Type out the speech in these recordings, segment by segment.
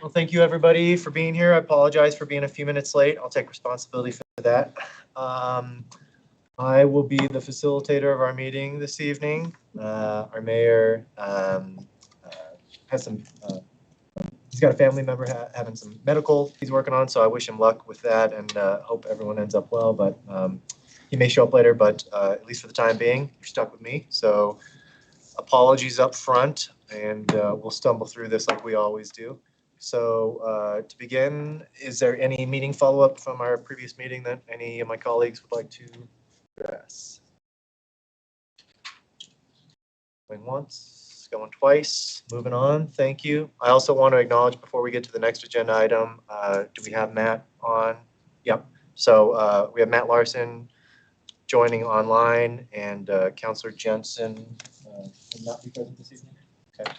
Well, thank you everybody for being here. I apologize for being a few minutes late. I'll take responsibility for that. I will be the facilitator of our meeting this evening. Our mayor has some, he's got a family member having some medical he's working on, so I wish him luck with that and hope everyone ends up well, but he may show up later, but at least for the time being, you're stuck with me. So apologies up front, and we'll stumble through this like we always do. So to begin, is there any meeting follow-up from our previous meeting that any of my colleagues would like to address? Going once, going twice, moving on, thank you. I also want to acknowledge before we get to the next agenda item, do we have Matt on? Yep, so we have Matt Larson joining online, and Councillor Jensen will not be present this evening. Okay.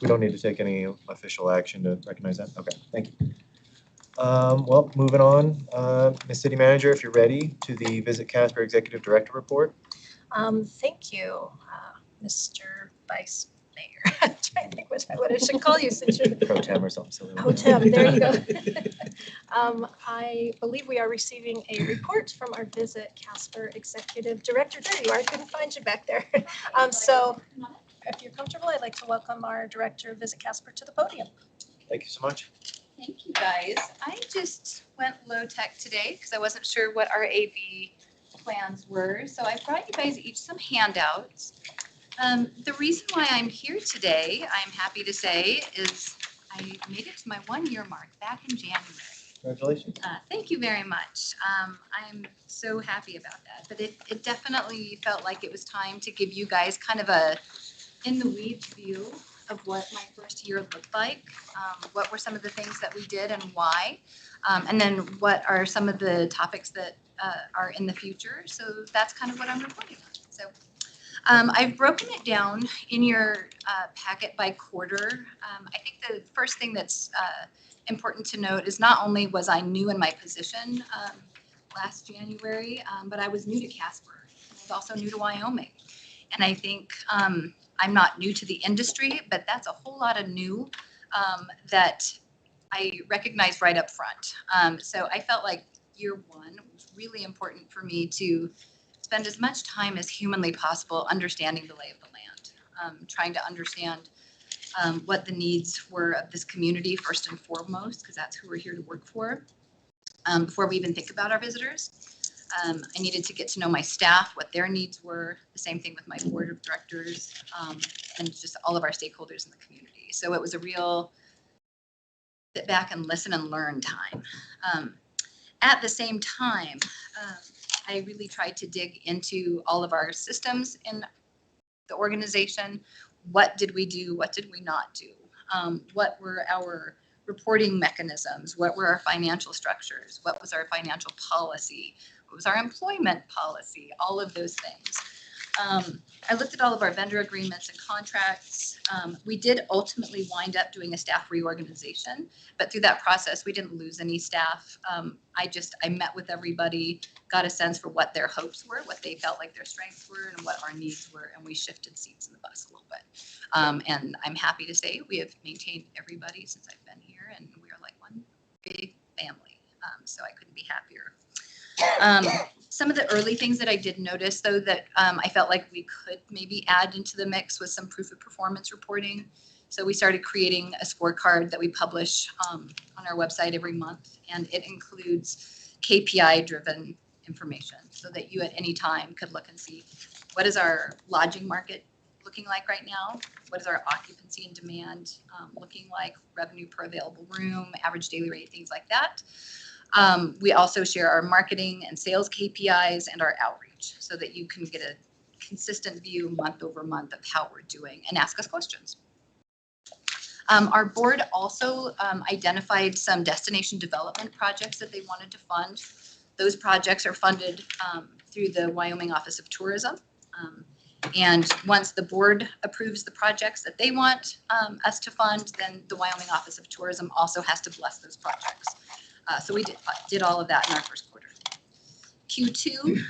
We don't need to take any official action to recognize that. Okay, thank you. Well, moving on, Ms. City Manager, if you're ready, to the Visit Casper Executive Director Report. Thank you, Mr. Vice Mayor. I'm trying to think what I should call you since you're Pro Tem or something silly. Pro Tem, there you go. I believe we are receiving a report from our Visit Casper Executive Director. There you are. I couldn't find you back there. So if you're comfortable, I'd like to welcome our Director of Visit Casper to the podium. Thank you so much. Thank you, guys. I just went low tech today because I wasn't sure what our AV plans were. So I brought you guys each some handouts. The reason why I'm here today, I'm happy to say, is I made it to my 1-year mark back in January. Congratulations. Thank you very much. I'm so happy about that. But it definitely felt like it was time to give you guys kind of a in the weeds view of what my first year looked like. What were some of the things that we did and why? And then what are some of the topics that are in the future? So that's kind of what I'm reporting on. So I've broken it down in your packet by quarter. I think the first thing that's important to note is not only was I new in my position last January, but I was new to Casper. I was also new to Wyoming. And I think I'm not new to the industry, but that's a whole lot of new that I recognized right up front. So I felt like year one was really important for me to spend as much time as humanly possible understanding the lay of the land, trying to understand what the needs were of this community first and foremost, because that's who we're here to work for, before we even think about our visitors. I needed to get to know my staff, what their needs were, the same thing with my board of directors, and just all of our stakeholders in the community. So it was a real sit back and listen and learn time. At the same time, I really tried to dig into all of our systems in the organization. What did we do? What did we not do? What were our reporting mechanisms? What were our financial structures? What was our financial policy? What was our employment policy? All of those things. I looked at all of our vendor agreements and contracts. We did ultimately wind up doing a staff reorganization, but through that process, we didn't lose any staff. I met with everybody, got a sense for what their hopes were, what they felt like their strengths were, and what our needs were, and we shifted seats in the bus a little bit. And I'm happy to say we have maintained everybody since I've been here, and we are like one big family. So I couldn't be happier. Some of the early things that I did notice, though, that I felt like we could maybe add into the mix was some proof of performance reporting. So we started creating a scorecard that we publish on our website every month, and it includes KPI-driven information so that you at any time could look and see what is our lodging market looking like right now, what is our occupancy and demand looking like, revenue per available room, average daily rate, things like that. We also share our marketing and sales KPIs and our outreach so that you can get a consistent view month over month of how we're doing and ask us questions. Our board also identified some destination development projects that they wanted to fund. Those projects are funded through the Wyoming Office of Tourism. And once the board approves the projects that they want us to fund, then the Wyoming Office of Tourism also has to bless those projects. So we did all of that in our first quarter. Q2,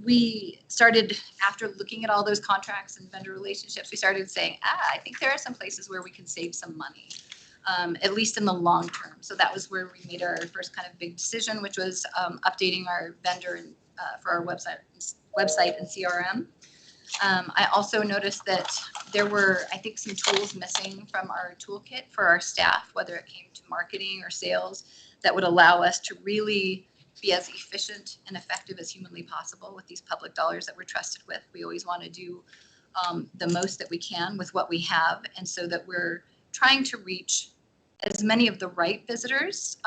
we started, after looking at all those contracts and vendor relationships, we started saying, I think there are some places where we can save some money. at least in the long term. So that was where we made our first kind of big decision, which was updating our vendor and, for our website and CRM. I also noticed that there were, I think, some tools missing from our toolkit for our staff, whether it came to marketing or sales, that would allow us to really be as efficient and effective as humanly possible with these public dollars that we're trusted with. We always want to do the most that we can with what we have, and so that we're trying to reach as many of the right visitors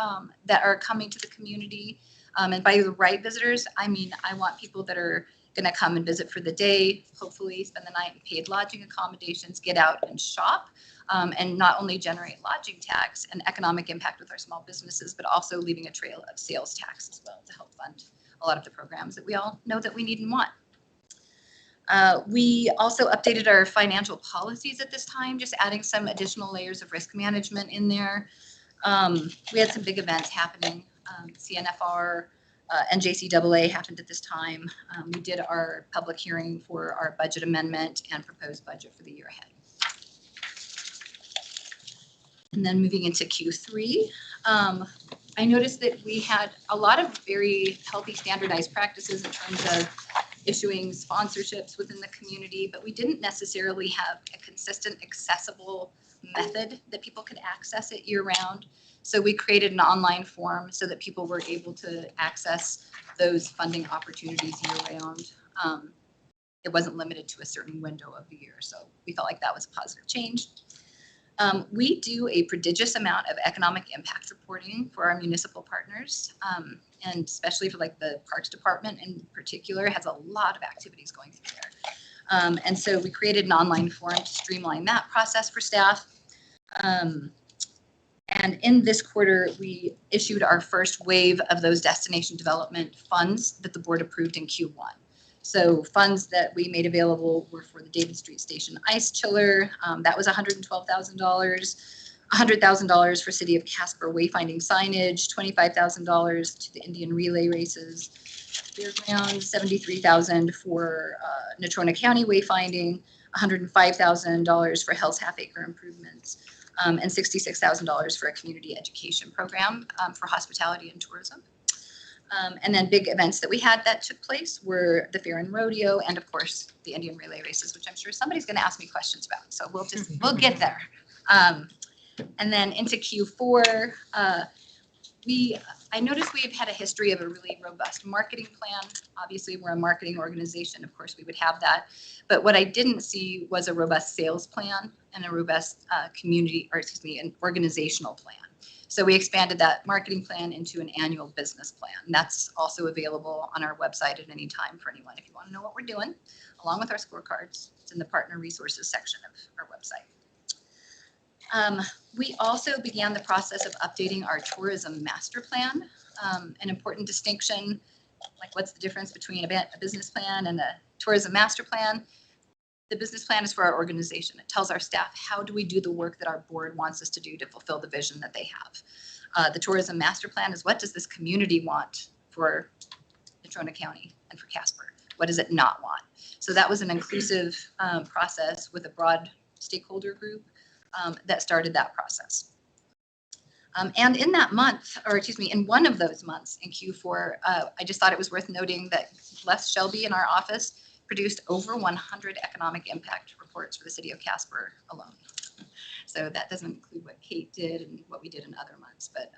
that are coming to the community. And by the right visitors, I mean, I want people that are going to come and visit for the day, hopefully spend the night in paid lodging accommodations, get out and shop, and not only generate lodging tax and economic impact with our small businesses, but also leaving a trail of sales tax as well to help fund a lot of the programs that we all know that we need and want. We also updated our financial policies at this time, just adding some additional layers of risk management in there. We had some big events happening. CNFR, NJCAA happened at this time. We did our public hearing for our budget amendment and proposed budget for the year ahead. And then moving into Q3, I noticed that we had a lot of very healthy standardized practices in terms of issuing sponsorships within the community, but we didn't necessarily have a consistent, accessible method that people could access it year round. So we created an online form so that people were able to access those funding opportunities year round. It wasn't limited to a certain window of the year. So we felt like that was a positive change. We do a prodigious amount of economic impact reporting for our municipal partners, and especially for like the Parks Department in particular has a lot of activities going through there. And so we created an online form to streamline that process for staff. And in this quarter, we issued our first wave of those destination development funds that the board approved in Q1. So funds that we made available were for the David Street Station Ice Chiller. That was $112,000, $100,000 for City of Casper wayfinding signage, $25,000 to the Indian relay races, fairground, $73,000 for Natrona County wayfinding, $105,000 for Hell's Half Acre improvements, and $66,000 for a community education program for hospitality and tourism. And then big events that we had that took place were the Fair and Rodeo, and of course the Indian relay races, which I'm sure somebody's going to ask me questions about. So we'll get there. And then into Q4, I noticed we've had a history of a really robust marketing plan. Obviously, we're a marketing organization. Of course, we would have that. But what I didn't see was a robust sales plan and a robust an organizational plan. So we expanded that marketing plan into an annual business plan. And that's also available on our website at any time for anyone if you want to know what we're doing, along with our scorecards. It's in the partner resources section of our website. We also began the process of updating our tourism master plan. An important distinction, like what's the difference between a business plan and a tourism master plan? The business plan is for our organization. It tells our staff how do we do the work that our board wants us to do to fulfill the vision that they have. The tourism master plan is what does this community want for Natrona County and for Casper? What does it not want? So that was an inclusive process with a broad stakeholder group that started that process. And in that month, in one of those months in Q4, I just thought it was worth noting that Les Shelby in our office produced over 100 economic impact reports for the city of Casper alone. So that doesn't include what Kate did and what we did in other months, but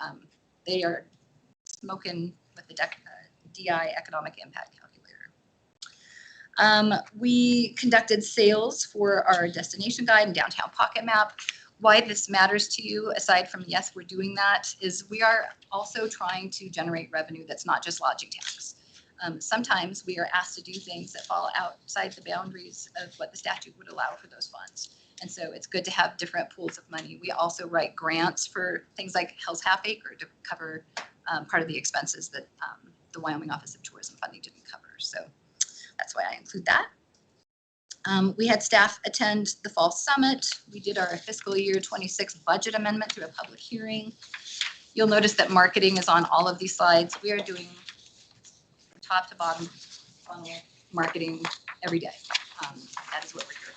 they are smoking with the DI economic impact calculator. We conducted sales for our destination guide and downtown pocket map. Why this matters to you, aside from yes, we're doing that, is we are also trying to generate revenue that's not just lodging tax. Sometimes we are asked to do things that fall outside the boundaries of what the statute would allow for those funds. And so it's good to have different pools of money. We also write grants for things like Hell's Half Acre to cover part of the expenses that the Wyoming Office of Tourism Funding didn't cover. So that's why I include that. We had staff attend the Fall Summit. We did our fiscal year 26 budget amendment through a public hearing. You'll notice that marketing is on all of these slides. We are doing top to bottom funnel marketing every day. That is what we're here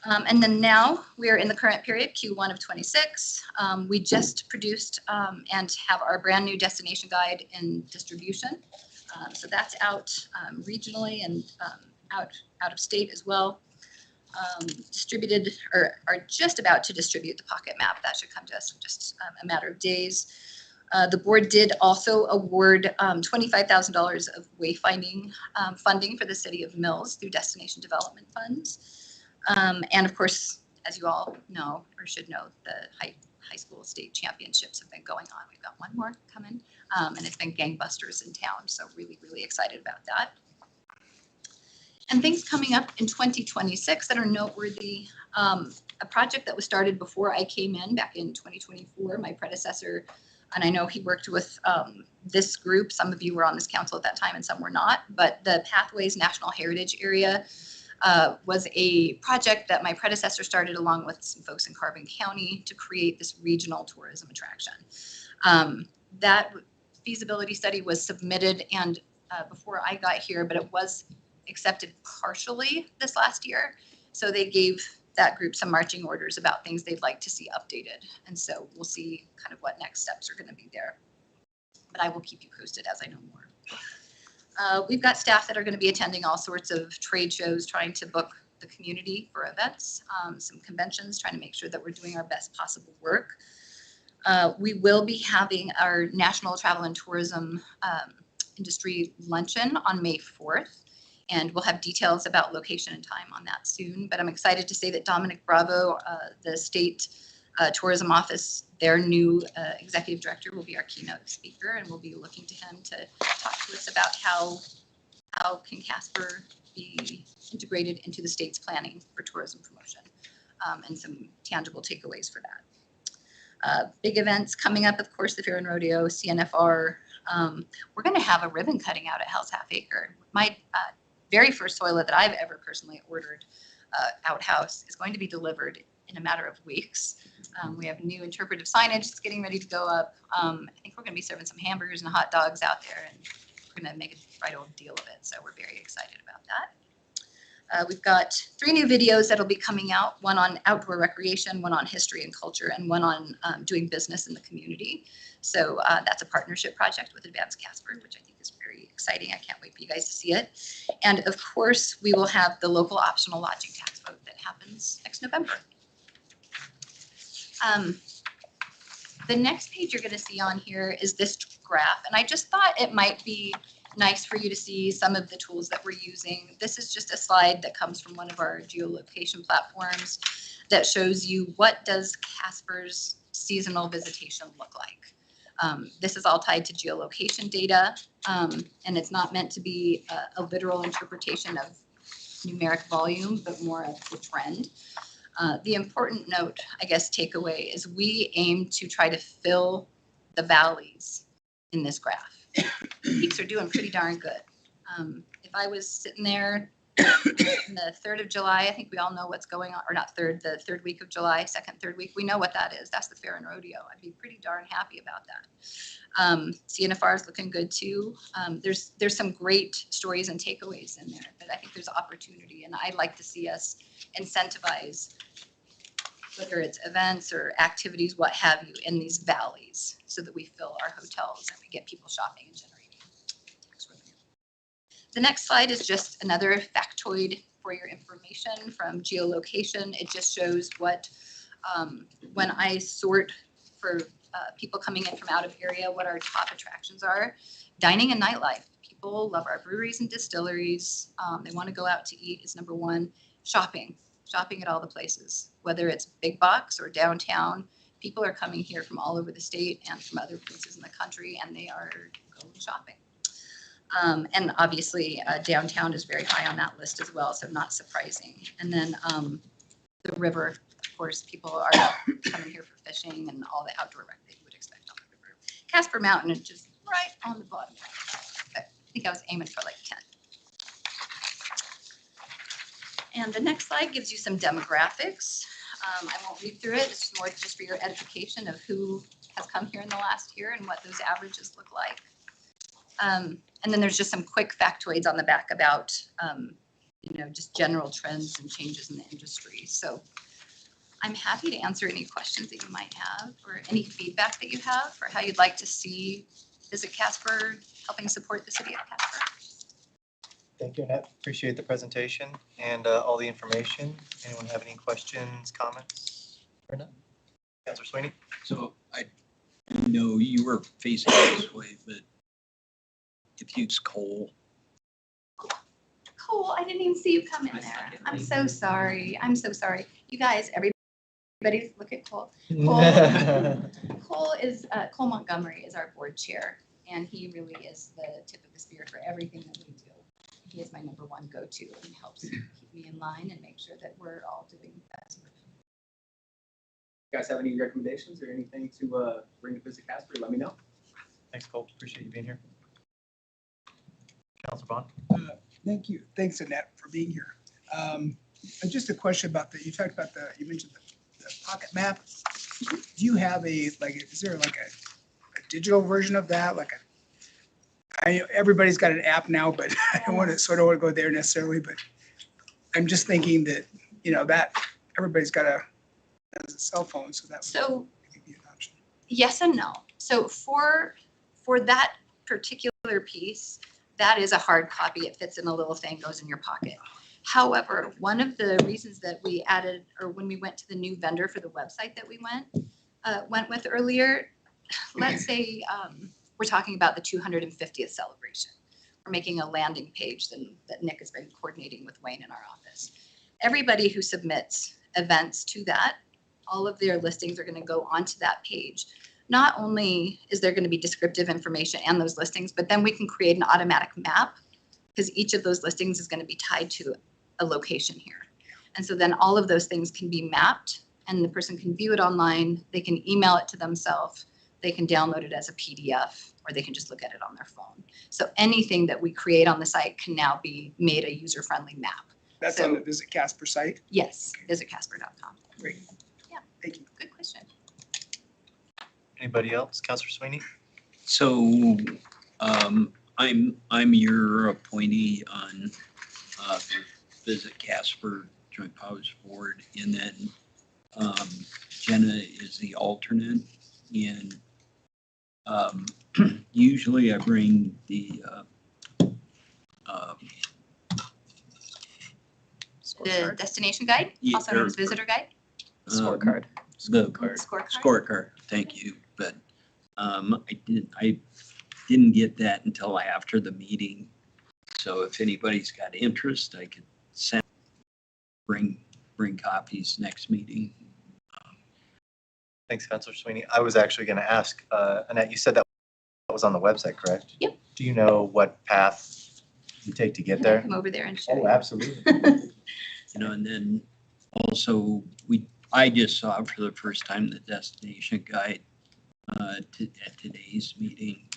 And then now we're in the current period, Q1 of 26. We just produced and have our brand new destination guide in distribution. So that's out regionally and out of state as well. Distributed or are just about to distribute the pocket map. That should come to us in just a matter of days. The board did also award $25,000 of wayfinding funding for the city of Mills through destination development funds. And of course, as you all know or should know, the high school state championships have been going on. We've got one more coming, and it's been gangbusters in town. So really, really excited about that. And things coming up in 2026 that are noteworthy. A project that was started before I came in back in 2024, my predecessor, and I know he worked with this group. Some of you were on this council at that time and some were not, but the Pathways National Heritage Area was a project that my predecessor started along with some folks in Carbon County to create this regional tourism attraction. That feasibility study was submitted and before I got here, but it was accepted partially this last year. So they gave that group some marching orders about things they'd like to see updated. And so we'll see kind of what next steps are going to be there. But I will keep you posted as I know more. We've got staff that are going to be attending all sorts of trade shows, trying to book the community for events, some conventions, trying to make sure that we're doing our best possible work. We will be having our National Travel and Tourism Industry Luncheon on May 4th. And we'll have details about location and time on that soon. But I'm excited to say that Dominic Bravo, the state tourism office, their new executive director, will be our keynote speaker. And we'll be looking to him to talk to us about how can Casper be integrated into the state's planning for tourism promotion and some tangible takeaways for that. Big events coming up, of course, the Fair and Rodeo, CNFR. We're going to have a ribbon cutting out at Hell's Half Acre. My very first toilet that I've ever personally ordered outhouse is going to be delivered in a matter of weeks. We have new interpretive signage that's getting ready to go up. I think we're going to be serving some hamburgers and hot dogs out there, and we're going to make a right old deal of it. So we're very excited about that. We've got 3 new videos that'll be coming out, one on outdoor recreation, one on history and culture, and one on doing business in the community. So that's a partnership project with Advanced Casper, which I think is very exciting. I can't wait for you guys to see it. And of course, we will have the local optional lodging tax vote that happens next November. The next page you're going to see on here is this graph. And I just thought it might be nice for you to see some of the tools that we're using. This is just a slide that comes from one of our geolocation platforms that shows you what does Casper's seasonal visitation look like. This is all tied to geolocation data, and it's not meant to be a literal interpretation of numeric volume, but more of the trend. The important note, I guess, takeaway is we aim to try to fill the valleys in this graph. Peaks are doing pretty darn good. If I was sitting there in the 3rd of July, I think we all know what's going on, or not third, the 3rd week of July, 2nd, 3rd week, we know what that is. That's the Fair and Rodeo. I'd be pretty darn happy about that. CNFR is looking good too. There's some great stories and takeaways in there, but I think there's opportunity, and I'd like to see us incentivize, whether it's events or activities, what have you, in these valleys so that we fill our hotels and we get people shopping and generating tax revenue. The next slide is just another factoid for your information from geolocation. It just shows what, when I sort for people coming in from out of area, what our top attractions are. Dining and nightlife. People love our breweries and distilleries. They want to go out to eat is number 1. Shopping at all the places, whether it's big box or downtown. People are coming here from all over the state and from other places in the country, and they are going shopping. And obviously downtown is very high on that list as well, so not surprising. And then the river, of course, people are coming here for fishing and all the outdoor rec that you would expect on the river. Casper Mountain is just right on the bottom. I think I was aiming for like 10. And the next slide gives you some demographics. I won't read through it. It's more just for your edification of who has come here in the last year and what those averages look like. And then there's just some quick factoids on the back about just general trends and changes in the industry. So I'm happy to answer any questions that you might have or any feedback that you have for how you'd like to see Visit Casper helping support the city of Casper. Thank you, Annette. Appreciate the presentation and all the information. Anyone have any questions, comments? Or not? Councilor Sweeney? So I know you were facing this way, but if you use coal, Cole, I didn't even see you come in there. I'm so sorry. I'm so sorry. You guys, everybody look at Cole. Cole Montgomery is our board chair, and he really is the tip of the spear for everything that we do. He is my number one go-to and helps keep me in line and make sure that we're all doing that. You guys have any recommendations or anything to bring to Visit Casper? Let me know. Thanks, Cole. Appreciate you being here. Councilor Bond? Thank you. Thanks, Annette, for being here. Just a question about you talked about you mentioned the pocket map. Do you have is there like a digital version of that? Everybody's got an app now, but I don't want to go there necessarily, but I'm just thinking that, that everybody's got a cell phone, so that would be an option. Yes and no. So for that particular piece, that is a hard copy. It fits in a little thing, goes in your pocket. However, one of the reasons that we added, or when we went to the new vendor for the website that we went with earlier, let's say we're talking about the 250th celebration. We're making a landing page that Nick has been coordinating with Wayne in our office. Everybody who submits events to that, all of their listings are going to go onto that page. Not only is there going to be descriptive information and those listings, but then we can create an automatic map because each of those listings is going to be tied to a location here. And so then all of those things can be mapped and the person can view it online. They can email it to themselves. They can download it as a PDF or they can just look at it on their phone. So anything that we create on the site can now be made a user-friendly map. That's on the Visit Casper site? Yes, visitcasper.com. Great. Yeah. Thank you. Good question. Anybody else? Councilor Sweeney? so I'm your appointee on Visit Casper Joint Powers Board, and then Jenna is the alternate. And usually I bring the The destination guide, Yeah, also known as visitor guide. Scorecard. The Scorecard. scorecard. Thank you, but I didn't get that until after the meeting. So if anybody's got interest, I could bring copies next meeting. Thanks, Councilor Sweeney. I was actually going to ask, Annette, you said that was on the website, correct? Yep. Do you know what path you take to get Can I there? come over there and show Oh, you? absolutely. And then also I just saw for the first time the destination guide at today's meeting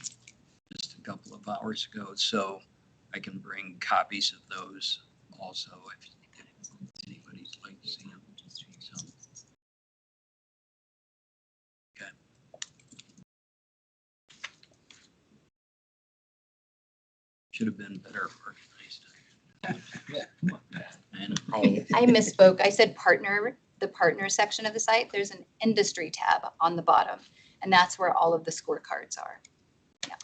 just a couple of hours ago. So I can bring copies of those also if anybody's like to see them. So, okay. Should have been better organized. And I misspoke. I said partner, the partner section of the site. There's an industry tab on the bottom, and that's where all of the scorecards are. Yeah.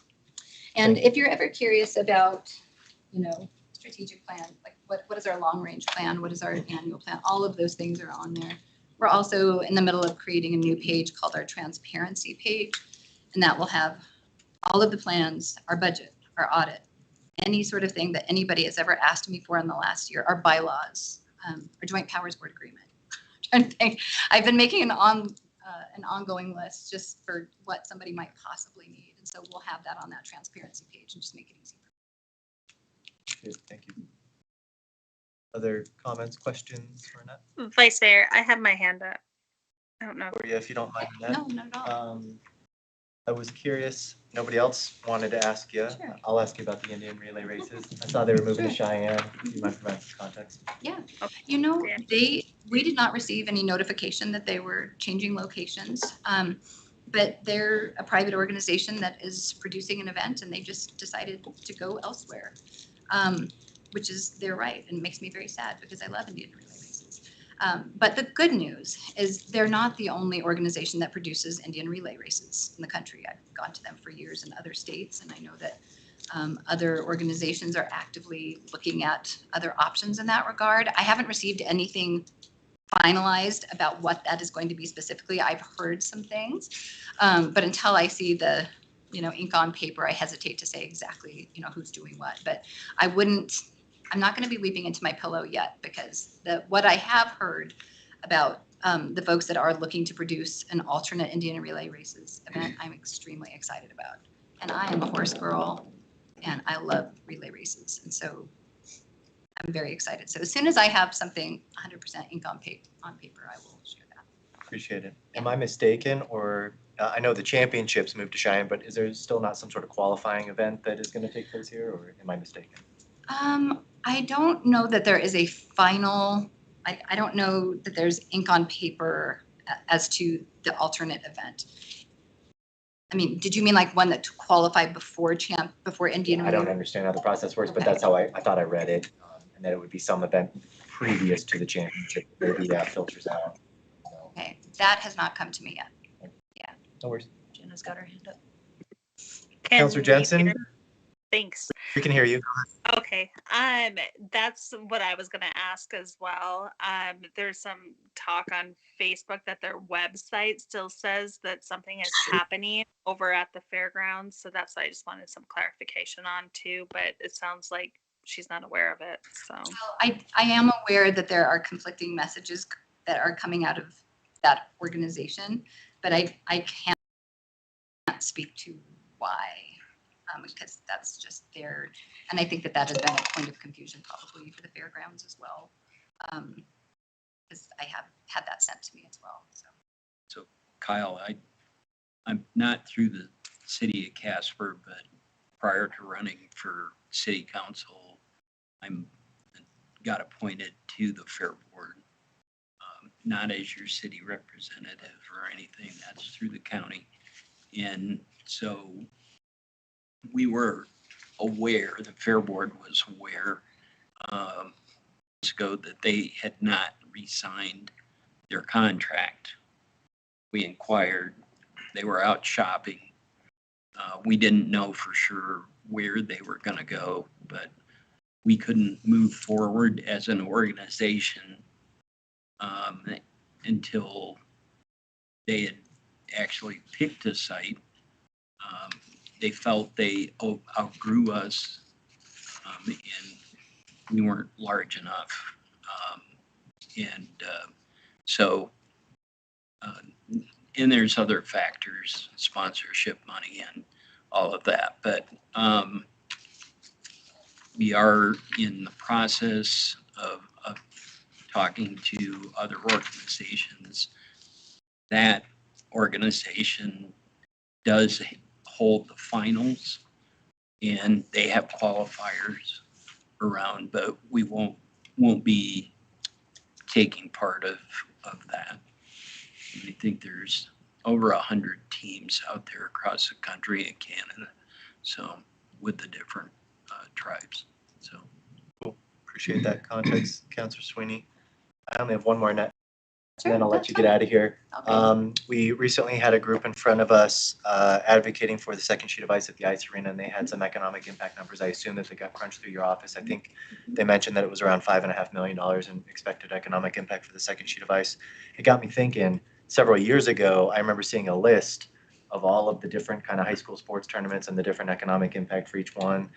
And if you're ever curious about, strategic plan, like what is our long range plan? What is our annual plan? All of those things are on there. We're also in the middle of creating a new page called our transparency page, and that will have all of the plans, our budget, our audit, any sort of thing that anybody has ever asked me for in the last year, our bylaws, our joint powers board agreement. I'm trying to think. I've been making an ongoing list just for what somebody might possibly need. And so we'll have that on that transparency page and just make it easy. Good, thank you. Other comments, questions for Annette? Vice Mayor, I have my hand up. I don't know. Or yeah, if you don't mind, Annette? No, not at all. I was curious, nobody else wanted to ask you. Sure. I'll ask you about the Indian relay races. I saw they were moving to Sure. Cheyenne. Do you mind providing some context? Yeah, Okay. we did not receive any notification that they were changing locations. But they're a private organization that is producing an event and they just decided to go elsewhere. which is their right, and it makes me very sad because I love Indian relay races. But the good news is they're not the only organization that produces Indian relay races in the country. I've gone to them for years in other states, and I know that other organizations are actively looking at other options in that regard. I haven't received anything finalized about what that is going to be specifically. I've heard some things, but until I see the, ink on paper, I hesitate to say exactly, who's doing what. But I'm not going to be weeping into my pillow yet, because what I have heard about the folks that are looking to produce an alternate Indian relay races event, I'm extremely excited about. And I am a horse girl, and I love relay races. And so I'm very excited. So as soon as I have something 100% ink on paper, I will share that. Appreciate it. Am I mistaken, or I know the championships moved to Cheyenne, but is there still not some sort of qualifying event that is going to take place here, or am I mistaken? I don't know that there is a final, I don't know that there's ink on paper as to the alternate event. I mean, did you mean like one that qualified before Indian? I don't understand how the process works, but that's how I thought I read it, and that it would be some event previous to the championship. Maybe that filters out. So, Okay, that has not come to me yet. no worries. Jenna's got her hand up. Can Counselor you Jensen, hear- Thanks. we can hear you. Okay, that's what I was gonna ask as well. There's some talk on Facebook that their website still says that something is happening over at the fairgrounds, so that's what I just wanted some clarification on too, but it sounds like she's not aware of it, so. Well, I am aware that there are conflicting messages that are coming out of that organization, but I can't speak to why, because that's just their, and I think that has been a point of confusion probably for the fairgrounds as well, because I have had that sent to me as well. So Kyle, I'm not through the city of Casper, but prior to running for city council, got appointed to the fair board, not as your city representative or anything. That's through the county. And so we were aware, the fair board was aware ago that they had not re-signed their contract. We inquired, they were out shopping. We didn't know for sure where they were going to go, but we couldn't move forward as an organization until they had actually picked a site. They felt they outgrew us, and we weren't large enough. And there's other factors, sponsorship money and all of that. But we are in the process of talking to other organizations. That organization does hold the finals, and they have qualifiers around, but we won't be taking part of that. I think there's over 100 teams out there across the country and Canada, so with the different tribes. So Appreciate that context, Counselor Sweeney. I only have one more net, Sure, and then I'll let that's you get fine. out of here. Okay. We recently had a group in front of us advocating for the second sheet of ice at the ice arena, and they had some economic impact numbers. I assume that they got crunched through your office. I think they mentioned that it was around $5.5 million in expected economic impact for the second sheet of ice. It got me thinking, several years ago, I remember seeing a list of all of the different kind of high school sports tournaments and the different economic impact for each one.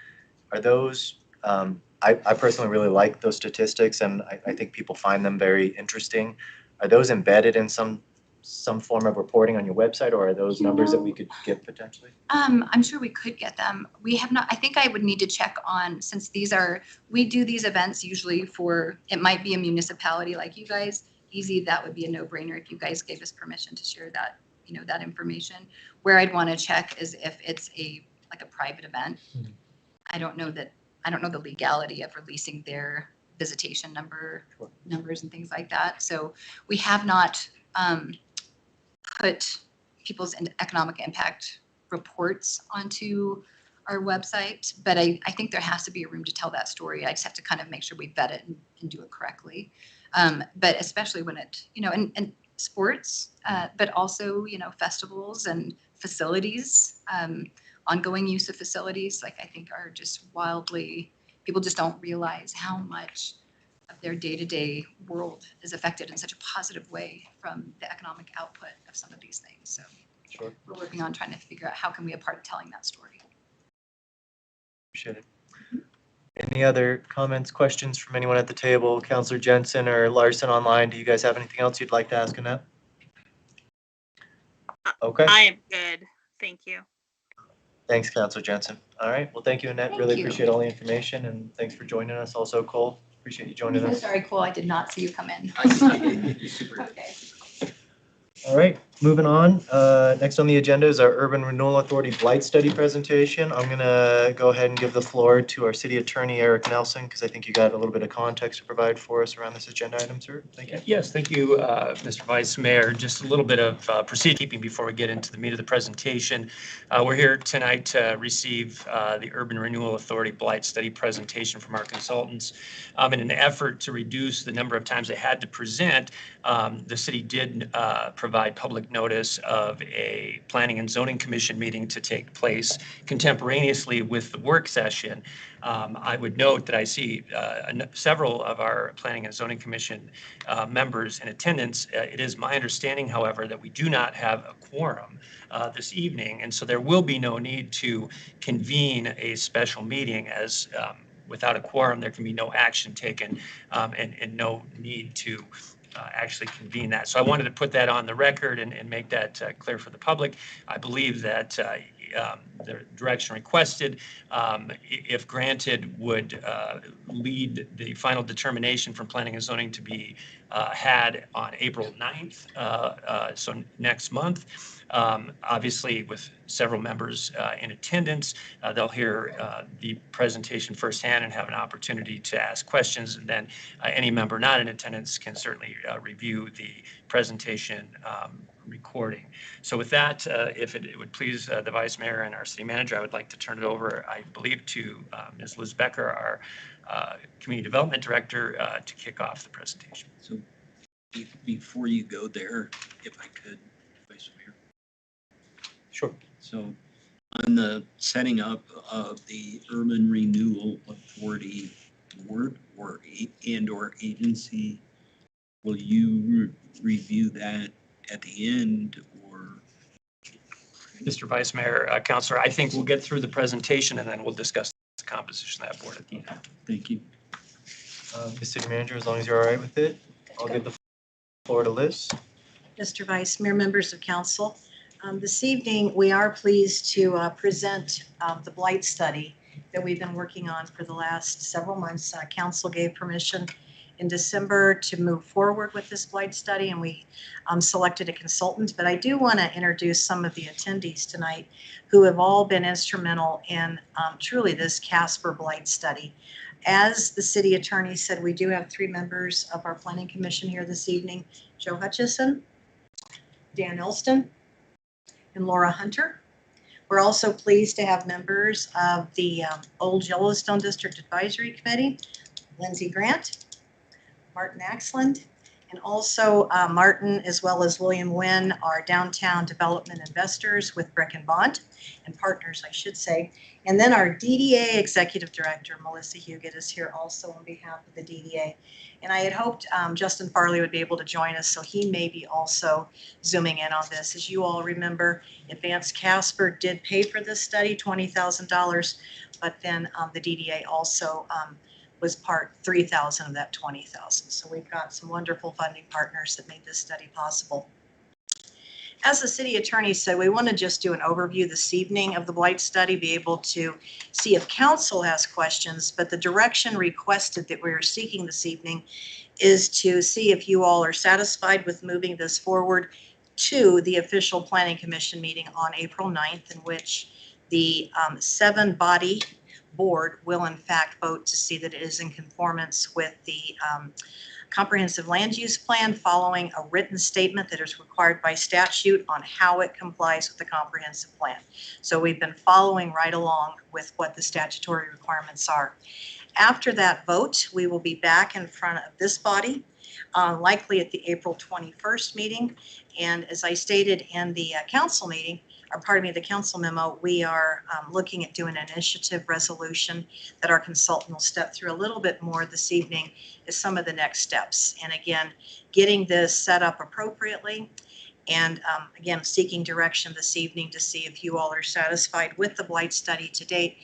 Are those, I personally really like those statistics, and I think people find them very interesting. Are those embedded in some form of reporting on your website, or are those numbers that we could get potentially? I'm sure we could get them. We have not, I think I would need to check on, since we do these events usually for, it might be a municipality like you guys, easy, that would be a no-brainer if you guys gave us permission to share that, that information. Where I'd want to check is if it's like a private event. Mhm. I don't know the legality of releasing their visitation numbers and things like that. So we have not put people's economic impact reports onto our website, but I think there has to be a room to tell that story. I just have to kind of make sure we vet it and do it correctly. But especially when it, and sports, but also, festivals and facilities, ongoing use of facilities, like I think are just wildly, people just don't realize how much of their day-to-day world is affected in such a positive way from the economic output of some of these things. So Sure. we're working on trying to figure out how can we be a part of telling that story. Appreciate it. Any other comments, questions from anyone at the table? Counselor Jensen or Larson online, do you guys have anything else you'd like to ask Annette? Okay, I am good. Thank you. thanks, Counselor Jensen. All right, well, thank you, Annette. Thank Really you. appreciate all the information, and thanks for joining us. Also, Cole, appreciate you joining I'm us. sorry, Cole, I did not see you come in. Super. Okay. All right, moving on. Next on the agenda is our Urban Renewal Authority Blight Study presentation. I'm gonna go ahead and give the floor to our City Attorney, Eric Nelson, because I think you got a little bit of context to provide for us around this agenda item, sir. Thank you. Yes, thank you, Mr. Vice Mayor. Just a little bit of procedure keeping before we get into the meat of the presentation. We're here tonight to receive the Urban Renewal Authority Blight Study presentation from our consultants. In an effort to reduce the number of times they had to present, the city did provide public notice of a Planning and Zoning Commission meeting to take place contemporaneously with the work session. I would note that I see several of our Planning and Zoning Commission members in attendance. It is my understanding, however, that we do not have a quorum this evening, and so there will be no need to convene a special meeting, as without a quorum, there can be no action taken and no need to actually convene that. So I wanted to put that on the record and make that clear for the public. I believe that the direction requested, if granted, would lead the final determination from Planning and Zoning to be had on April 9th, so next month. Obviously, with several members in attendance, they'll hear the presentation firsthand and have an opportunity to ask questions. And then any member not in attendance can certainly review the presentation recording. So with that, if it would please the Vice Mayor and our City Manager, I would like to turn it over, I believe, to Ms. Liz Becker, our Community Development Director, to kick off the presentation. So before you go there, if I could, Vice Mayor. Sure. So on the setting up of the Urban Renewal Authority Board or agency, will you review that at the end, or? Mr. Vice Mayor, Councilor, I think we'll get through the presentation and then we'll discuss the composition of that board at the end. Thank you. Ms. City Manager, as long as you're all right with it, I'll give the floor to Liz. Mr. Vice Mayor, members of council. This evening, we are pleased to present the Blight study that we've been working on for the last several months. Council gave permission in December to move forward with this Blight study, and we selected a consultant. But I do want to introduce some of the attendees tonight who have all been instrumental in truly this Casper Blight study. As the city attorney said, we do have 3 members of our planning commission here this evening: Joe Hutchison, Dan Elston, and Laura Hunter. We're also pleased to have members of the Old Yellowstone District Advisory Committee, Lindsay Grant, Martin Axland, and also Martin, as well as William Wynn, are downtown development investors with Brick and Bond, and partners, I should say. And then our DDA Executive Director, Melissa Huguet, is here also on behalf of the DDA. And I had hoped Justin Farley would be able to join us, so he may be also zooming in on this. As you all remember, Advanced Casper did pay for this study, $20,000, but then the DDA also was part $3,000 of that $20,000. So we've got some wonderful funding partners that made this study possible. As the city attorney said, we want to just do an overview this evening of the Blight study, be able to see if council has questions, but the direction requested that we are seeking this evening is to see if you all are satisfied with moving this forward to the official planning commission meeting on April 9th, in which the 7 body board will in fact vote to see that it is in conformance with the comprehensive land use plan, following a written statement that is required by statute on how it complies with the comprehensive plan. So we've been following right along with what the statutory requirements are. After that vote, we will be back in front of this body, likely at the April 21st meeting. And as I stated in the council meeting, or pardon me, the council memo, we are looking at doing an initiative resolution that our consultant will step through a little bit more this evening is some of the next steps. And again, getting this set up appropriately, and again, seeking direction this evening to see if you all are satisfied with the blight study to date.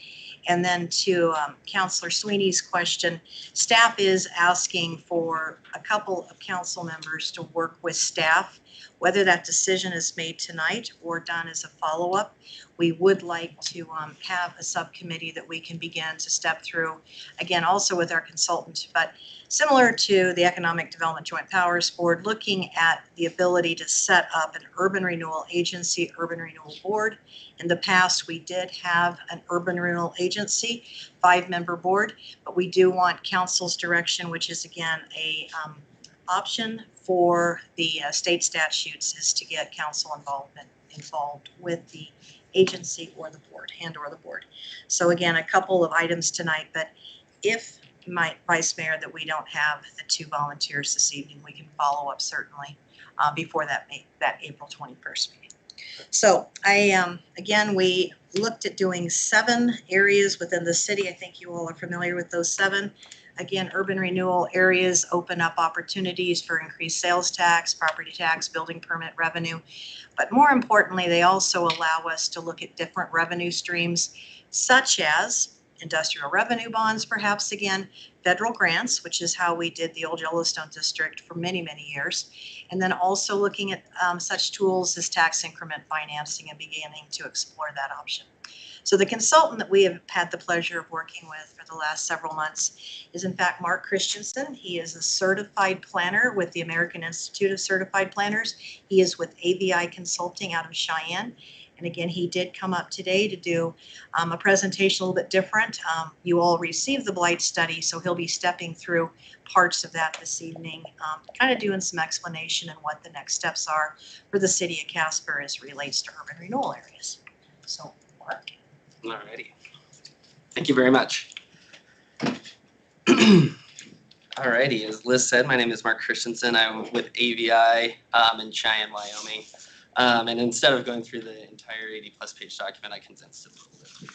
And then to Councilor Sweeney's question, staff is asking for a couple of council members to work with staff. Whether that decision is made tonight or done as a follow-up, we would like to have a subcommittee that we can begin to step through, again, also with our consultant, but similar to the Economic Development Joint Powers Board, looking at the ability to set up an urban renewal agency, urban renewal board. In the past, we did have an urban renewal agency, 5-member board, but we do want council's direction, which is again a option for the state statutes, is to get council involved with the agency or the board or the board. So again, a couple of items tonight, but if my Vice Mayor that we don't have the 2 volunteers this evening, we can follow up certainly before that April 21st meeting. So again, we looked at doing 7 areas within the city. I think you all are familiar with those 7. Again, urban renewal areas open up opportunities for increased sales tax, property tax, building permit revenue. But more importantly, they also allow us to look at different revenue streams, such as industrial revenue bonds, perhaps again, federal grants, which is how we did the old Yellowstone district for many, many years. And then also looking at such tools as tax increment financing and beginning to explore that option. So the consultant that we have had the pleasure of working with for the last several months is in fact Mark Christensen. He is a certified planner with the American Institute of Certified Planners. He is with AVI Consulting out of Cheyenne. And again, he did come up today to do a presentation a little bit different. You all received the blight study, so he'll be stepping through parts of that this evening, kind of doing some explanation and what the next steps are for the city of Casper as it relates to urban renewal areas. So, Mark. Alrighty. Thank you very much. Alrighty, as Liz said, my name is Mark Christensen. I'm with AVI in Cheyenne, Wyoming. And instead of going through the entire 80+ page document, I condensed it a little bit for you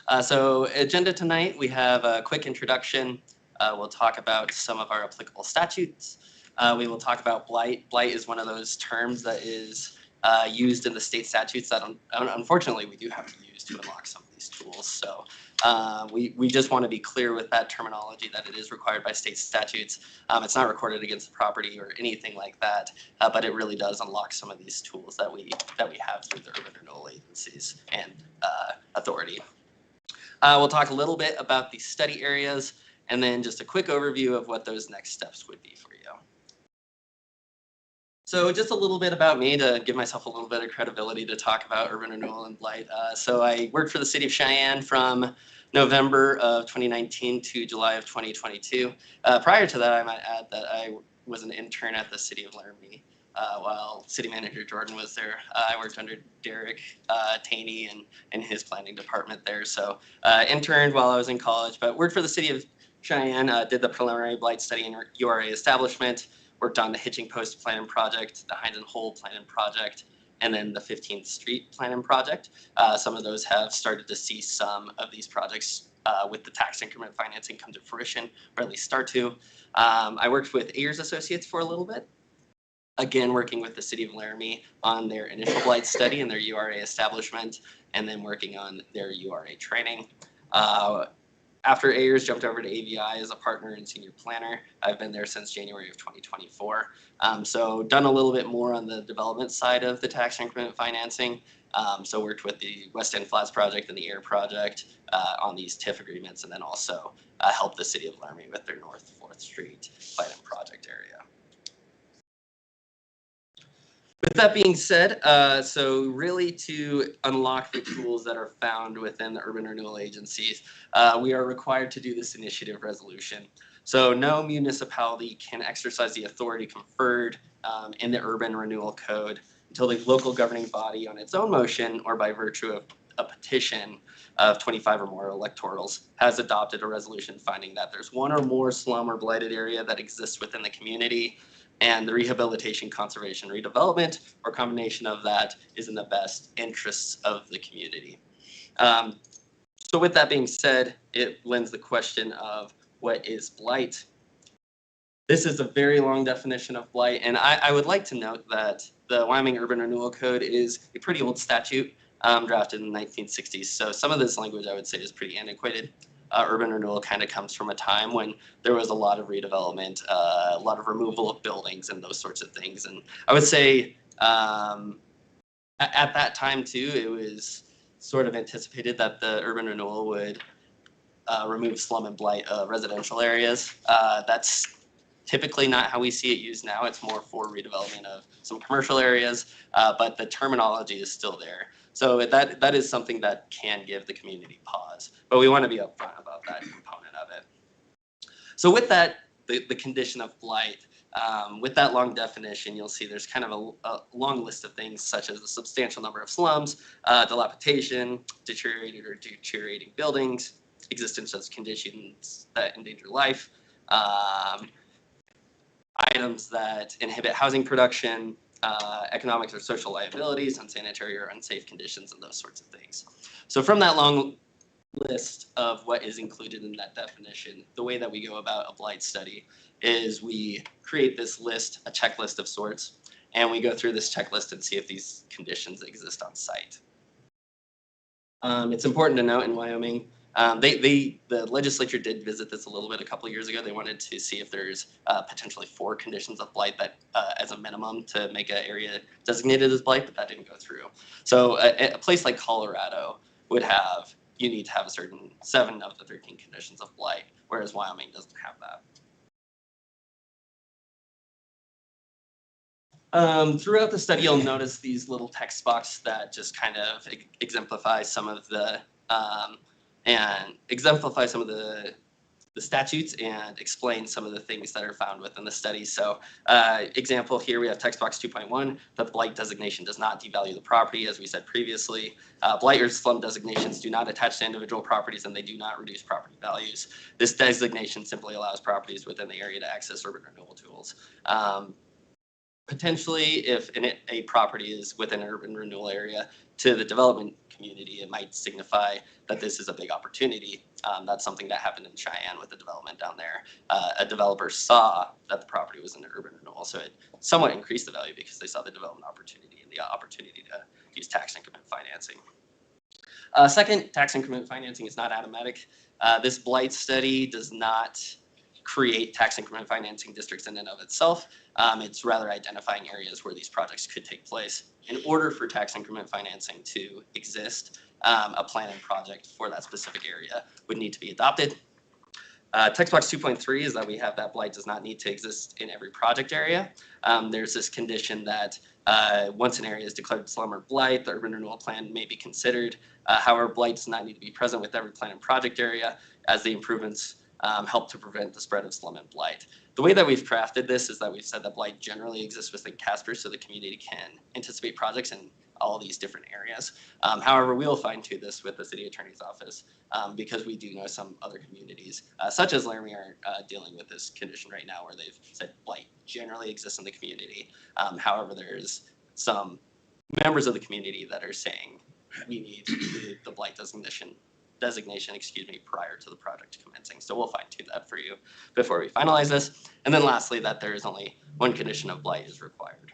guys. So agenda tonight, we have a quick introduction. We'll talk about some of our applicable statutes. We will talk about blight. Blight is one of those terms that is used in the state statutes that unfortunately we do have to use to unlock some of these tools. So we just want to be clear with that terminology that it is required by state statutes. It's not recorded against the property or anything like that, but it really does unlock some of these tools that we have through the urban renewal agencies and authority. We'll talk a little bit about the study areas and then just a quick overview of what those next steps would be for you. So just a little bit about me to give myself a little bit of credibility to talk about urban renewal and blight. So I worked for the city of Cheyenne from November of 2019 to July of 2022. Prior to that, I might add that I was an intern at the city of Laramie while city manager Jordan was there. I worked under Derek Taney and his planning department there. So interned while I was in college, but worked for the city of Cheyenne, did the preliminary blight study and URA establishment, worked on the Hitching Post Plan and Project, the Hines and Hole Plan and Project, and then the 15th Street Plan and Project. Some of those have started to see some of these projects with the tax increment financing come to fruition, or at least start to. I worked with Ayers Associates for a little bit, again working with the city of Laramie on their initial blight study and their URA establishment, and then working on their URA training. After Ayers, jumped over to AVI as a partner and senior planner. I've been there since January of 2024. So done a little bit more on the development side of the tax increment financing. So worked with the West End Flats project and the Air project on these TIF agreements, and then also helped the city of Laramie with their North 4th Street Plan and Project area. With that being said, so really to unlock the tools that are found within the urban renewal agencies, we are required to do this initiative resolution. So no municipality can exercise the authority conferred in the urban renewal code until the local governing body on its own motion or by virtue of a petition of 25 or more electorals has adopted a resolution finding that there's one or more slum or blighted area that exists within the community, and the rehabilitation, conservation, redevelopment, or combination of that is in the best interests of the community. So with that being said, it lends the question of what is blight? This is a very long definition of blight, and I would like to note that the Wyoming Urban Renewal Code is a pretty old statute drafted in the 1960s. So some of this language I would say is pretty antiquated. Urban renewal kind of comes from a time when there was a lot of redevelopment, a lot of removal of buildings and those sorts of things. And I would say at that time too, it was sort of anticipated that the urban renewal would remove slum and blight residential areas. That's typically not how we see it used now. It's more for redevelopment of some commercial areas, but the terminology is still there. So that is something that can give the community pause, but we want to be upfront about that component of it. So with that, the condition of blight, with that long definition, you'll see there's kind of a long list of things such as a substantial number of slums, dilapidation, deteriorated or deteriorating buildings, existence of conditions that endanger life, items that inhibit housing production, economic or social liabilities, unsanitary or unsafe conditions, and those sorts of things. So from that long list of what is included in that definition, the way that we go about a blight study is we create this list, a checklist of sorts, and we go through this checklist and see if these conditions exist on site. It's important to note in Wyoming, the legislature did visit this a little bit a couple of years ago. They wanted to see if there's potentially 4 conditions of blight that as a minimum to make an area designated as blight, but that didn't go through. So a place like Colorado would have, you need to have a certain 7 of the 13 conditions of blight, whereas Wyoming doesn't have that. Throughout the study, you'll notice these little text boxes that just kind of exemplify some of the statutes and explain some of the things that are found within the study. So example here, we have text box 2.1, that the blight designation does not devalue the property, as we said previously. Blight or slum designations do not attach to individual properties and they do not reduce property values. This designation simply allows properties within the area to access urban renewal tools. Potentially, if a property is within an urban renewal area, to the development community, it might signify that this is a big opportunity. That's something that happened in Cheyenne with the development down there. A developer saw that the property was in an urban renewal, so it somewhat increased the value because they saw the development opportunity and the opportunity to use tax increment financing. Second, tax increment financing is not automatic. This blight study does not create tax increment financing districts in and of itself. It's rather identifying areas where these projects could take place. In order for tax increment financing to exist, a plan and project for that specific area would need to be adopted. Text box 2.3 is that we have that blight does not need to exist in every project area. There's this condition that once an area is declared slum or blight, the urban renewal plan may be considered. However, blight does not need to be present with every plan and project area, as the improvements help to prevent the spread of slum and blight. The way that we've crafted this is that we've said that blight generally exists within Casper, so the community can anticipate projects in all these different areas. However, we will fine-tune this with the city attorney's office because we do know some other communities, such as Laramie, are dealing with this condition right now where they've said blight generally exists in the community. However, there's some members of the community that are saying we need the blight designation, prior to the project commencing. So we'll fine-tune that for you before we finalize this. And then lastly, that there is only one condition of blight is required.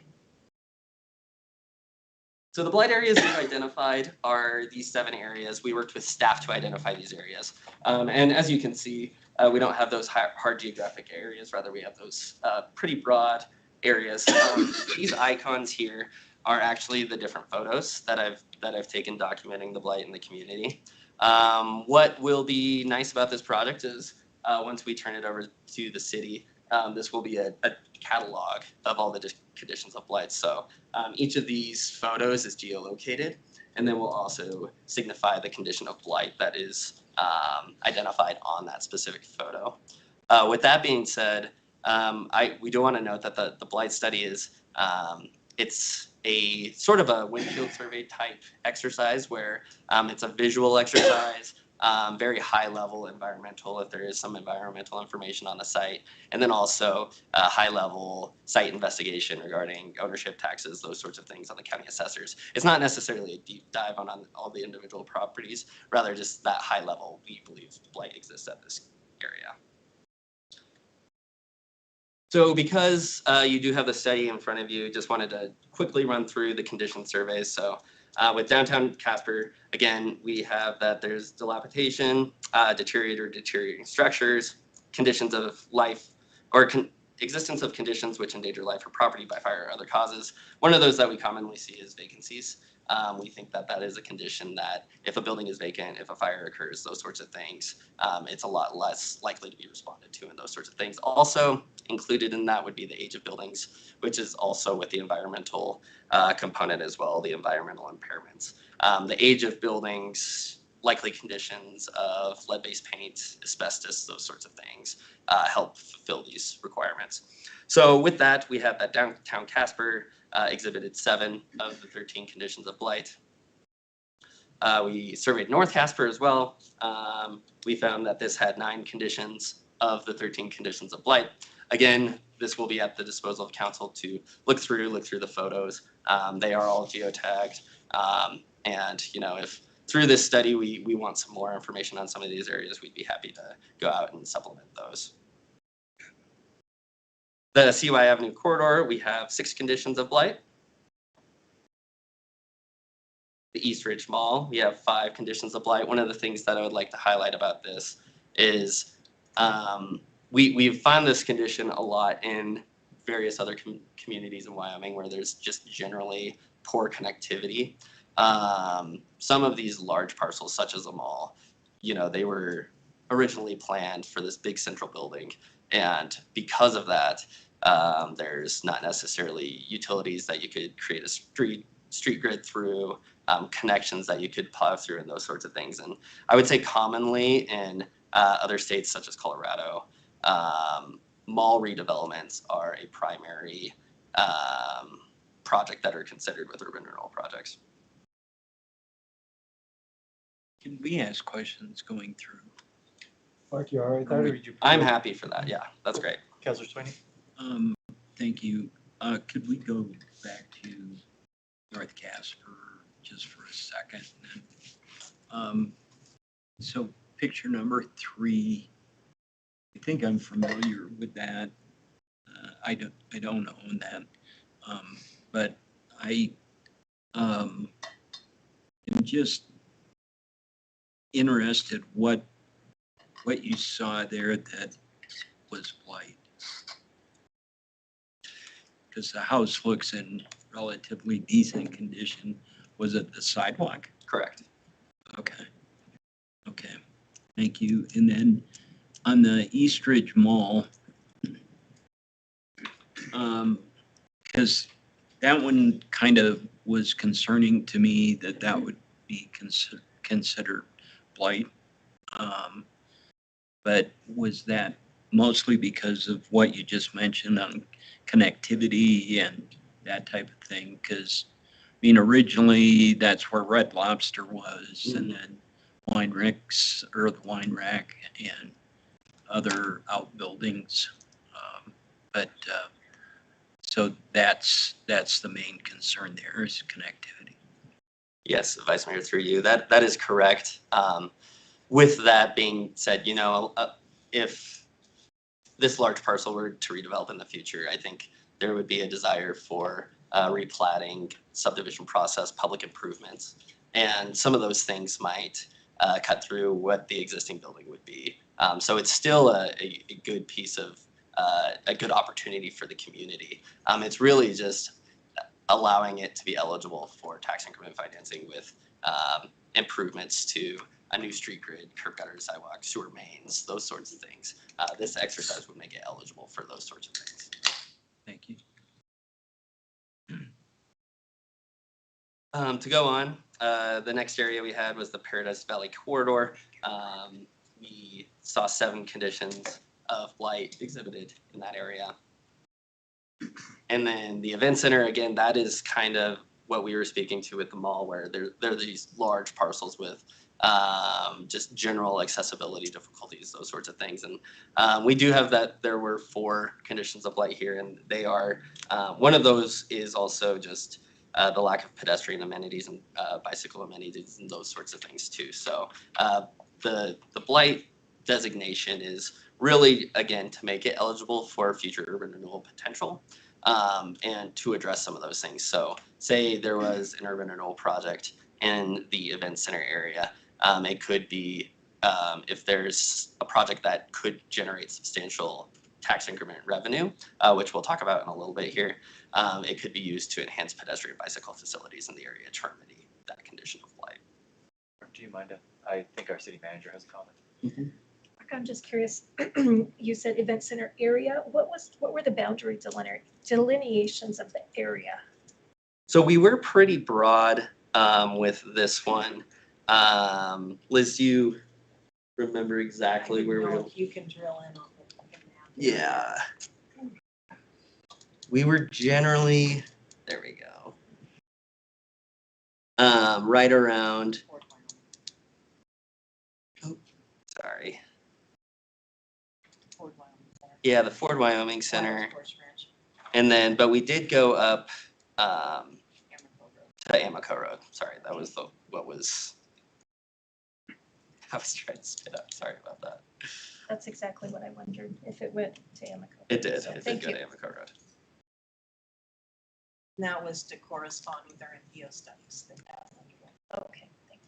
So the blight areas we've identified are these 7 areas. We worked with staff to identify these areas. And as you can see, we don't have those hard geographic areas. Rather, we have those pretty broad areas. These icons here are actually the different photos that I've taken documenting the blight in the community. What will be nice about this project is once we turn it over to the city, this will be a catalog of all the conditions of blight. So each of these photos is geolocated, and then we'll also signify the condition of blight that is identified on that specific photo. With that being said, we do want to note that the blight study is it's a sort of a windshield survey type exercise where it's a visual exercise, very high level environmental, if there is some environmental information on the site, and then also a high level site investigation regarding ownership taxes, those sorts of things on the county assessors. It's not necessarily a deep dive on all the individual properties, rather just that high level, we believe blight exists at this area. So because you do have the study in front of you, just wanted to quickly run through the condition surveys. So with downtown Casper, again, we have that there's dilapidation, deteriorating structures, conditions of life, or existence of conditions which endanger life or property by fire or other causes. One of those that we commonly see is vacancies. We think that that is a condition that if a building is vacant, if a fire occurs, those sorts of things, it's a lot less likely to be responded to and those sorts of things. Also included in that would be the age of buildings, which is also with the environmental component as well, the environmental impairments. The age of buildings, likely conditions of lead-based paint, asbestos, those sorts of things help fulfill these requirements. So with that, we have that downtown Casper exhibited 7 of the 13 conditions of blight. We surveyed North Casper as well. We found that this had 9 conditions of the 13 conditions of blight. Again, this will be at the disposal of council to look through the photos. They are all geotagged. And if through this study we want some more information on some of these areas, we'd be happy to go out and supplement those. The CY Avenue corridor, we have 6 conditions of blight. The East Ridge Mall, we have 5 conditions of blight. One of the things that I would like to highlight about this is we've found this condition a lot in various other communities in Wyoming where there's just generally poor connectivity. Some of these large parcels, such as a mall, they were originally planned for this big central building. And because of that, there's not necessarily utilities that you could create a street grid through, connections that you could plow through and those sorts of things. And I would say commonly in other states such as Colorado, mall redevelopments are a primary project that are considered with urban renewal projects. Can we ask questions going through? Mark, you all right there? Or would you I'm happy for that. Yeah, that's great. Councilor Sweeney? Thank you. Could we go back to North Casper just for a second? So picture number 3, I think I'm familiar with that. I don't own that, but I am just interested what you saw there that was blight. Because the house looks in relatively decent condition. Was it the sidewalk? Correct. Okay. Okay. Thank you. And then on the East Ridge Mall, because that one kind of was concerning to me that would be considered blight. But was that mostly because of what you just mentioned on connectivity and that type of thing? Because, originally that's where Red Lobster was, and then the Wine Rack and other outbuildings. So that's the main concern there is connectivity. Yes, Vice Mayor, through you. That is correct. With that being said, if this large parcel were to redevelop in the future, I think there would be a desire for replatting, subdivision process, public improvements, and some of those things might cut through what the existing building would be. So it's still a good piece of a good opportunity for the community. It's really just allowing it to be eligible for tax increment financing with improvements to a new street grid, curb gutters, sidewalks, sewer mains, those sorts of things. This exercise would make it eligible for those sorts of things. Thank you. To go on, the next area we had was the Paradise Valley corridor. We saw 7 conditions of blight exhibited in that area. And then the event center, again, that is kind of what we were speaking to with the mall, where there are these large parcels with just general accessibility difficulties, those sorts of things. And we do have that. There were 4 conditions of blight here, and they are, one of those is also just the lack of pedestrian amenities and bicycle amenities and those sorts of things too. So the blight designation is really, again, to make it eligible for future urban renewal potential, and to address some of those things. So say there was an urban renewal project in the event center area, it could be, if there's a project that could generate substantial tax increment revenue, which we'll talk about in a little bit here, it could be used to enhance pedestrian bicycle facilities in the area to remedy that condition of blight. Do you mind if I think our city manager has a comment? I'm just curious, you said event center area. What were the boundary delineations of the area? So we were pretty broad with this one. Liz, do you remember exactly where we were? You can drill in on the fucking map. Yeah. We were generally, there we go. Right around, sorry. Ford, Wyoming Center. Yeah, the Ford, Wyoming Center. Wild Horse Ranch, And then, but we did go up Amico Road. to Amico Road. Sorry, that was what was, I was trying to spit up. Sorry about that. That's exactly what I wondered, if it went to Amico. It did. So It did thank go you. to Amico Road. And that was to correspond with our NPO studies. Okay, thank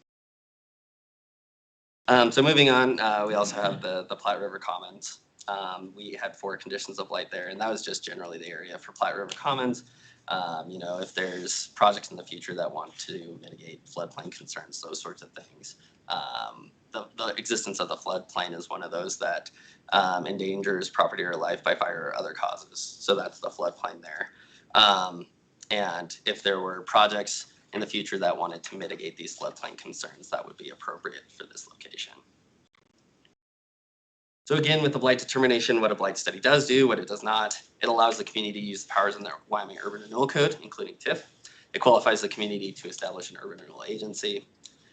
you. So moving on, we also have the Platte River Commons. We had 4 conditions of blight there, and that was just generally the area for Platte River Commons. You know, if there's projects in the future that want to mitigate floodplain concerns, those sorts of things. The existence of the floodplain is one of those that endangers property or life by fire or other causes. So that's the floodplain there. And if there were projects in the future that wanted to mitigate these floodplain concerns, that would be appropriate for this location. So again, with the blight determination, what a blight study does do, what it does not, it allows the community to use the powers in the Wyoming Urban Renewal Code, including TIF. It qualifies the community to establish an urban renewal agency.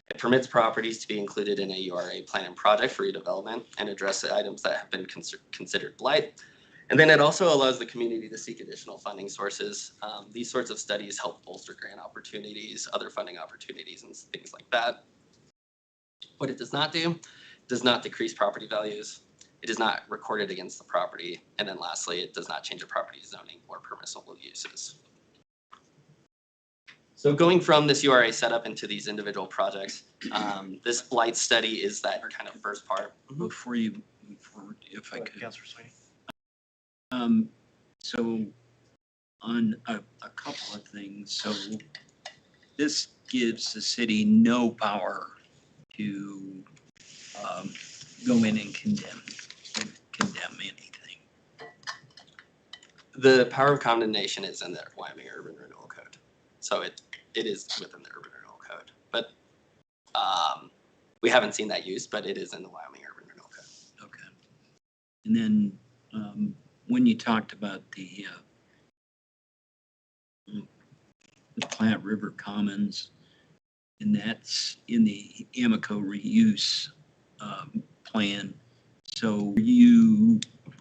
It permits properties to be included in a URA plan and project for redevelopment and address the items that have been considered blight. And then it also allows the community to seek additional funding sources. These sorts of studies help bolster grant opportunities, other funding opportunities, and things like that. What it does not do, it does not decrease property values. It is not recorded against the property. And then lastly, it does not change the property zoning or permissible uses. So going from this URA setup into these individual projects, this blight study is that kind of first part. Before you move forward, if I could. Councilor Sweeney? So on a couple of things, so this gives the city no power to go in and condemn anything. The power of condemnation is in the Wyoming Urban Renewal Code. So it is within the Urban Renewal Code. But we haven't seen that used, but it is in the Wyoming Urban Renewal Code. Okay. And then when you talked about the Platte River Commons, and that's in the Amico reuse plan. So were you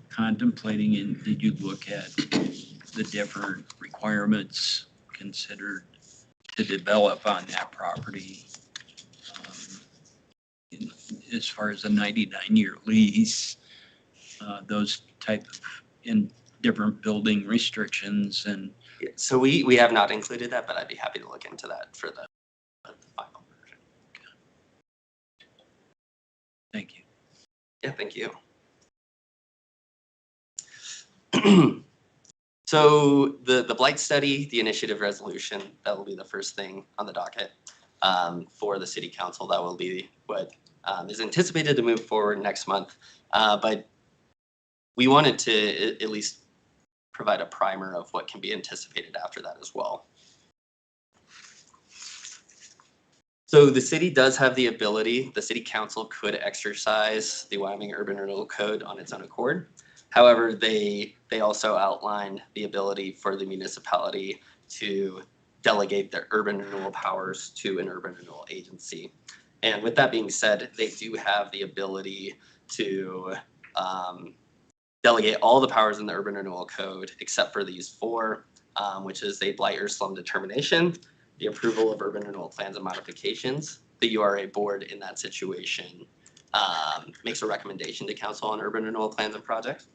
contemplating and did you look at the different requirements considered to develop on that property? As far as a 99-year lease, those type of in different building restrictions and. So we have not included that, but I'd be happy to look into that for the final version. Thank you. Yeah, thank you. So the blight study, the initiative resolution, that will be the first thing on the docket for the city council. That will be what is anticipated to move forward next month. But we wanted to at least provide a primer of what can be anticipated after that as well. So the city does have the ability, the city council could exercise the Wyoming Urban Renewal Code on its own accord. However, they also outline the ability for the municipality to delegate their urban renewal powers to an urban renewal agency. And with that being said, they do have the ability to delegate all the powers in the Urban Renewal Code except for these four, which is a blight or slum determination, the approval of urban renewal plans and modifications. The URA board in that situation makes a recommendation to council on urban renewal plans and projects.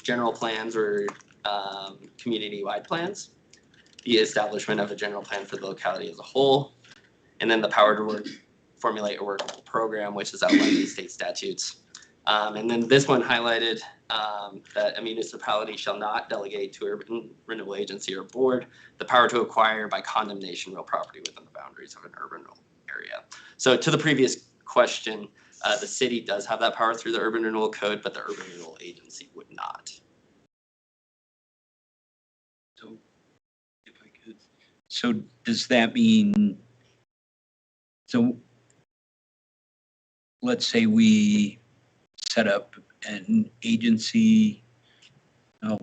General plans or community-wide plans, the establishment of a general plan for the locality as a whole, and then the power to formulate a workable program, which is outlined in state statutes. And then this one highlighted that a municipality shall not delegate to urban renewal agency or board the power to acquire by condemnation real property within the boundaries of an urban renewal area. So to the previous question, the city does have that power through the Urban Renewal Code, but the Urban Renewal Agency would not. So if I could, so does that mean, so let's say we set up an agency, I'll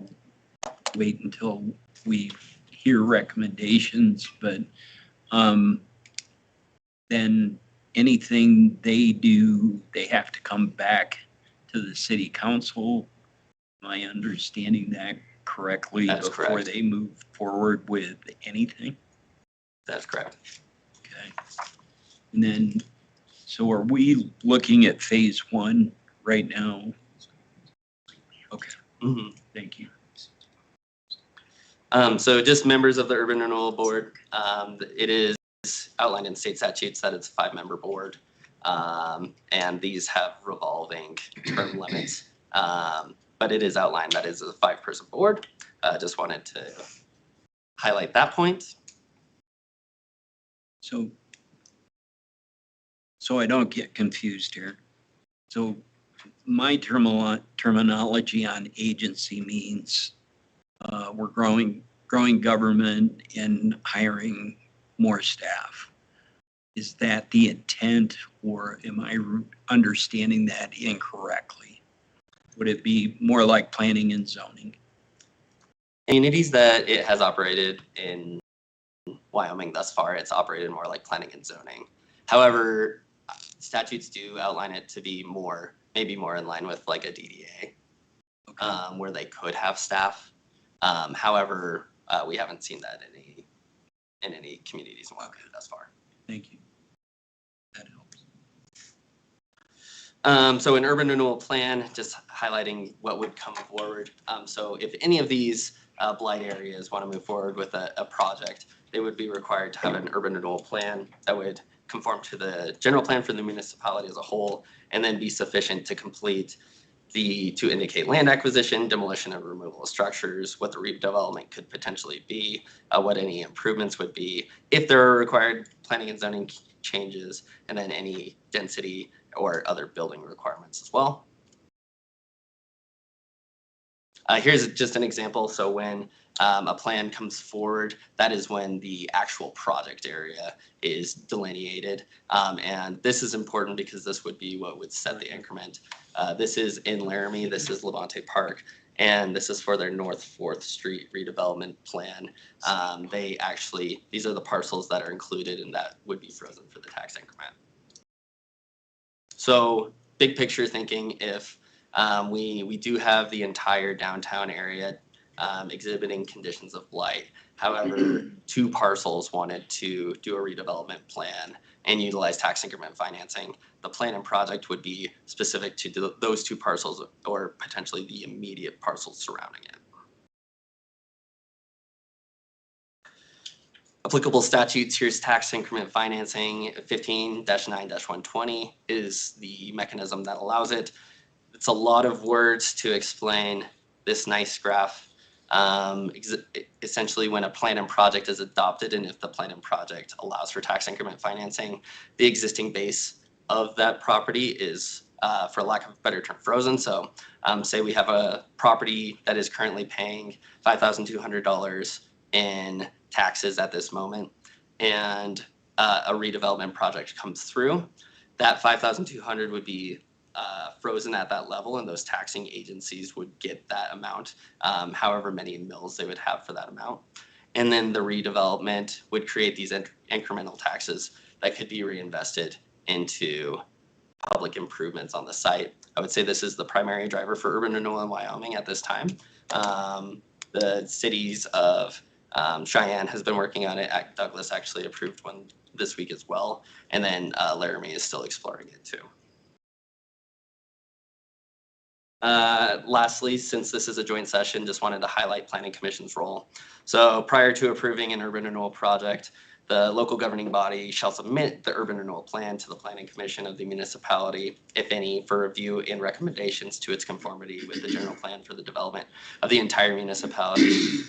wait until we hear recommendations, but then anything they do, they have to come back to the city council. Am I understanding that correctly? That is before correct. they move forward with anything? That's correct. Okay. And then, so are we looking at phase one right now? Okay, Mhm. thank you. So just members of the Urban Renewal Board, it is outlined in state statutes that it's a 5-member board. And these have revolving term limits. But it is outlined that is a 5-person board. Just wanted to highlight that point. So I don't get confused here. So my terminology on agency means we're growing government and hiring more staff. Is that the intent, or am I understanding that incorrectly? Would it be more like planning and zoning? Communities that it has operated in Wyoming thus far, it's operated more like planning and zoning. However, statutes do outline it to be more, maybe more in line with like a DDA, Okay. where they could have staff. However, we haven't seen that in any communities in Wyoming thus far. Thank you. That helps. So an urban renewal plan, just highlighting what would come forward. So if any of these blight areas want to move forward with a project, they would be required to have an urban renewal plan that would conform to the general plan for the municipality as a whole, and then be sufficient to complete to indicate land acquisition, demolition and removal of structures, what the redevelopment could potentially be, what any improvements would be, if there are required planning and zoning changes, and then any density or other building requirements as well. Here's just an example. So when a plan comes forward, that is when the actual project area is delineated. And this is important because this would be what would set the increment. This is in Laramie, this is Levante Park, and this is for their North 4th Street redevelopment plan. These are the parcels that are included and that would be frozen for the tax increment. So big picture thinking, if we do have the entire downtown area exhibiting conditions of blight. However, 2 parcels wanted to do a redevelopment plan and utilize tax increment financing. The plan and project would be specific to those 2 parcels or potentially the immediate parcels surrounding it. Applicable statutes, here's tax increment financing. 15-9-120 is the mechanism that allows it. It's a lot of words to explain this nice graph. Essentially, when a plan and project is adopted, and if the plan and project allows for tax increment financing, the existing base of that property is, for lack of a better term, frozen. So say we have a property that is currently paying $5,200 in taxes at this moment, and a redevelopment project comes through, that 5,200 would be frozen at that level, and those taxing agencies would get that amount, however many mills they would have for that amount. And then the redevelopment would create these incremental taxes that could be reinvested into public improvements on the site. I would say this is the primary driver for urban renewal in Wyoming at this time. The cities of Cheyenne has been working on it. Douglas actually approved one this week as well. And then Laramie is still exploring it too. Lastly, since this is a joint session, just wanted to highlight Planning Commission's role. So prior to approving an urban renewal project, the local governing body shall submit the urban renewal plan to the Planning Commission of the municipality, if any, for review and recommendations to its conformity with the general plan for the development of the entire municipality.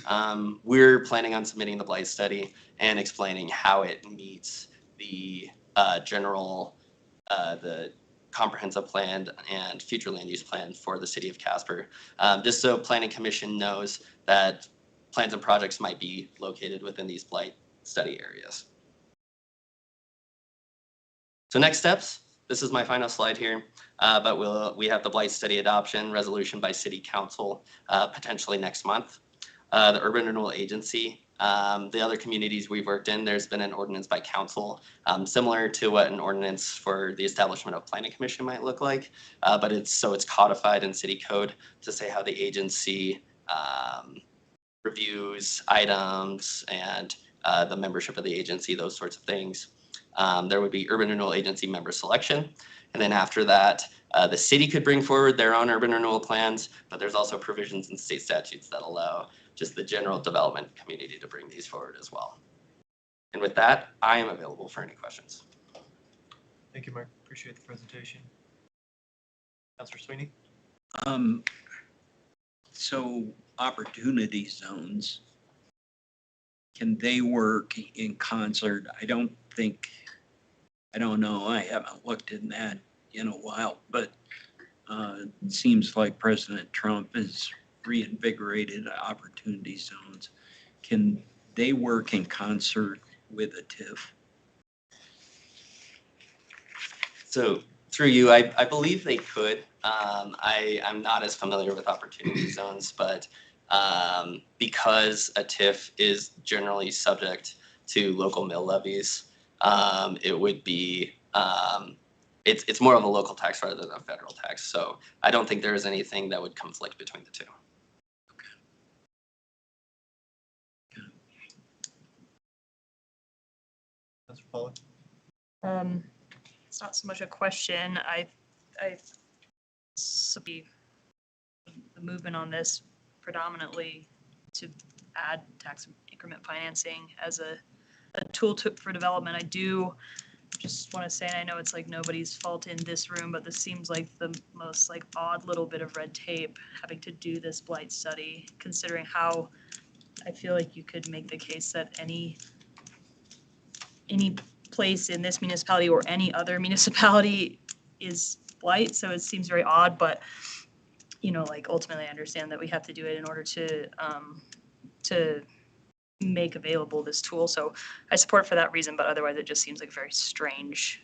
We're planning on submitting the Blight study and explaining how it meets the the comprehensive plan and future land use plan for the city of Casper. Just so Planning Commission knows that plans and projects might be located within these Blight study areas. So next steps, this is my final slide here, but we have the Blight study adoption resolution by City Council potentially next month. The Urban Renewal Agency, the other communities we've worked in, there's been an ordinance by council similar to what an ordinance for the establishment of Planning Commission might look like, but it's codified in city code to say how the agency reviews items and the membership of the agency, those sorts of things. There would be Urban Renewal Agency member selection. And then after that, the city could bring forward their own urban renewal plans, but there's also provisions in state statutes that allow just the general development community to bring these forward as well. And with that, I am available for any questions. Thank you, Mark. Appreciate the presentation. Councilor Sweeney? So opportunity zones, can they work in concert? I don't know, I haven't looked in that in a while, but it seems like President Trump has reinvigorated opportunity zones. Can they work in concert with a TIF? So through you, I believe they could. I'm not as familiar with opportunity zones, but because a TIF is generally subject to local mill levies, it would be, it's more of a local tax rather than a federal tax. So I don't think there is anything that would conflict between the two. Councilor Pollock? It's not so much a question. I be the movement on this predominantly to add tax increment financing as a tool for development. I do just want to say, and I know it's like nobody's fault in this room, but this seems like the most like odd little bit of red tape having to do this Blight study, considering how I feel like you could make the case that any place in this municipality or any other municipality is Blight. So it seems very odd, but like ultimately I understand that we have to do it in order to make available this tool. So I support for that reason, but otherwise it just seems like a very strange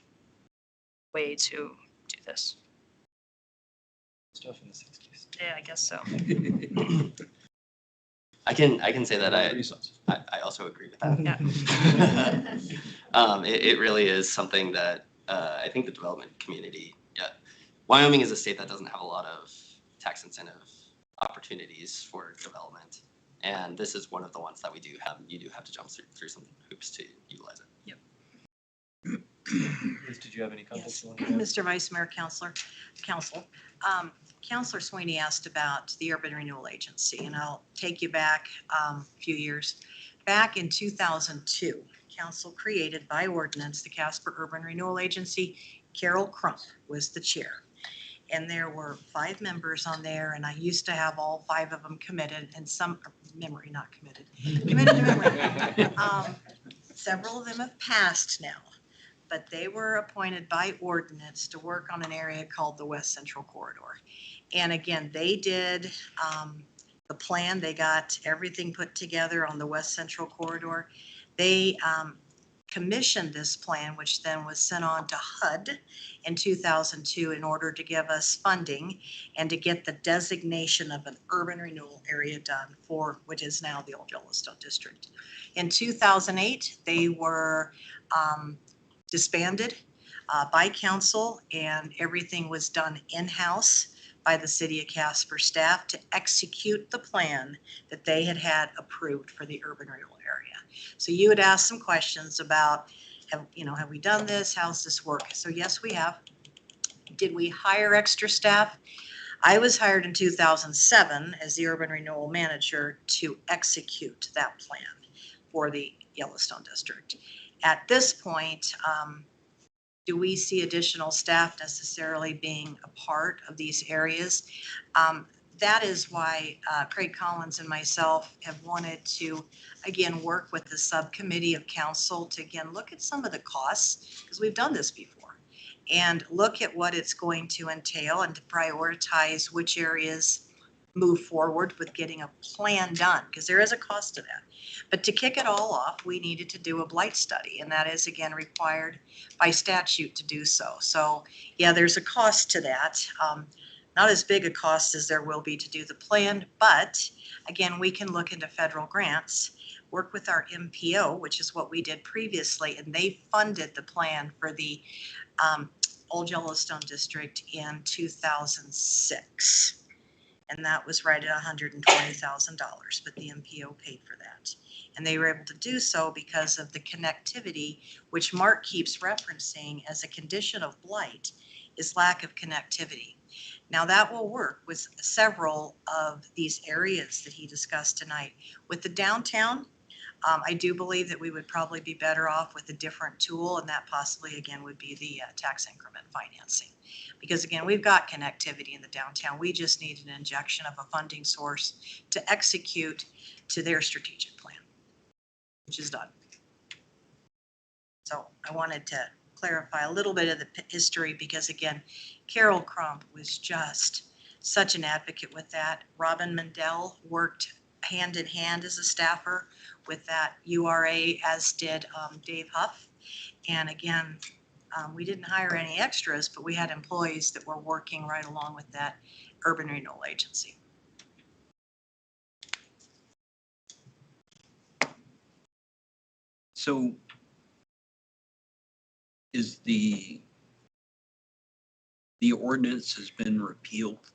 way to do this. Stuff in the 60s. Yeah, I guess so. I can say that I also agree with that. Yeah. It really is something that I think the development community, Wyoming is a state that doesn't have a lot of tax incentive opportunities for development. And this is one of the ones that we do have. You do have to jump through some hoops to utilize it. Yep. Liz, did you have any comments? Yes. You wanted to add? Mr. Vice Mayor, Councilor, Councilor Sweeney asked about the Urban Renewal Agency, and I'll take you back a few years. Back in 2002, Council created by ordinance the Casper Urban Renewal Agency. Carol Crump was the chair. And there were 5 members on there, and I used to have all 5 of them committed, and some memory, not committed. Committed to memory. Several of them have passed now, but they were appointed by ordinance to work on an area called the West Central Corridor. And again, they did the plan. They got everything put together on the West Central Corridor. They commissioned this plan, which then was sent on to HUD in 2002 in order to give us funding and to get the designation of an urban renewal area done for what is now the Old Yellowstone District. In 2008, they were disbanded by council, and everything was done in-house by the city of Casper staff to execute the plan that they had approved for the urban renewal area. So you would ask some questions about, have we done this? How's this work? So yes, we have. Did we hire extra staff? I was hired in 2007 as the urban renewal manager to execute that plan for the Yellowstone District. At this point, do we see additional staff necessarily being a part of these areas? That is why Craig Collins and myself have wanted to, again, work with the subcommittee of council to, again, look at some of the costs, because we've done this before, and look at what it's going to entail and to prioritize which areas move forward with getting a plan done, because there is a cost to that. But to kick it all off, we needed to do a blight study, and that is, again, required by statute to do so. So yeah, there's a cost to that. Not as big a cost as there will be to do the plan, but again, we can look into federal grants, work with our MPO, which is what we did previously, and they funded the plan for the Old Yellowstone District in 2006. And that was right at $120,000, but the MPO paid for that. And they were able to do so because of the connectivity, which Mark keeps referencing as a condition of blight, is lack of connectivity. Now that will work with several of these areas that he discussed tonight. With the downtown, I do believe that we would probably be better off with a different tool, and that possibly, again, would be the tax increment financing. Because again, we've got connectivity in the downtown. We just need an injection of a funding source to execute to their strategic plan, which is done. So I wanted to clarify a little bit of the history, because again, Carol Crump was just such an advocate with that. Robin Mendel worked hand in hand as a staffer with that URA, as did Dave Huff. And again, we didn't hire any extras, but we had employees that were working right along with that urban renewal agency. So is the ordinance has been repealed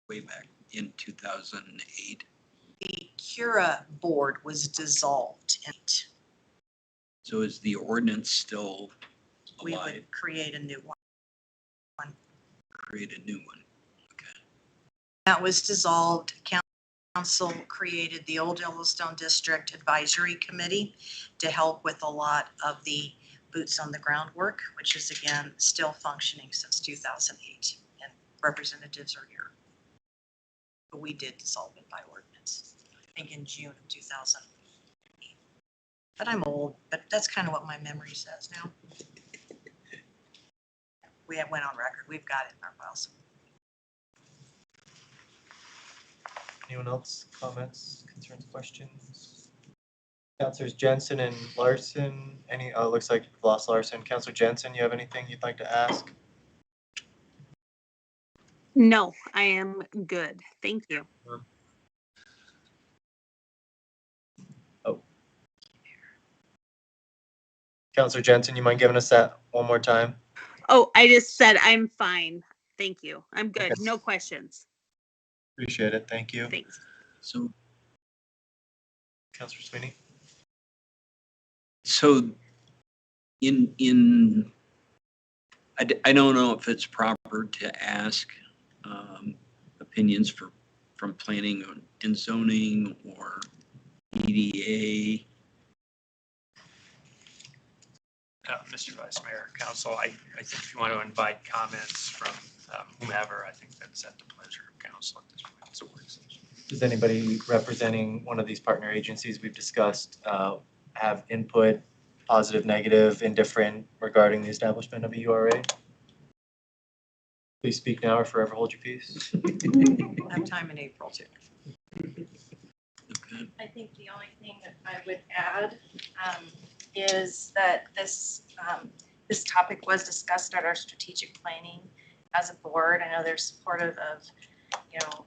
way back in 2008? The Cura board was dissolved. So is the ordinance still We alive? would create a new one. Create a new one. Okay. That was dissolved. Council created the Old Yellowstone District Advisory Committee to help with a lot of the boots on the ground work, which is again still functioning since 2008, and representatives are here. But we did dissolve it by ordinance, I think in June of 2008. But I'm old, but that's kind of what my memory says now. We went on record. We've got it in our files. Anyone else? Comments, concerns, questions? Councilors Jensen and Larson, looks like we've lost Larson. Councilor Jensen, you have anything you'd like to ask? No, I am good. Thank you. Councilor Jensen, you mind giving us that one more time? Oh, I just said I'm fine. Thank you. I'm good. Okay. No questions. Appreciate it. Thank you. Thanks. So Councilor Sweeney? So I don't know if it's proper to ask opinions from planning and zoning or EDA. Mr. Vice Mayor, Council, I think if you want to invite comments from whomever, I think that's at the pleasure of Council at this point. It's a work session. Does anybody representing one of these partner agencies we've discussed have input, positive, negative, indifferent, regarding the establishment of a URA? Please speak now or forever hold your peace. We'll have time in April too. Okay. I think the only thing that I would add is that this topic was discussed at our strategic planning as a board. I know they're supportive of,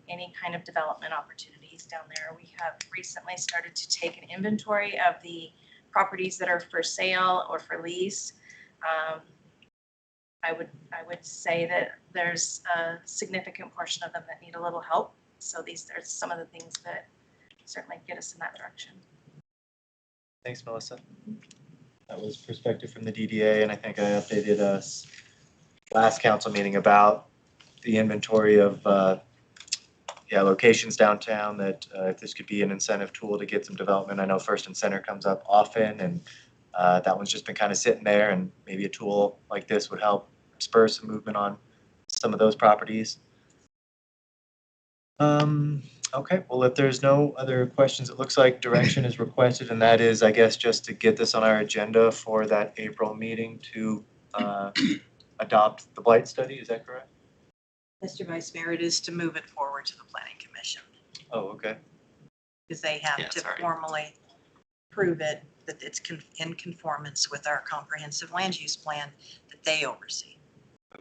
any kind of development opportunities down there. We have recently started to take an inventory of the properties that are for sale or for lease. I would say that there's a significant portion of them that need a little help. So these are some of the things that certainly get us in that direction. Thanks, Melissa. That was perspective from the DDA, and I think I updated us last council meeting about the inventory of locations downtown that if this could be an incentive tool to get some development. I know First and Center comes up often, and that one's just been kind of sitting there, and maybe a tool like this would help spur some movement on some of those properties. Okay, well, if there's no other questions, it looks like direction is requested, and that is, I guess, just to get this on our agenda for that April meeting to adopt the Blight study. Is that correct? Mr. Vice Mayor, it is to move it forward to the Planning Commission Oh, okay. because they have Yeah, to sorry. formally prove it, that it's in conformance with our comprehensive land use plan that they oversee.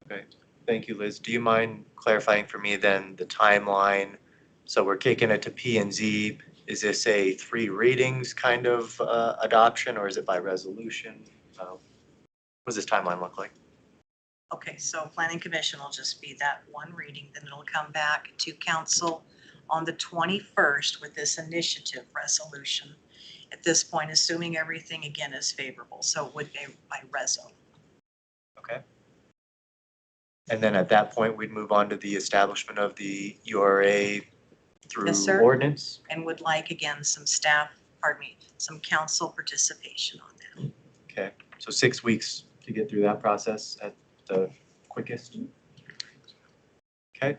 Okay, thank you, Liz. Do you mind clarifying for me then the timeline? So we're kicking it to P and Z. Is this a 3 readings kind of adoption, or is it by resolution? What does this timeline look like? Okay, so Planning Commission will just be that one reading, then it'll come back to council on the 21st with this initiative resolution. At this point, assuming everything again is favorable, so it would be by reso. Okay. And then at that point, we'd move on to the establishment of the URA through Yes, sir. ordinance. And would like again some some council participation on that. Okay, so 6 weeks to get through that process at the quickest. Okay.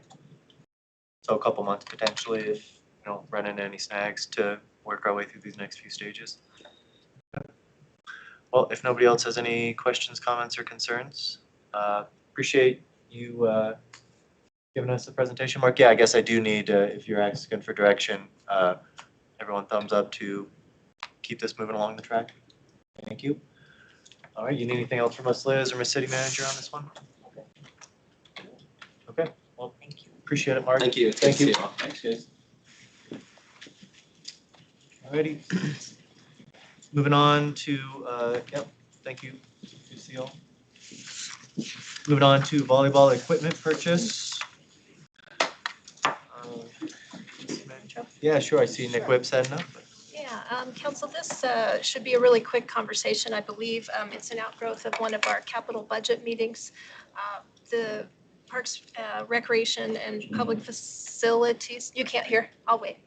So a couple months potentially if we don't run into any snags to work our way through these next few stages. Well, if nobody else has any questions, comments, or concerns, appreciate you giving us the presentation. Mark, yeah, I guess I do need, if you're asking for direction, everyone thumbs up to keep this moving along the track. Thank you. All right, you need anything else from us, Liz, or Ms. City Manager on this one? Okay, well, Thank you. appreciate it, Mark. Thank you. Thank you. Thanks, guys. Alrighty. Moving on to, thank you, Lucille. Moving on to volleyball equipment purchase. Yeah, sure, I see Nick Whip setting up. Yeah, Council, this should be a really quick conversation, I believe. It's an outgrowth of one of our capital budget meetings. The Parks, Recreation, and Public Facilities, you can't hear, I'll wait.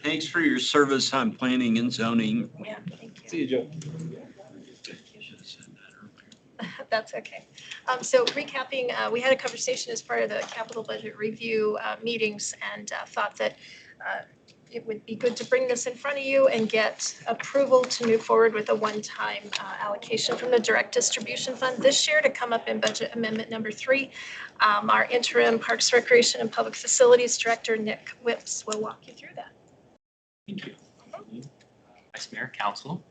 Thanks for your service on planning and zoning. Yeah, thank you. See you, Joe. Should have said that earlier. That's okay. So recapping, we had a conversation as part of the capital budget review meetings and thought that it would be good to bring this in front of you and get approval to move forward with a one-time allocation from the direct distribution fund this year to come up in budget amendment number 3. Our interim Parks, Recreation, and Public Facilities Director, Nick Whips, will walk you through that. Thank you. Vice Mayor, Council.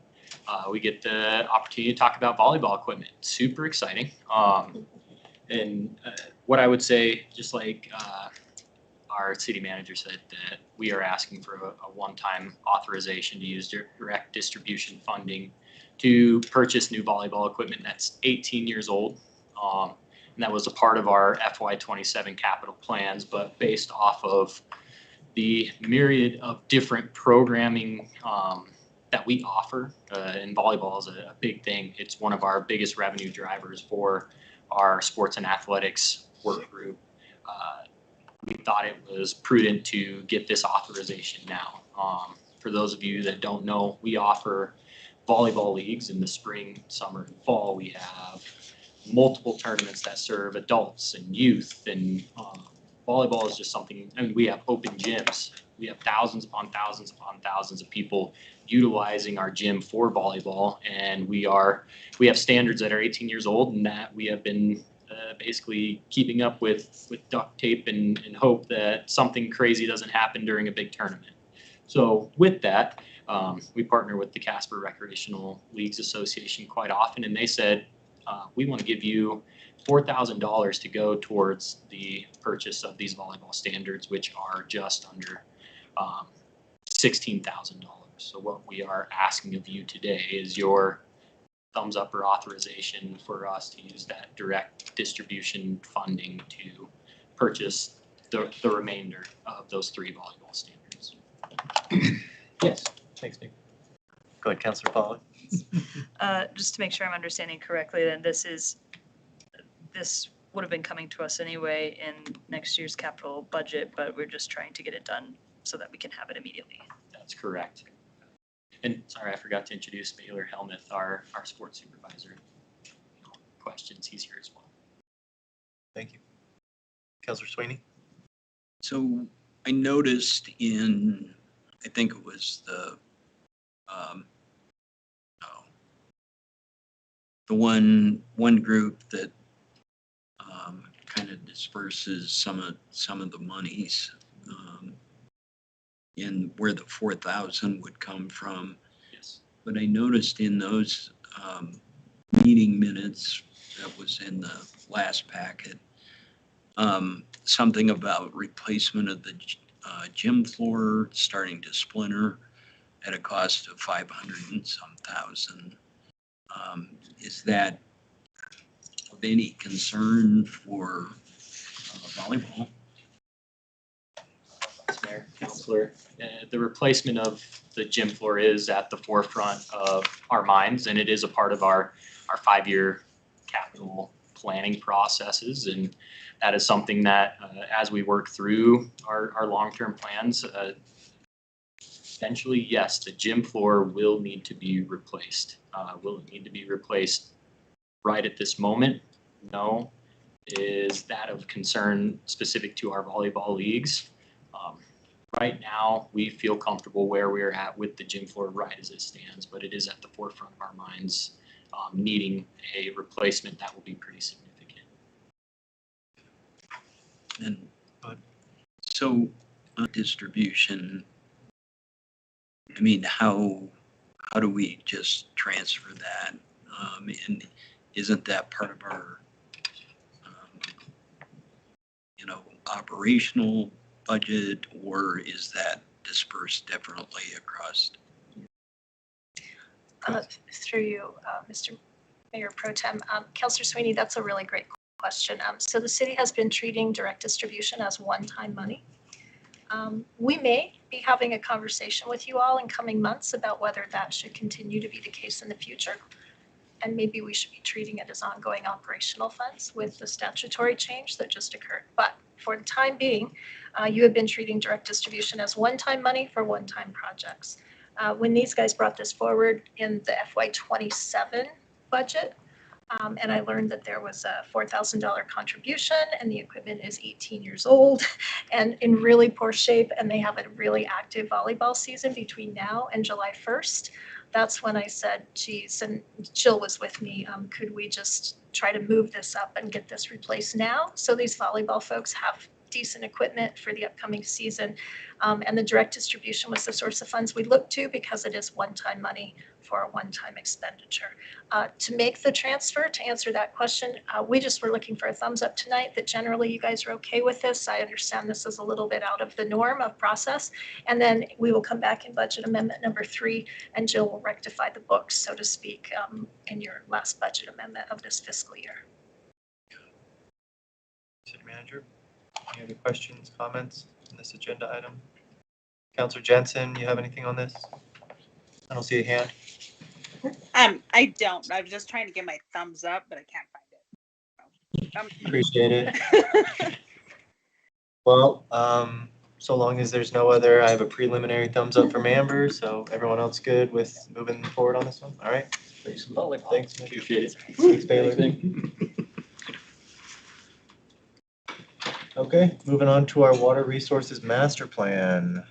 We get the opportunity to talk about volleyball equipment. Super exciting. And what I would say, just like our city manager said, that we are asking for a one-time authorization to use direct distribution funding to purchase new volleyball equipment that's 18 years old. And that was a part of our FY27 capital plans, but based off of the myriad of different programming that we offer, and volleyball is a big thing. It's one of our biggest revenue drivers for our sports and athletics work group. We thought it was prudent to get this authorization now. For those of you that don't know, we offer volleyball leagues in the spring, summer, and fall. We have multiple tournaments that serve adults and youth, and volleyball is just something, I mean, we have open gyms. We have thousands upon thousands upon thousands of people utilizing our gym for volleyball, and we have standards that are 18 years old and that we have been basically keeping up with duct tape and hope that something crazy doesn't happen during a big tournament. So with that, we partner with the Casper Recreational Leagues Association quite often, and they said, we want to give you $4,000 to go towards the purchase of these volleyball standards, which are just under $16,000. So what we are asking of you today is your thumbs up or authorization for us to use that direct distribution funding to purchase the remainder of those 3 volleyball standards. Yes. Thanks, Nick. Go ahead, Councilor Pollock. Just to make sure I'm understanding correctly, then this would have been coming to us anyway in next year's capital budget, but we're just trying to get it done so that we can have it immediately. That's correct. And sorry, I forgot to introduce Baylor Helmuth, our sports supervisor. Questions, he's here as well. Thank you. Councilor Sweeney? So I noticed in, I think it was the one group that kind of disperses some of the monies in where the 4,000 would come from. Yes. But I noticed in those meeting minutes that was in the last packet, something about replacement of the gym floor starting to splinter at a cost of 500 and some thousand. Is that of any concern for volleyball? Mayor, Councilor, the replacement of the gym floor is at the forefront of our minds, and it is a part of our 5-year capital planning processes. And that is something that, as we work through our long-term plans, eventually, yes, the gym floor will need to be replaced. Will it need to be replaced right at this moment? No. Is that of concern specific to our volleyball leagues? Right now, we feel comfortable where we're at with the gym floor right as it stands, but it is at the forefront of our minds, needing a replacement that will be pretty significant. And so distribution, I mean, how do we just transfer that? And isn't that part of our, operational budget, or is that dispersed differently across? Through you, Mr. Mayor Pro Tem. Councilor Sweeney, that's a really great question. So the city has been treating direct distribution as one-time money. We may be having a conversation with you all in coming months about whether that should continue to be the case in the future. And maybe we should be treating it as ongoing operational funds with the statutory change that just occurred. But for the time being, you have been treating direct distribution as one-time money for one-time projects. When these guys brought this forward in the FY27 budget, and I learned that there was a $4,000 contribution and the equipment is 18 years old and in really poor shape, and they have a really active volleyball season between now and July 1st. That's when I said, geez, and Jill was with me, could we just try to move this up and get this replaced now? So these volleyball folks have decent equipment for the upcoming season. And the direct distribution was the source of funds we looked to because it is one-time money for a one-time expenditure. To make the transfer, to answer that question, we just were looking for a thumbs up tonight that generally you guys are okay with this. I understand this is a little bit out of the norm of process. And then we will come back in budget amendment number 3 and Jill will rectify the books, so to speak, in your last budget amendment of this fiscal year. City Manager, any other questions, comments on this agenda item? Councilor Jensen, you have anything on this? I don't see a hand. I don't. I was just trying to get my thumbs up, but I can't find it. Appreciate it. Well, so long as there's no other, I have a preliminary thumbs up from Amber, so everyone else good with moving forward on this one? All right. Thanks, Nick. Appreciate it. Thanks, Baylor. Okay, moving on to our water resources master plan.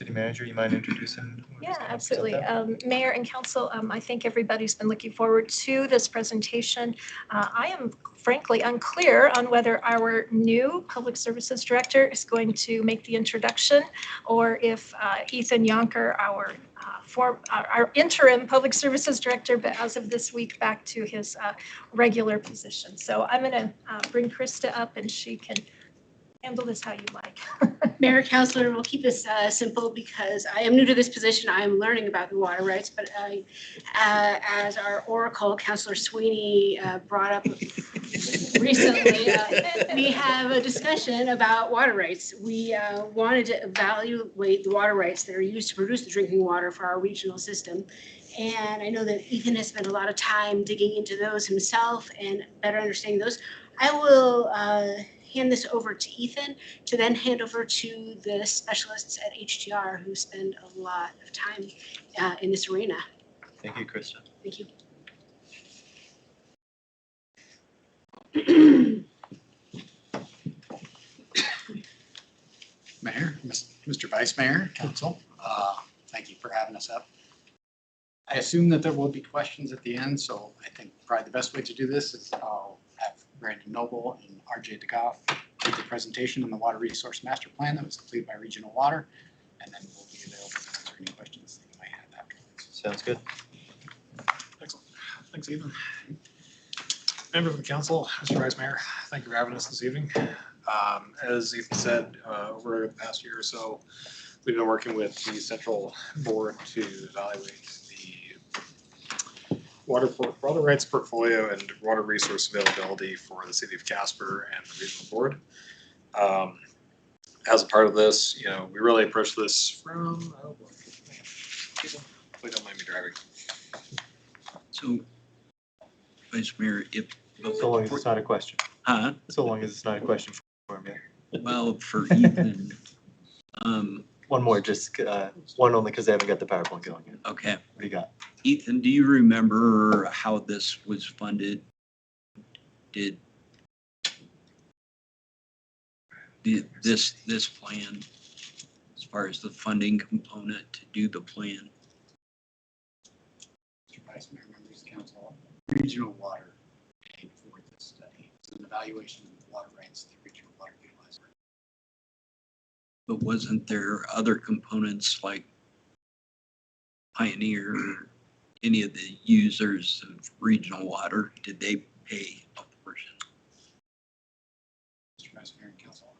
City Manager, you mind introducing? who's Yeah, gonna present absolutely. that? Mayor and council, I think everybody's been looking forward to this presentation. I am frankly unclear on whether our new Public Services Director is going to make the introduction or if Ethan Yonker, our interim Public Services Director, but as of this week, back to his regular position. So I'm going to bring Krista up and she can handle this how you like. Mayor, Councilor, we'll keep this simple because I am new to this position. I am learning about the water rights, but as our Oracle, Councilor Sweeney brought up recently, we have a discussion about water rights. We wanted to evaluate the water rights that are used to produce the drinking water for our regional system. And I know that Ethan has spent a lot of time digging into those himself and better understanding those. I will hand this over to Ethan to then hand over to the specialists at HTR who spend a lot of time in this arena. Thank you, Krista. Thank you. Mayor, Mr. Vice Mayor, Council, thank you for having us up. I assume that there will be questions at the end, so I think probably the best way to do this is I'll have Brandon Noble and RJ DeGoff do the presentation on the Water Resource Master Plan that was completed by Regional Water, and then we'll be available to answer any questions that you might have afterwards. Sounds good. Excellent. Thanks, Ethan. Members of the council, Mr. Vice Mayor, thank you for having us this evening. As Ethan said, over the past year or so, we've been working with the central board to evaluate the water rights portfolio and water resource availability for the city of Casper and the regional board. As a part of this, we really approached this from, please don't mind me driving. So, Vice Mayor, if. So long as it's not a question. Huh? So long as it's not a question for me. Well, for Ethan, One more, just one only because I haven't got the PowerPoint going yet. okay. What do you got? Ethan, do you remember how this was funded? Did this plan, as far as the funding component to do the plan? Mr. Vice Mayor, members of the council, Regional Water paid for this study. It's an evaluation of the water rights that Regional Water utilized. But wasn't there other components like Pioneer, or any of the users of regional water? Did they pay a portion? Mr. Vice Mayor and Council,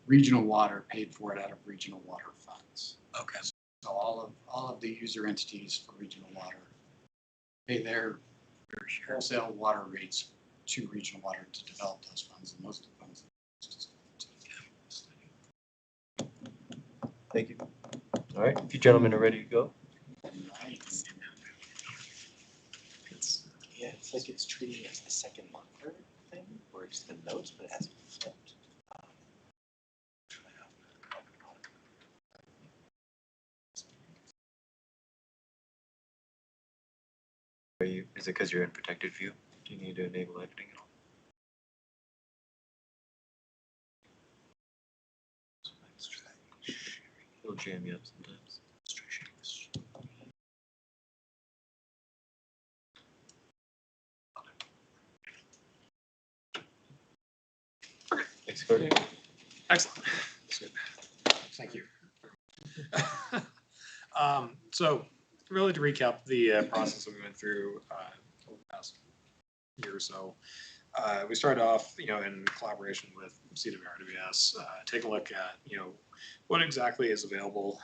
Regional Water paid for it out of Regional Water funds. Okay. So all of the user entities for Regional Water pay their wholesale water rates to Regional Water to develop those funds, and those are the funds. Thank you. All right, if you gentlemen are ready to go. Yeah, it's like it's treating it as the second monthly thing, where it's the notes, but it hasn't been flipped. Is it because you're in protected view? Do you need to enable editing at all? It'll jam you up sometimes. Thanks, Gordon. Excellent. Thank you. So really to recap the process that we went through over the past year or so, we started off, in collaboration with CWRWS, take a look at, what exactly is available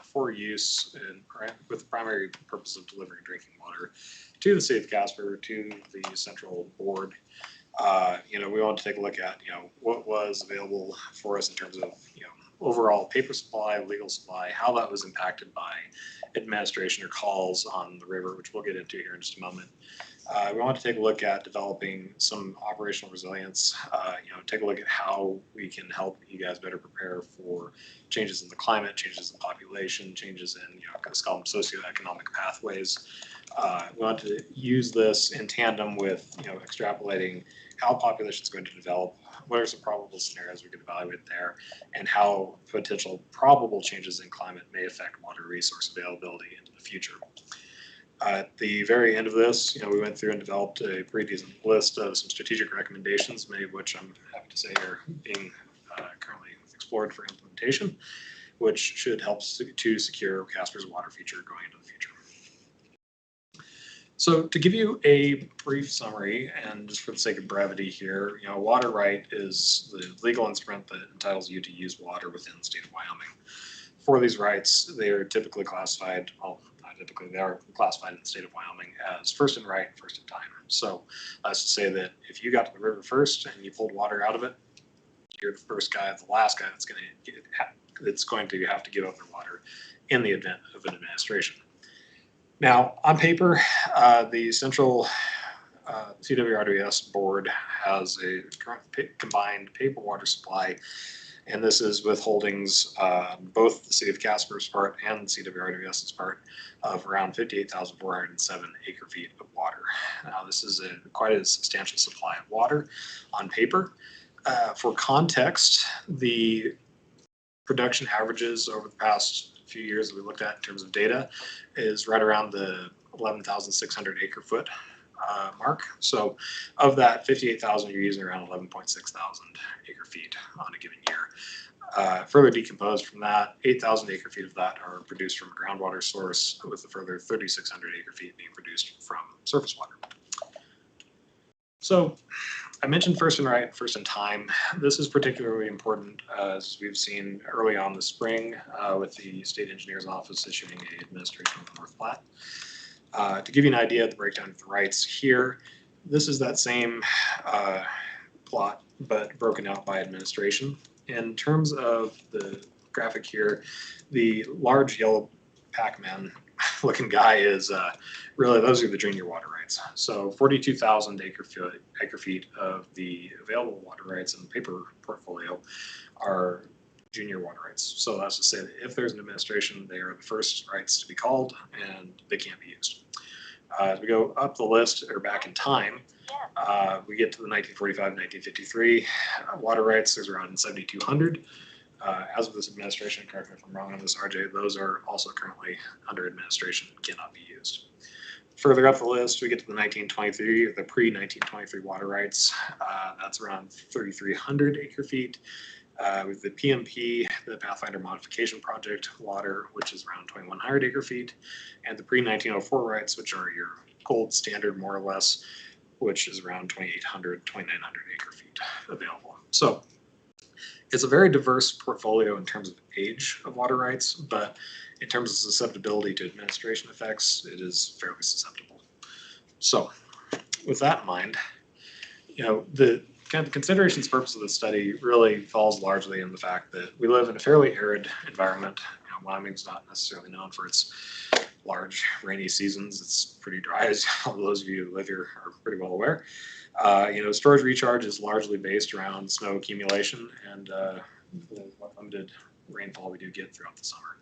for use and with the primary purpose of delivering drinking water to the city of Casper, to the central board. We want to take a look at, what was available for us in terms of, overall paper supply, legal supply, how that was impacted by administration or calls on the river, which we'll get into here in just a moment. We want to take a look at developing some operational resilience, take a look at how we can help you guys better prepare for changes in the climate, changes in population, changes in, let's call them socioeconomic pathways. We want to use this in tandem with, extrapolating how population is going to develop, what are some probable scenarios we could evaluate there, and how potential probable changes in climate may affect water resource availability into the future. At the very end of this, we went through and developed a pretty decent list of some strategic recommendations, many of which I'm happy to say are being currently explored for implementation, which should help to secure Casper's water future going into the future. So to give you a brief summary, and just for the sake of brevity here, water right is the legal instrument that entitles you to use water within the state of Wyoming. For these rights, they are typically classified, well, not typically, they are classified in the state of Wyoming as first in right, first in time. So that's to say that if you got to the river first and you pulled water out of it, you're the first guy, the last guy that's going to have to give up their water in the event of an administration. Now, on paper, the central CWRWS board has a combined paper water supply, and this is with holdings both the city of Casper's part and the CWRWS's part of around 58,407 acre feet of water. Now, this is quite a substantial supply of water on paper. For context, the production averages over the past few years that we looked at in terms of data is right around the 11,600 acre foot mark. So of that 58,000, you're using around 11.6 thousand acre feet on a given year. Further decomposed from that, 8,000 acre feet of that are produced from a groundwater source, with a further 3,600 acre feet being produced from surface water. So I mentioned first in right, first in time. This is particularly important as we've seen early on this spring with the state engineer's office issuing an administration of the North Platte. To give you an idea of the breakdown of the rights here, this is that same plot, but broken out by administration. In terms of the graphic here, the large yellow Pac-Man looking guy is really, those are the junior water rights. So 42,000 acre feet of the available water rights in the paper portfolio are junior water rights. So that's to say that if there's an administration, they are the first rights to be called and they can't be used. As we go up the list or back in time, we get to the 1945, 1953 water rights. There's around 7,200. As of this administration, correct me if I'm wrong on this, RJ, those are also currently under administration and cannot be used. Further up the list, we get to the 1923, the pre-1923 water rights. That's around 3,300 acre feet. With the PMP, the Pathfinder Modification Project water, which is around 2,100 acre feet, and the pre-1904 rights, which are your gold standard more or less, which is around 2,800, 2,900 acre feet available. So it's a very diverse portfolio in terms of age of water rights, but in terms of susceptibility to administration effects, it is fairly susceptible. So with that in mind, the kind of considerations purpose of the study really falls largely in the fact that we live in a fairly arid environment. Wyoming's not necessarily known for its large rainy seasons. It's pretty dry, as all those of you who live here are pretty well aware. Storage recharge is largely based around snow accumulation and what limited rainfall we do get throughout the summer.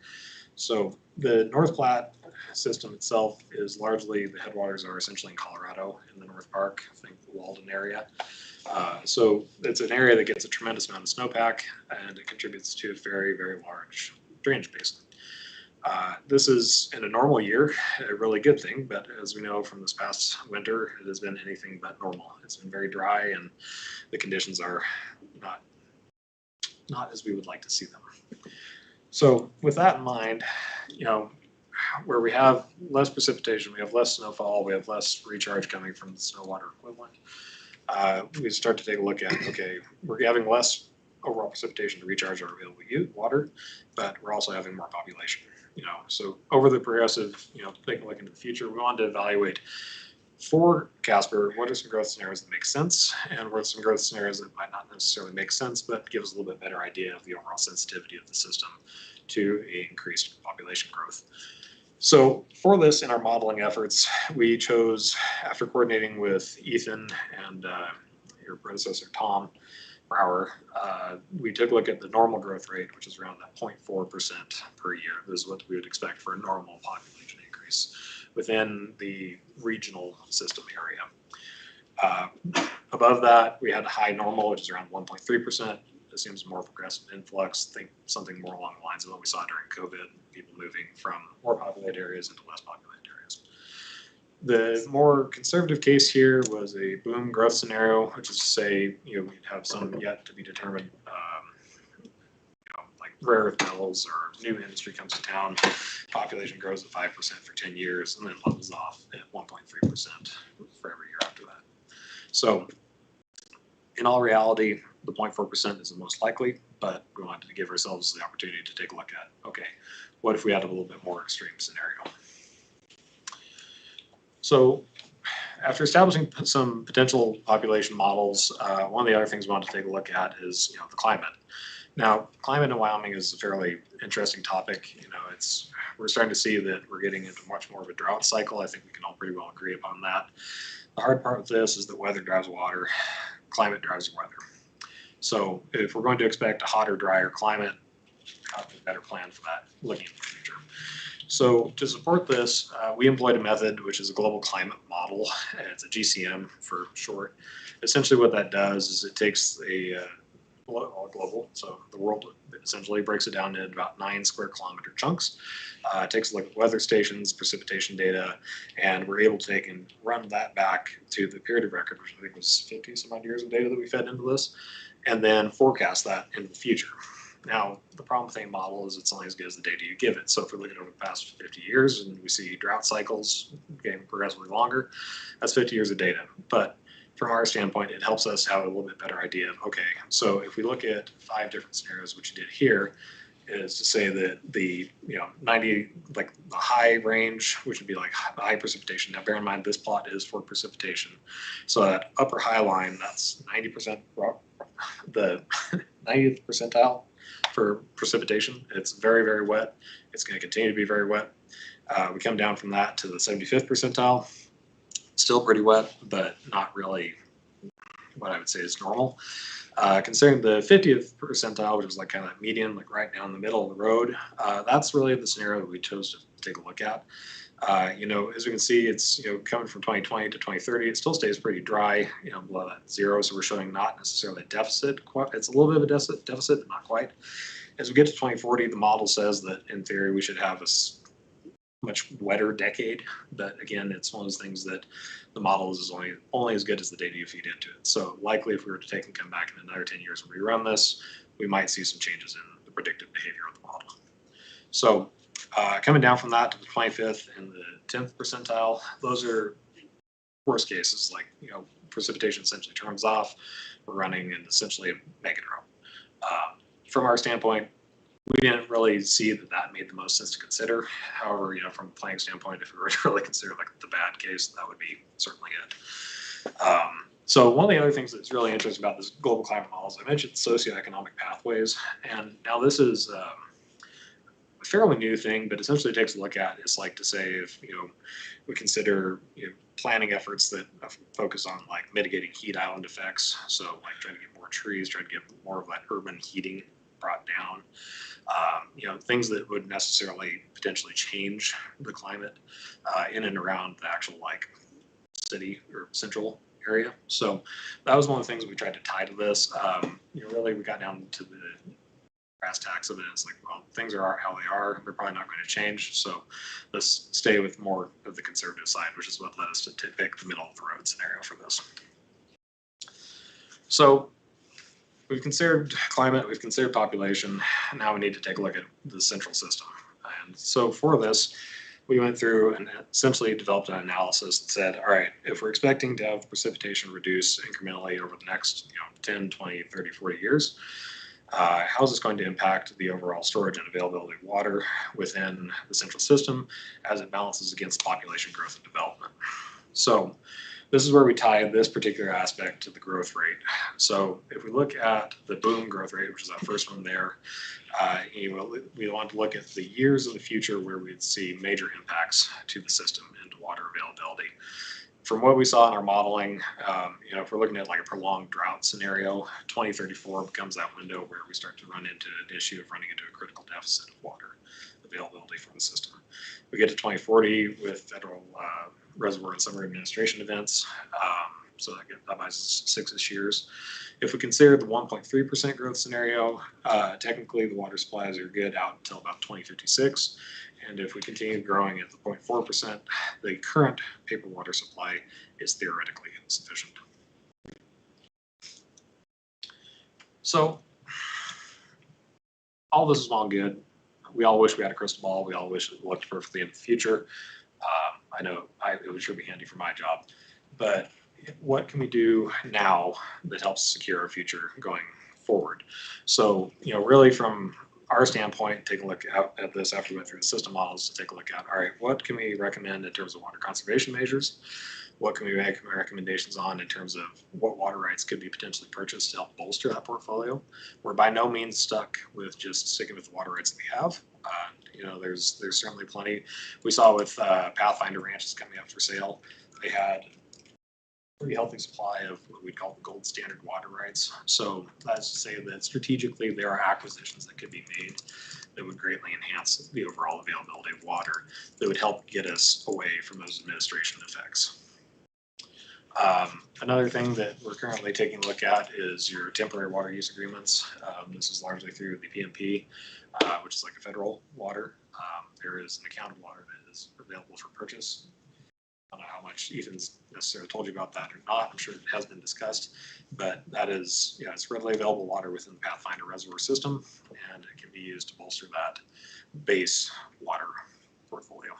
So the North Platte system itself is largely, the headwaters are essentially in Colorado in the North Park, I think the Walden area. So it's an area that gets a tremendous amount of snowpack and it contributes to a very, very large drainage basin. This is, in a normal year, a really good thing, but as we know from this past winter, it has been anything but normal. It's been very dry and the conditions are not as we would like to see them. So with that in mind, where we have less precipitation, we have less snowfall, we have less recharge coming from the snow water equivalent, we start to take a look at, okay, we're having less overall precipitation to recharge our available water, but we're also having more population. So over the progressive, taking a look into the future, we wanted to evaluate for Casper, what are some growth scenarios that make sense, and what are some growth scenarios that might not necessarily make sense, but give us a little bit better idea of the overall sensitivity of the system to increased population growth. So for this, in our modeling efforts, we chose, after coordinating with Ethan and your predecessor, Tom Brower, we took a look at the normal growth rate, which is around that 0.4% per year. This is what we would expect for a normal population increase. within the regional system area. Above that, we had a high normal, which is around 1.3%. Assumes more progressive influx. Think something more along the lines of what we saw during COVID, people moving from more populated areas into less populated areas. The more conservative case here was a boom growth scenario, which is to say, we'd have some yet to be determined, like rare earth metals or new industry comes to town, population grows at 5% for 10 years and then levels off at 1.3% for every year after that. So in all reality, the 0.4% is the most likely, but we wanted to give ourselves the opportunity to take a look at, okay, what if we had a little bit more extreme scenario? So after establishing some potential population models, one of the other things we want to take a look at is, the climate. Now, climate in Wyoming is a fairly interesting topic. We're starting to see that we're getting into much more of a drought cycle. I think we can all pretty well agree upon that. The hard part with this is that weather drives water, climate drives weather. So if we're going to expect a hotter, drier climate, how to better plan for that looking in the future. So to support this, we employed a method which is a global climate model. It's a GCM for short. Essentially what that does is it takes a global, so the world essentially breaks it down into about 9 square kilometer chunks. It takes a look at weather stations, precipitation data, and we're able to take and run that back to the period of record, which I think was 50 some odd years of data that we fed into this, and then forecast that into the future. Now, the problem with any model is it's only as good as the data you give it. So if we look at over the past 50 years and we see drought cycles getting progressively longer, that's 50 years of data. But from our standpoint, it helps us have a little bit better idea of, okay, so if we look at 5 different scenarios, which you did here, is to say that the 90, like the high range, which would be like high precipitation. Now bear in mind this plot is for precipitation. So that upper high line, that's 90%, the 90th percentile for precipitation. It's very, very wet. It's going to continue to be very wet. We come down from that to the 75th percentile. Still pretty wet, but not really what I would say is normal. Considering the 50th percentile, which is like kind of that median, like right down the middle of the road, that's really the scenario that we chose to take a look at. As we can see, it's coming from 2020 to 2030, it still stays pretty dry, below that 0. So we're showing not necessarily a deficit. It's a little bit of a deficit, but not quite. As we get to 2040, the model says that in theory we should have a much wetter decade, but again, it's one of those things that the model is only as good as the data you feed into it. So likely if we were to take and come back in another 10 years and rerun this, we might see some changes in the predictive behavior of the model. So coming down from that to the 25th and the 10th percentile, those are worst cases, like precipitation essentially turns off, we're running in essentially a mega drought. From our standpoint, we didn't really see that made the most sense to consider. However, from a planning standpoint, if we were to really consider like the bad case, that would be certainly it. So one of the other things that's really interesting about this global climate model is I mentioned socioeconomic pathways, and now this is a fairly new thing, but essentially takes a look at it's like to say if we consider planning efforts that focus on like mitigating heat island effects, so like trying to get more trees, trying to get more of that urban heating brought down, things that would necessarily potentially change the climate in and around the actual like city or central area. So that was one of the things we tried to tie to this. Really we got down to the brass tacks of it. It's like, well, things are how they are. They're probably not going to change. So let's stay with more of the conservative side, which is what led us to pick the middle of the road scenario for this. So we've considered climate, we've considered population. Now we need to take a look at the central system. And so for this, we went through and essentially developed an analysis that said, all right, if we're expecting to have precipitation reduce incrementally over the next 10, 20, 30, 40 years, how is this going to impact the overall storage and availability of water within the central system as it balances against population growth and development? So this is where we tie this particular aspect to the growth rate. So if we look at the boom growth rate, which is that first one there, we want to look at the years in the future where we'd see major impacts to the system and to water availability. From what we saw in our modeling, if we're looking at like a prolonged drought scenario, 2034 becomes that window where we start to run into an issue of running into a critical deficit of water. availability for the system. We get to 2040 with federal reservoir and summer administration events. So that buys us 6-ish years. If we consider the 1.3% growth scenario, technically the water supplies are good out until about 2056. And if we continue growing at the 0.4%, the current paper water supply is theoretically insufficient. So all this is all good. We all wish we had a crystal ball. We all wish it looked perfectly in the future. I know it would sure be handy for my job, but what can we do now that helps secure our future going forward? So, really from our standpoint, take a look at this after we went through the system models to take a look at, all right, what can we recommend in terms of water conservation measures? What can we make recommendations on in terms of what water rights could be potentially purchased to help bolster that portfolio? We're by no means stuck with just sticking with the water rights that we have. There's certainly plenty. We saw with Pathfinder ranches coming up for sale, they had pretty healthy supply of what we'd call the gold standard water rights. So that's to say that strategically there are acquisitions that could be made that would greatly enhance the overall availability of water that would help get us away from those administration effects. Another thing that we're currently taking a look at is your temporary water use agreements. This is largely through the PMP, which is like a federal water. There is an account of water that is available for purchase. I don't know how much Ethan's necessarily told you about that or not. I'm sure it has been discussed, but that is, it's readily available water within the Pathfinder reservoir system, and it can be used to bolster that base water portfolio.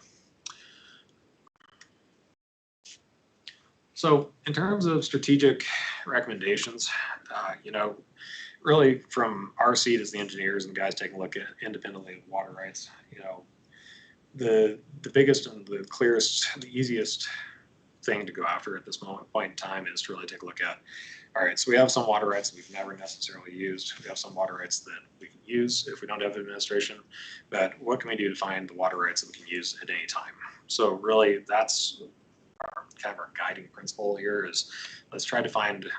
So in terms of strategic recommendations, really from our seat as the engineers and guys taking a look at independently of water rights, the biggest and the clearest, the easiest thing to go after at this point in time is to really take a look at, all right, so we have some water rights that we've never necessarily used. We have some water rights that we can use if we don't have administration, but what can we do to find the water rights that we can use at any time? So really that's our guiding principle here is let's try to find,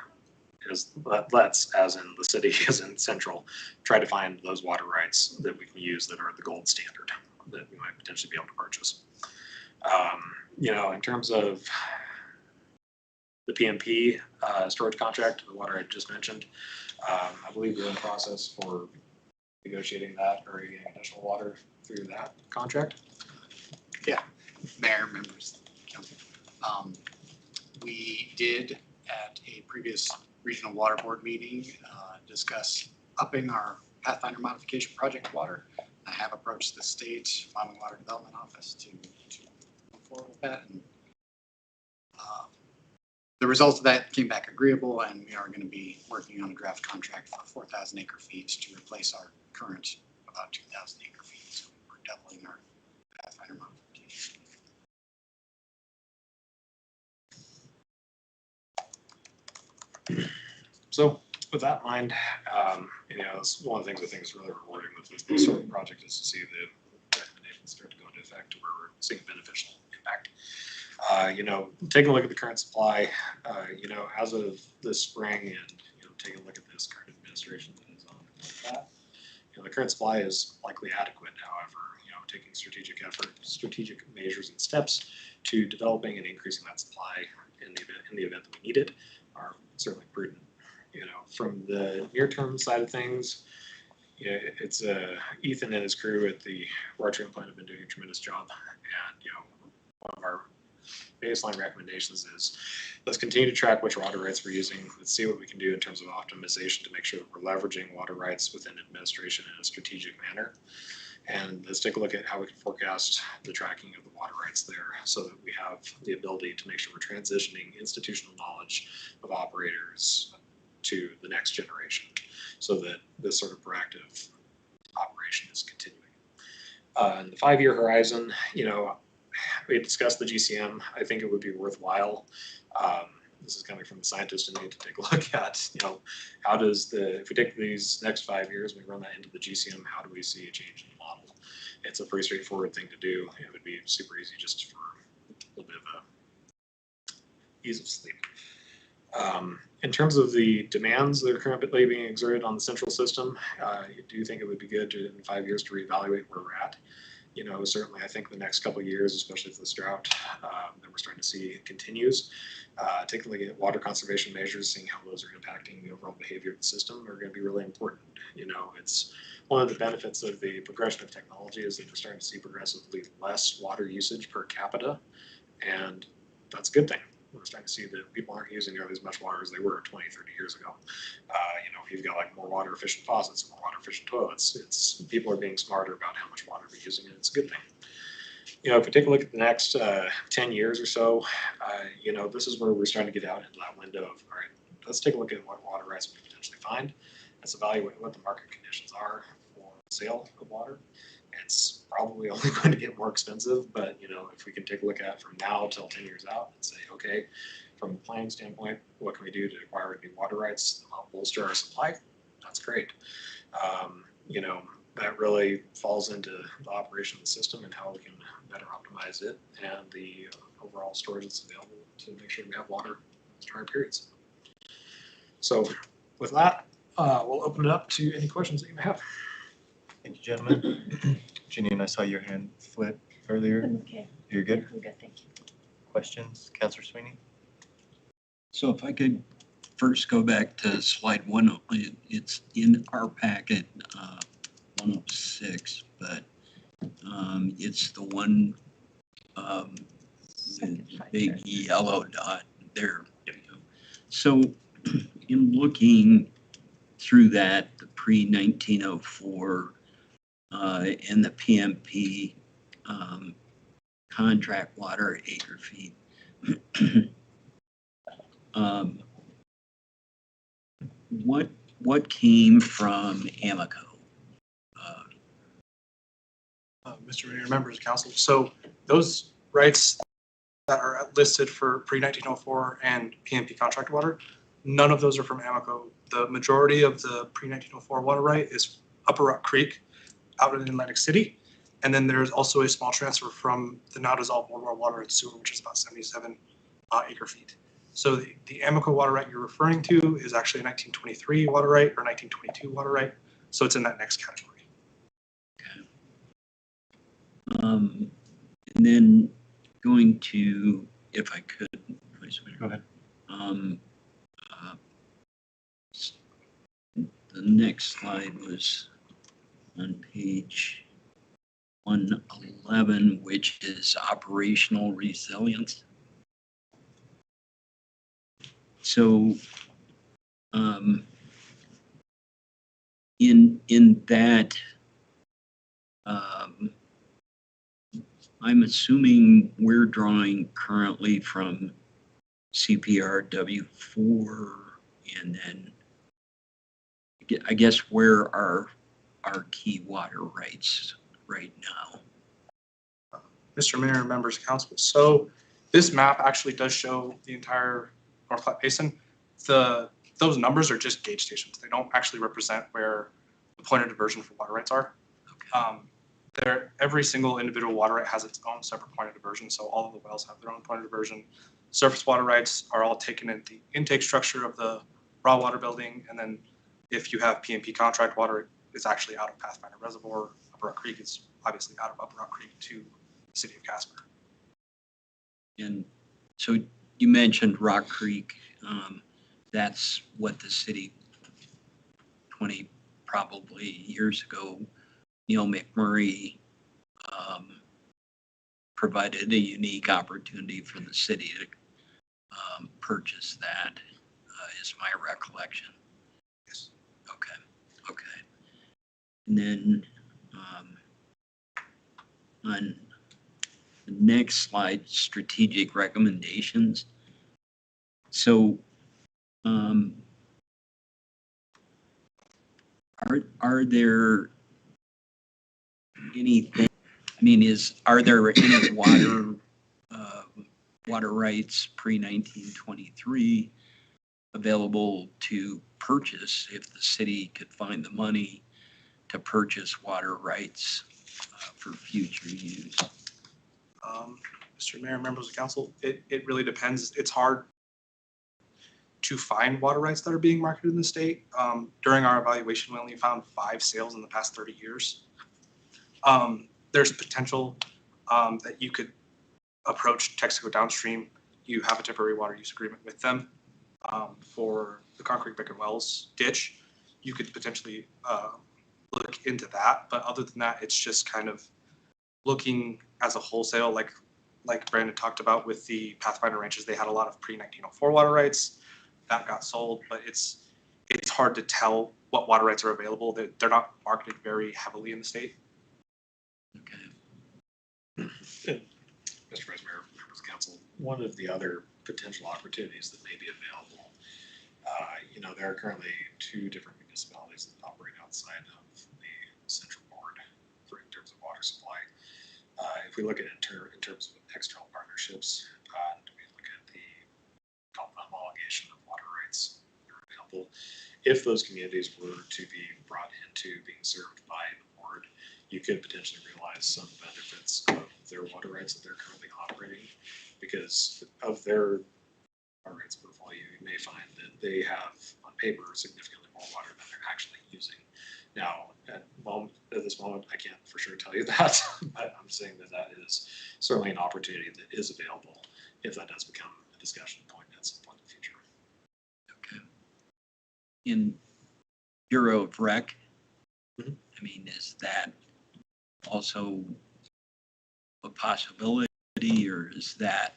as in the city, as in central, try to find those water rights that we can use that are the gold standard that we might potentially be able to purchase. In terms of the PMP storage contract, the water I just mentioned, I believe we're in the process for negotiating that or getting additional water through that contract. Yeah, Mayor, members, council. We did at a previous regional water board meeting discuss upping our Pathfinder modification project water. I have approached the state Wyoming Water Development Office to move forward with that, and the results of that came back agreeable, and we are going to be working on a draft contract for 4,000 acre feet to replace our current about 2,000 acre feet. So we're doubling our Pathfinder modification. So with that in mind, it's one of the things I think is really rewarding with this sort of project is to see the recommendations start to go into effect where we're seeing beneficial impact. Taking a look at the current supply, as of this spring and, taking a look at this current administration that is on that, the current supply is likely adequate. However, taking strategic measures and steps to developing and increasing that supply in the event that we need it are certainly prudent. From the near-term side of things, it's Ethan and his crew at the water treatment plant have been doing a tremendous job. And, one of our baseline recommendations is let's continue to track which water rights we're using. Let's see what we can do in terms of optimization to make sure that we're leveraging water rights within administration in a strategic manner. And let's take a look at how we can forecast the tracking of the water rights there so that we have the ability to make sure we're transitioning institutional knowledge of operators to the next generation so that this sort of proactive operation is continuing. In the 5-year horizon, we had discussed the GCM. I think it would be worthwhile. This is coming from the scientist in me to take a look at, how does if we take these next 5 years, we run that into the GCM, how do we see a change in the model? It's a pretty straightforward thing to do. It would be super easy just for a little bit of a ease of sleep. In terms of the demands that are currently being exerted on the central system, I do think it would be good in 5 years to reevaluate where we're at. you know, certainly I think the next couple of years, especially if this drought that we're starting to see continues, taking a look at water conservation measures, seeing how those are impacting the overall behavior of the system are going to be really important. You know, it's one of the benefits of the progression of technology is that we're starting to see progressively less water usage per capita, and that's a good thing. We're starting to see that people aren't using nearly as much water as they were 20, 30 years ago. You know, you've got like more water efficient faucets, more water efficient toilets. It's people are being smarter about how much water they're using, and it's a good thing. You know, if we take a look at the next 10 years or so, you know, this is where we're starting to get out into that window of, all right, let's take a look at what water rights we could potentially find. Let's evaluate what the market conditions are for sale of water. It's probably only going to get more expensive, but you know, if we can take a look at from now till 10 years out and say, okay, from a planning standpoint, what can we do to acquire new water rights that help bolster our supply? That's great. You know, that really falls into the operation of the system and how we can better optimize it and the overall storage that's available to make sure we have water during periods. So with that, we'll open it up to any questions that you may have. Thank you, gentlemen. Janine, I saw your hand flip earlier. Okay. You're good? I'm good, thank you. Questions? Councilor Sweeney? So if I could first go back to slide 1, it's in our packet, 106, but it's the one with the big yellow dot there. So in looking through that, the pre-1904 and the PMP contract water acre feet, what came from Amoco? Mr. Mayor, members of council. So those rights that are listed for pre-1904 and PMP contract water, none of those are from Amoco. The majority of the pre-1904 water right is Upper Rock Creek out in Atlantic City. And then there's also a small transfer from the now dissolved Volleyball water and sewer, which is about 77 acre feet. So the Amoco water right you're referring to is actually a 1923 water right or 1922 water right. So it's in that next category. And then going to, if I could, Vice Mayor. Go ahead. The next slide was on page 111, which is operational resilience. So in that, I'm assuming we're drawing currently from CPR W4, and then I guess where are our key water rights right now? Mr. Mayor and members of council. So this map actually does show the entire North Platte Basin. Those numbers are just gauge stations. They don't actually represent where the point of diversion for water rights are. Every single individual water right has its own separate point of diversion. So all of the wells have their own point of diversion. Surface water rights are all taken in the intake structure of the raw water building. And then if you have PMP contract water, it's actually out of Pathfinder Reservoir. Upper Rock Creek is obviously out of Upper Rock Creek to the city of Casper. And so you mentioned Rock Creek. That's what the city 20 probably years ago, Neil McMurray provided a unique opportunity for the city to purchase that, is my recollection. Yes. Okay. And then on the next slide, strategic recommendations. So are there anything, I mean, are there any water rights pre-1923 available to purchase if the city could find the money to purchase water rights for future use? Mr. Mayor, members of council, it really depends. It's hard to find water rights that are being marketed in the state. During our evaluation, we only found 5 sales in the past 30 years. there's potential that you could approach Texaco Downstream. You have a temporary water use agreement with them for the concrete brick and wells ditch. You could potentially look into that, but other than that, it's just kind of looking as a wholesale, like Brandon talked about with the Pathfinder ranches. They had a lot of pre-1904 water rights that got sold, but it's hard to tell what water rights are available. They're not marketed very heavily in the state. Mr. Vice Mayor, members of council, one of the other potential opportunities that may be available, there are currently 2 different municipalities that operate outside of the central board in terms of water supply. If we look at it in terms of external partnerships, and we look at the homologation of water rights, for example, if those communities were to be brought into being served by the board, you could potentially realize some benefits of their water rights that they're currently operating, because of their water rights portfolio, you may find that they have on paper significantly more water than they're actually using. Now, at this moment, I can't for sure tell you that, but I'm saying that is certainly an opportunity that is available if that does become a discussion point at some point in the future. Okay. In Bureau of Rec, I mean, is that also a possibility, or is that?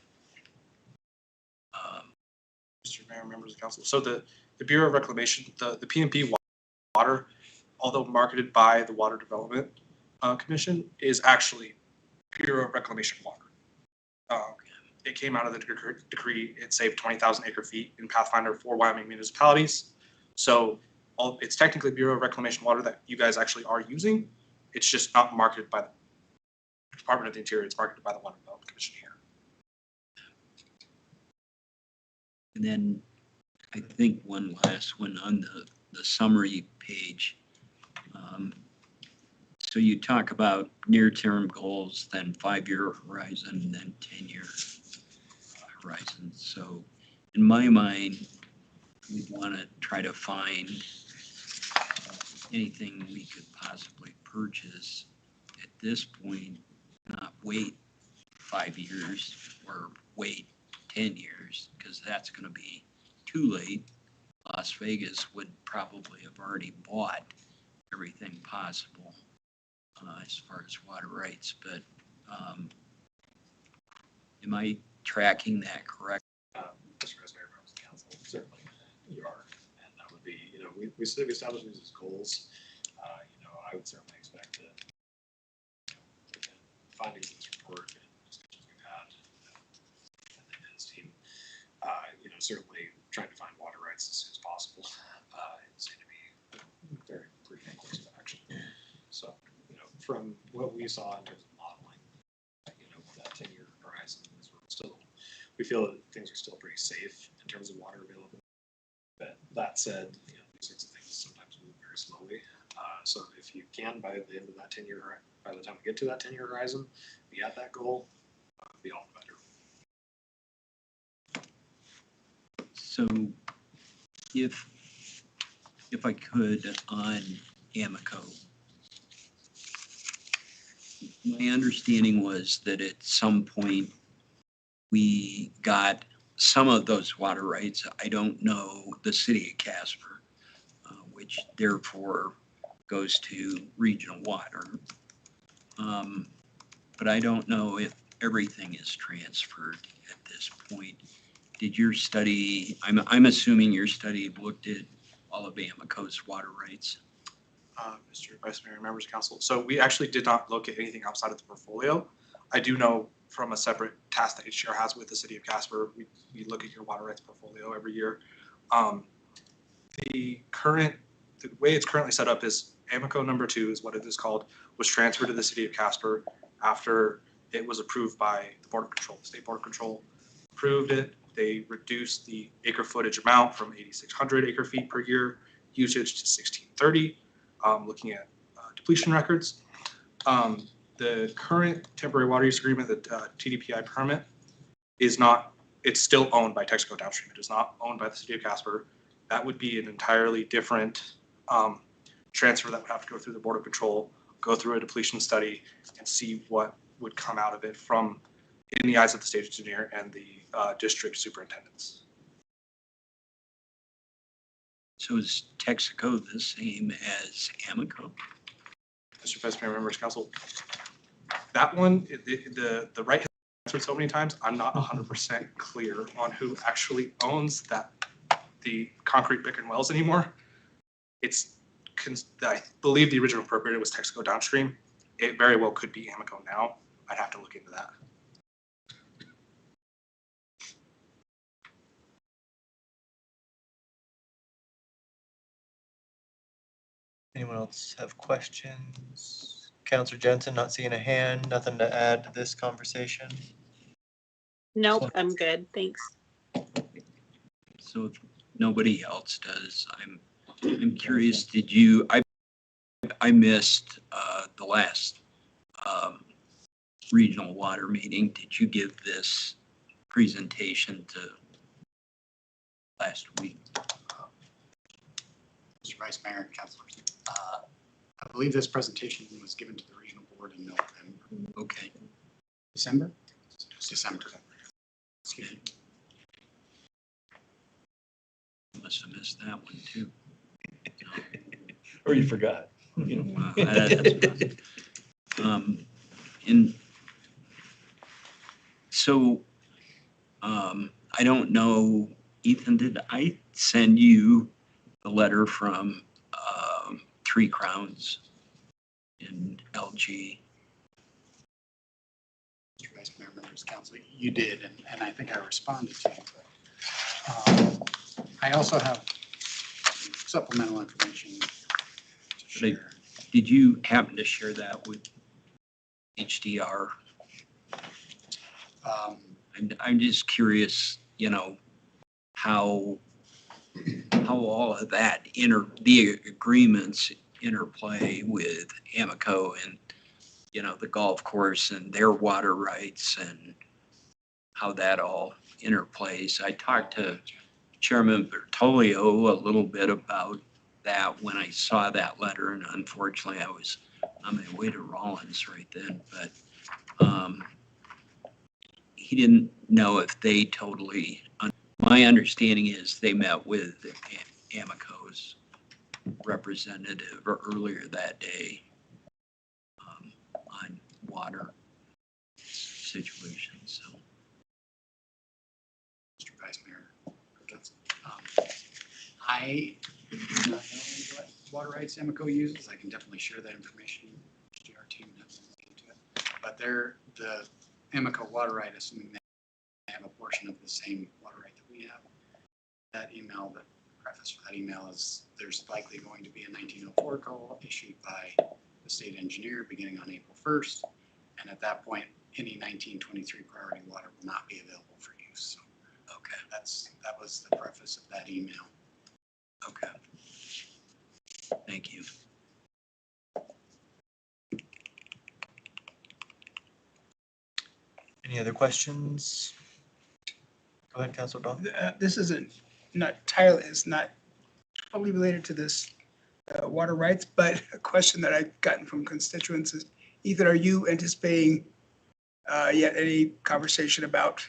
Mr. Mayor, members of council. So the Bureau of Reclamation, the PMP water, although marketed by the Water Development Commission, is actually Bureau of Reclamation water. It came out of the decree. It saved 20,000 acre feet in Pathfinder for Wyoming municipalities. So it's technically Bureau of Reclamation water that you guys actually are using. It's just not marketed by the Department of the Interior. It's marketed by the Water Development Commission here. And then I think one last one on the summary page. So you talk about near-term goals, then 5-year horizon, then 10-year horizon. So in my mind, we want to try to find anything we could possibly purchase at this point, not wait 5 years or wait 10 years, because that's going to be too late. Las Vegas would probably have already bought everything possible as far as water rights, but am I tracking that correct? Mr. Vice Mayor, members of council, certainly you are, and that would be, we established these as goals. I would certainly expect that findings of this report and discussions we've had and his team, certainly trying to find water rights as soon as possible seem to be very prudent course of action. So, from what we saw in terms of modeling, that 10-year horizon is we feel that things are still pretty safe in terms of water availability. But that said, these sorts of things sometimes move very slowly. So if you can, by the end of that 10-year, by the time we get to that 10-year horizon, be at that goal, be all the better. So if I could, on Amico, my understanding was that at some point we got some of those water rights. I don't know the city of Casper, which therefore goes to regional water. But I don't know if everything is transferred at this point. Did your study, I'm assuming your study looked at all of Amico's water rights? Mr. Vice Mayor, members of council. So we actually did not look at anything outside of the portfolio. I do know from a separate task that HCR has with the city of Casper, we look at your water rights portfolio every year. The way it's currently set up is Amico number 2 is what it is called, was transferred to the city of Casper after it was approved by the Board of Control. The State Board of Control approved it. They reduced the acre footage amount from 8,600 acre feet per year usage to 1,630, looking at depletion records. The current temporary water use agreement, the TDPI permit, it's still owned by Texaco Downstream. It is not owned by the city of Casper. That would be an entirely different transfer that would have to go through the Board of Control, go through a depletion study and see what would come out of it from in the eyes of the state engineer and the district superintendents. So is Texaco the same as Amoco? Mr. Vice Mayor, members of council, that one, the right has answered so many times, I'm not 100% clear on who actually owns the concrete Bickern wells anymore. I believe the original appropriator was Texaco downstream. It very well could be Amoco now. I'd have to look into that. Anyone else have questions? Counselor Jensen, not seeing a hand, nothing to add to this conversation? Nope, I'm good, thanks. So if nobody else does, I'm curious, I missed the last regional water meeting. Did you give this presentation to last week? Mr. Vice Mayor and councilors. I believe this presentation was given to the regional board in November. Okay. December? December. Excuse me. Must have missed that one too. Or you forgot. I don't know, Ethan, did I send you the letter from Three Crowns in LG? Mr. Vice Mayor, members of council, you did, and I think I responded to you. I also have supplemental information to share. Did you happen to share that with HDR? I'm just curious, how all of that the agreements interplay with Amoco and, the golf course and their water rights and how that all interplays. I talked to Chairman Bertolio a little bit about that when I saw that letter, and unfortunately I was on my way to Rollins right then, but he didn't know if they totally, my understanding is they met with Amoco's representative earlier that day on water situations, so. Mr. Vice Mayor, I do not know what water rights Amoco uses. I can definitely share that information. HDR team doesn't look into it. But the Amoco water right, assuming they have a portion of the same water right that we have. That email, the preface for that email is there's likely going to be a 1904 call issued by the state engineer beginning on April 1st. And at that point, any 1923 priority water will not be available for use. So, okay, that was the preface of that email. Okay. Thank you. Any other questions? Go ahead, Councilor Dahl. This isn't not entirely, it's not totally related to this water rights, but a question that I've gotten from constituents is, Ethan, are you anticipating yet any conversation about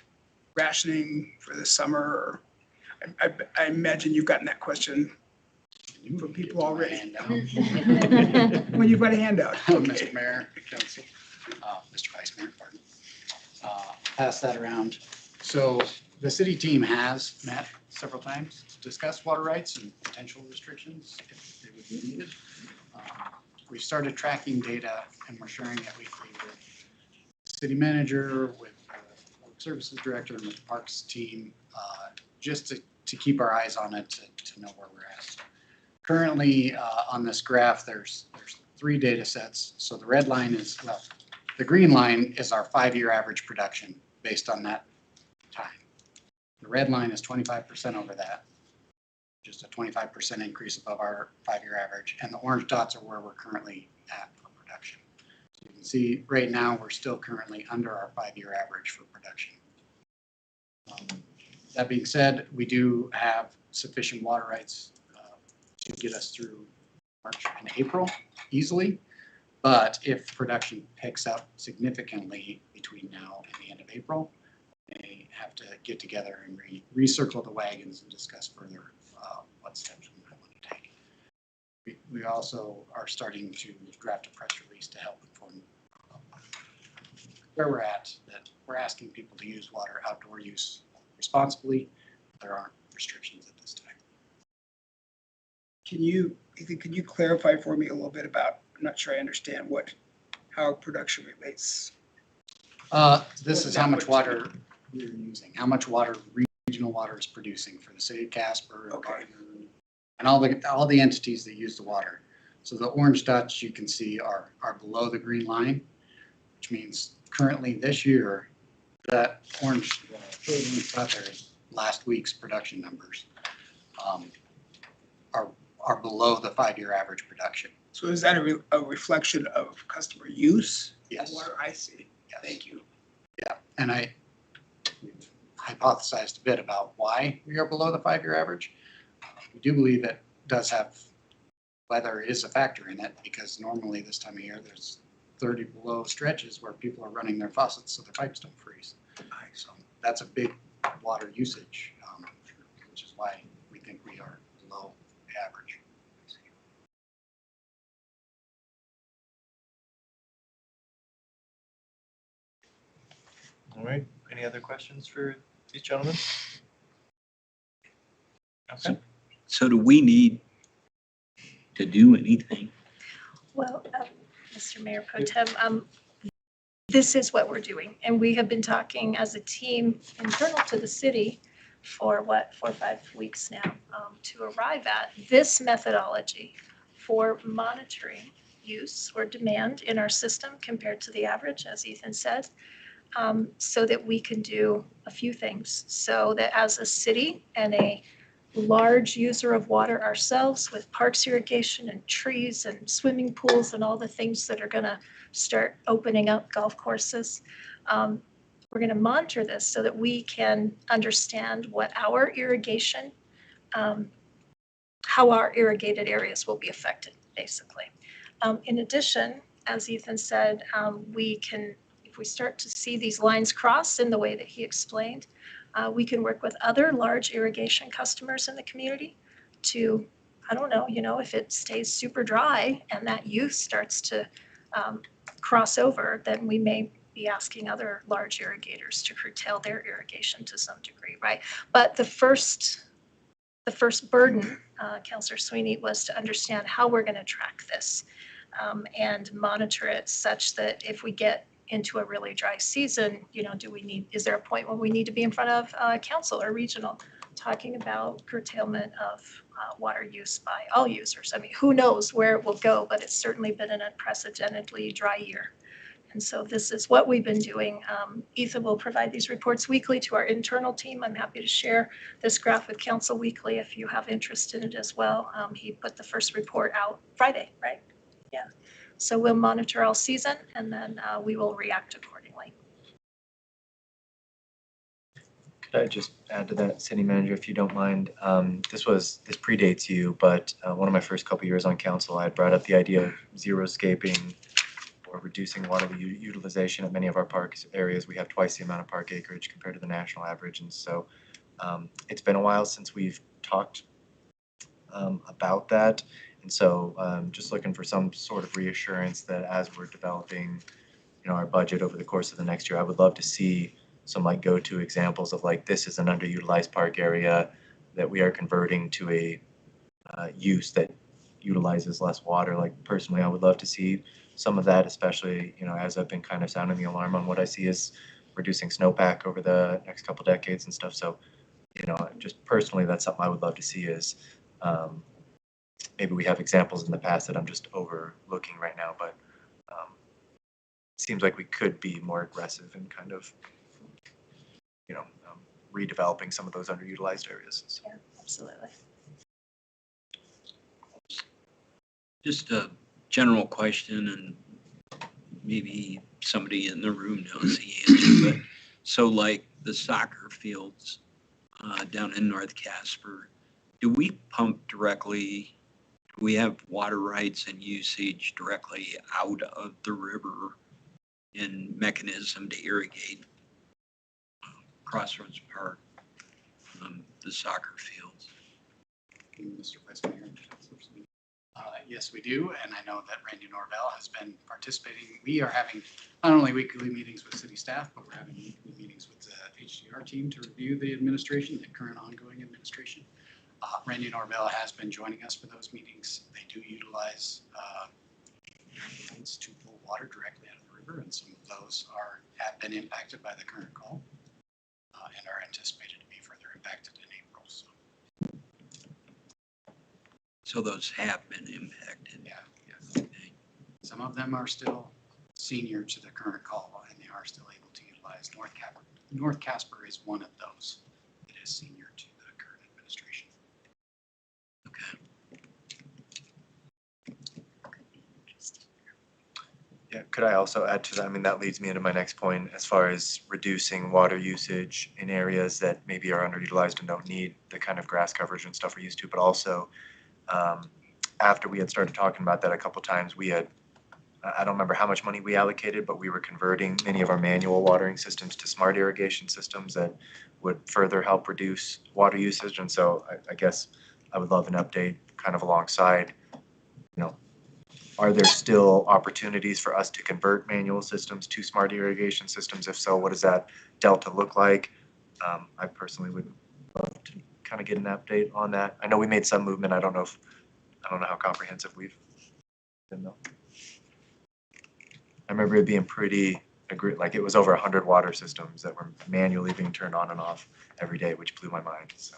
rationing for the summer? Or I imagine you've gotten that question from people already. When you've got a handout. Mr. Mayor, Council, Mr. Vice Mayor, pardon. Pass that around. So the city team has met several times to discuss water rights and potential restrictions if they would be needed. We've started tracking data and we're sharing it weekly with the city manager, with the public services director, and with the parks team, just to keep our eyes on it, to know where we're at. Currently, on this graph, there's 3 data sets. So the red line is, well, the green line is our 5-year average production based on that time. The red line is 25% over that, just a 25% increase above our 5-year average. And the orange dots are where we're currently at for production. So you can see right now, we're still currently under our 5-year average for production. That being said, we do have sufficient water rights to get us through March and April easily. But if production picks up significantly between now and the end of April, they have to get together and recircle the wagons and discuss further what steps we might want to take. We also are starting to draft a press release to help inform where we're at, that we're asking people to use water outdoor use responsibly. There aren't restrictions at this time. Ethan, can you clarify for me a little bit about, I'm not sure I understand how production relates. This is how much water we're using, how much water regional water is producing for the city of Casper, and all the entities that use the water. So the orange dots you can see are below the green line, which means currently this year, that orange dot there is last week's production numbers are below the 5-year average production. So is that a reflection of customer use? Yes. Of water? I see. Yes. Thank you. Yeah, and we've hypothesized a bit about why we are below the 5-year average. We do believe it does have, weather is a factor in it, because normally this time of year there's 30 below stretches where people are running their faucets so their pipes don't freeze. So that's a big water usage, which is why we think we are below the average. All right, any other questions for these gentlemen? Okay. So do we need to do anything? Well, Mr. Mayor Pro Tem, this is what we're doing. And we have been talking as a team internal to the city for 4 or 5 weeks now to arrive at this methodology for monitoring use or demand in our system compared to the average, as Ethan said, so that we can do a few things. So that as a city and a large user of water ourselves with parks irrigation and trees and swimming pools and all the things that are going to start opening up golf courses, we're going to monitor this so that we can understand what our irrigation, how our irrigated areas will be affected, basically. In addition, as Ethan said, we can, if we start to see these lines cross in the way that he explained, we can work with other large irrigation customers in the community to, I don't know, if it stays super dry and that use starts to cross over, then we may be asking other large irrigators to curtail their irrigation to some degree, right? But the first burden, Councillor Sweeney, was to understand how we're going to track this and monitor it such that if we get into a really dry season, is there a point when we need to be in front of council or regional talking about curtailment of water use by all users? I mean, who knows where it will go, but it's certainly been an unprecedentedly dry year. And so this is what we've been doing. Ethan will provide these reports weekly to our internal team. I'm happy to share this graph with council weekly if you have interest in it as well. He put the first report out Friday, right? Yeah. So we'll monitor all season and then we will react accordingly. Could I just add to that, City Manager, if you don't mind? This predates you, but one of my first couple years on council, I had brought up the idea of zero-scaping or reducing water utilization at many of our park areas. We have twice the amount of park acreage compared to the national average. And so it's been a while since we've talked about that. And so just looking for some sort of reassurance that as we're developing, our budget over the course of the next year, I would love to see some go-to examples of this is an underutilized park area that we are converting to a use that utilizes less water. Personally, I would love to see some of that, especially, as I've been kind of sounding the alarm on what I see is reducing snowpack over the next couple decades and stuff. So, just personally, that's something I would love to see is maybe we have examples in the past that I'm just overlooking right now, but it seems like we could be more aggressive in kind of, redeveloping some of those underutilized areas. So. Yeah, absolutely. Just a general question, and maybe somebody in the room knows the answer, but so the soccer fields down in North Casper, do we pump directly we have water rights and usage directly out of the river in mechanism to irrigate Crossroads Park, the soccer fields. Mr. Vice Mayor and Councilors. Yes, we do, and I know that Randy Norvell has been participating. We are having not only weekly meetings with city staff, but we're having weekly meetings with the HDR team to review the administration, the current ongoing administration. Randy Norvell has been joining us for those meetings. They do utilize lines to pull water directly out of the river, and some of those have been impacted by the current call and are anticipated to be further impacted in April. So those have been impacted. Yeah, yes. Okay. Some of them are still senior to the current call, and they are still able to utilize North Casper. North Casper is one of those that is senior to the current administration. Okay. Yeah, could I also add to that? I mean, that leads me into my next point as far as reducing water usage in areas that maybe are underutilized and don't need the kind of grass coverage and stuff we're used to, but also after we had started talking about that a couple times, we had, I don't remember how much money we allocated, but we were converting many of our manual watering systems to smart irrigation systems that would further help reduce water usage. And so I guess I would love an update kind of alongside, you know, are there still opportunities for us to convert manual systems to smart irrigation systems? If so, what does that delta look like? I personally would love to kind of get an update on that. I know we made some movement. I don't know how comprehensive we've been though. I remember it being pretty like it was over 100 water systems that were manually being turned on and off every day, which blew my mind. So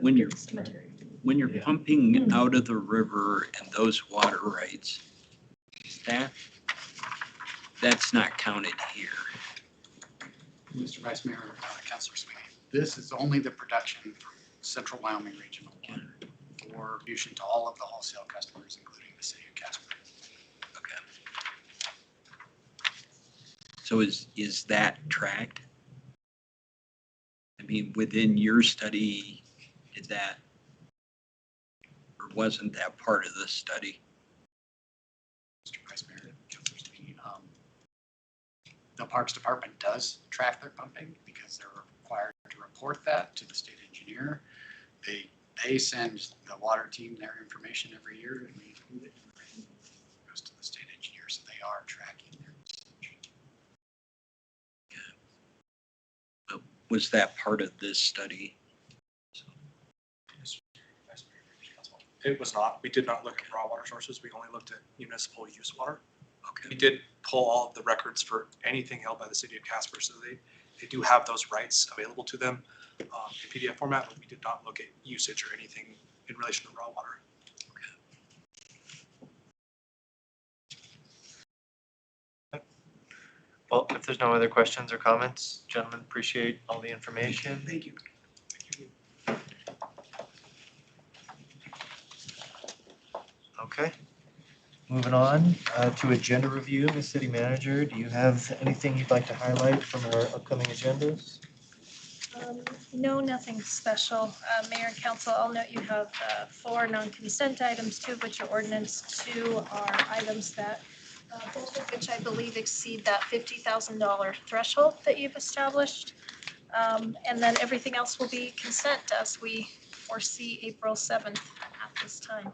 when you're pumping out of the river and those water rights, that's not counted here. Mr. Vice Mayor, Councilor Sweeney, this is only the production from Central Wyoming Regional Water for distribution to all of the wholesale customers, including the city of Casper. Okay. So is that tracked? I mean, within your study, did that, or wasn't that part of the study? Mr. Vice Mayor, Councilor Sweeney, the Parks Department does track their pumping because they're required to report that to the state engineer. They send the water team their information every year, and we include it, and it goes to the state engineer, so they are tracking their usage. But was that part of this study? It was not. We did not look at raw water sources. We only looked at municipal use water. Okay. We did pull all of the records for anything held by the city of Casper, so they do have those rights available to them in PDF format, but we did not look at usage or anything in relation to raw water. Okay. Well, if there's no other questions or comments, gentlemen, appreciate all the information. Thank you. Okay. Moving on to agenda review, Ms. City Manager, do you have anything you'd like to highlight from our upcoming agendas? No, nothing special. Mayor and Council, I'll note you have 4 non-consent items, 2 of which are ordinance, 2 are items that, both of which I believe exceed that $50,000 threshold that you've established. And then everything else will be consent as we foresee April 7th at this time.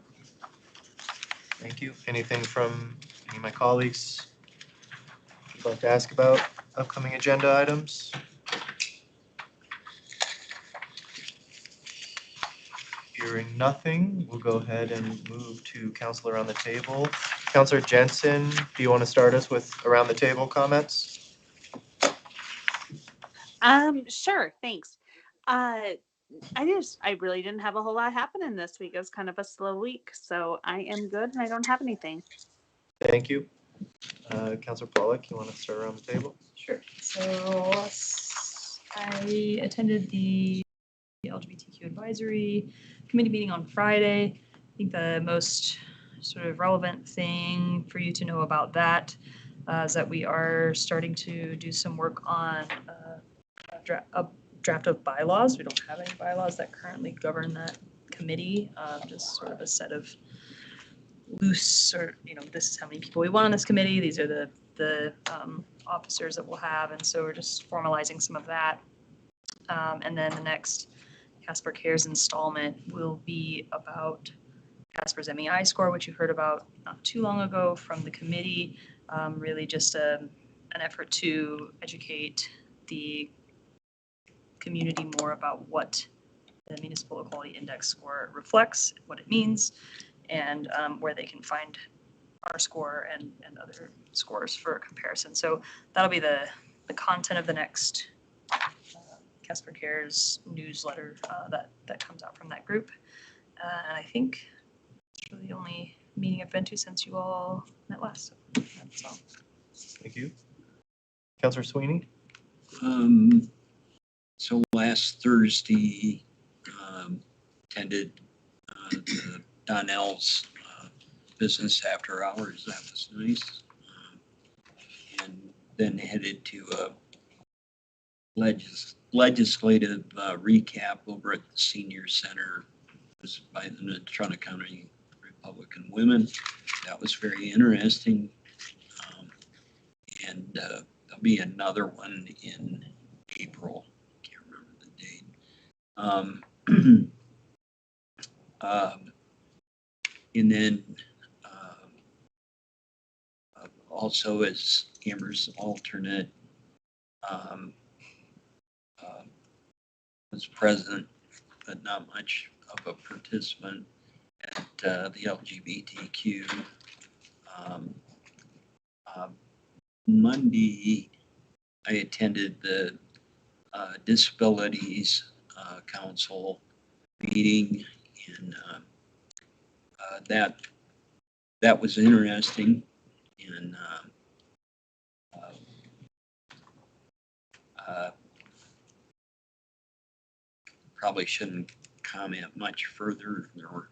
Thank you. Anything from any of my colleagues you'd like to ask about upcoming agenda items? Hearing nothing, we'll go ahead and move to council around the table. Councilor Jensen, do you want to start us with around the table comments? Sure, thanks. I really didn't have a whole lot happening this week. It was kind of a slow week, so I am good and I don't have anything. Thank you. Councilor Pollack, you want to start around the table? Sure. So I attended the LGBTQ advisory committee meeting on Friday. I think the most sort of relevant thing for you to know about that is that we are starting to do some work on a draft of bylaws. We don't have any bylaws that currently govern that committee, just sort of a set of loose, or, this is how many people we want on this committee. These are the officers that we'll have. And so we're just formalizing some of that. And then the next Casper Cares installment will be about Casper's MEI score, which you heard about not too long ago from the committee. Really just an effort to educate the community more about what the Municipal Equality Index score reflects, what it means, and where they can find our score and other scores for comparison. So that'll be the content of the next Casper Cares newsletter that comes out from that group. And I think it's really the only meeting I've been to since you all met last. So that's all. Thank you. Councillor Sweeney? So last Thursday, attended the Donnell's business after hours. That was nice. And then headed to a legislative recap over at the Senior Center. It was by the Natrona County Republican Women. That was very interesting. And there'll be another one in April. Can't remember the date. And then also as Amber's alternate, was present, but not much of a participant at the LGBTQ. Monday, I attended the Disabilities Council meeting, and that was interesting. And probably shouldn't comment much further. There were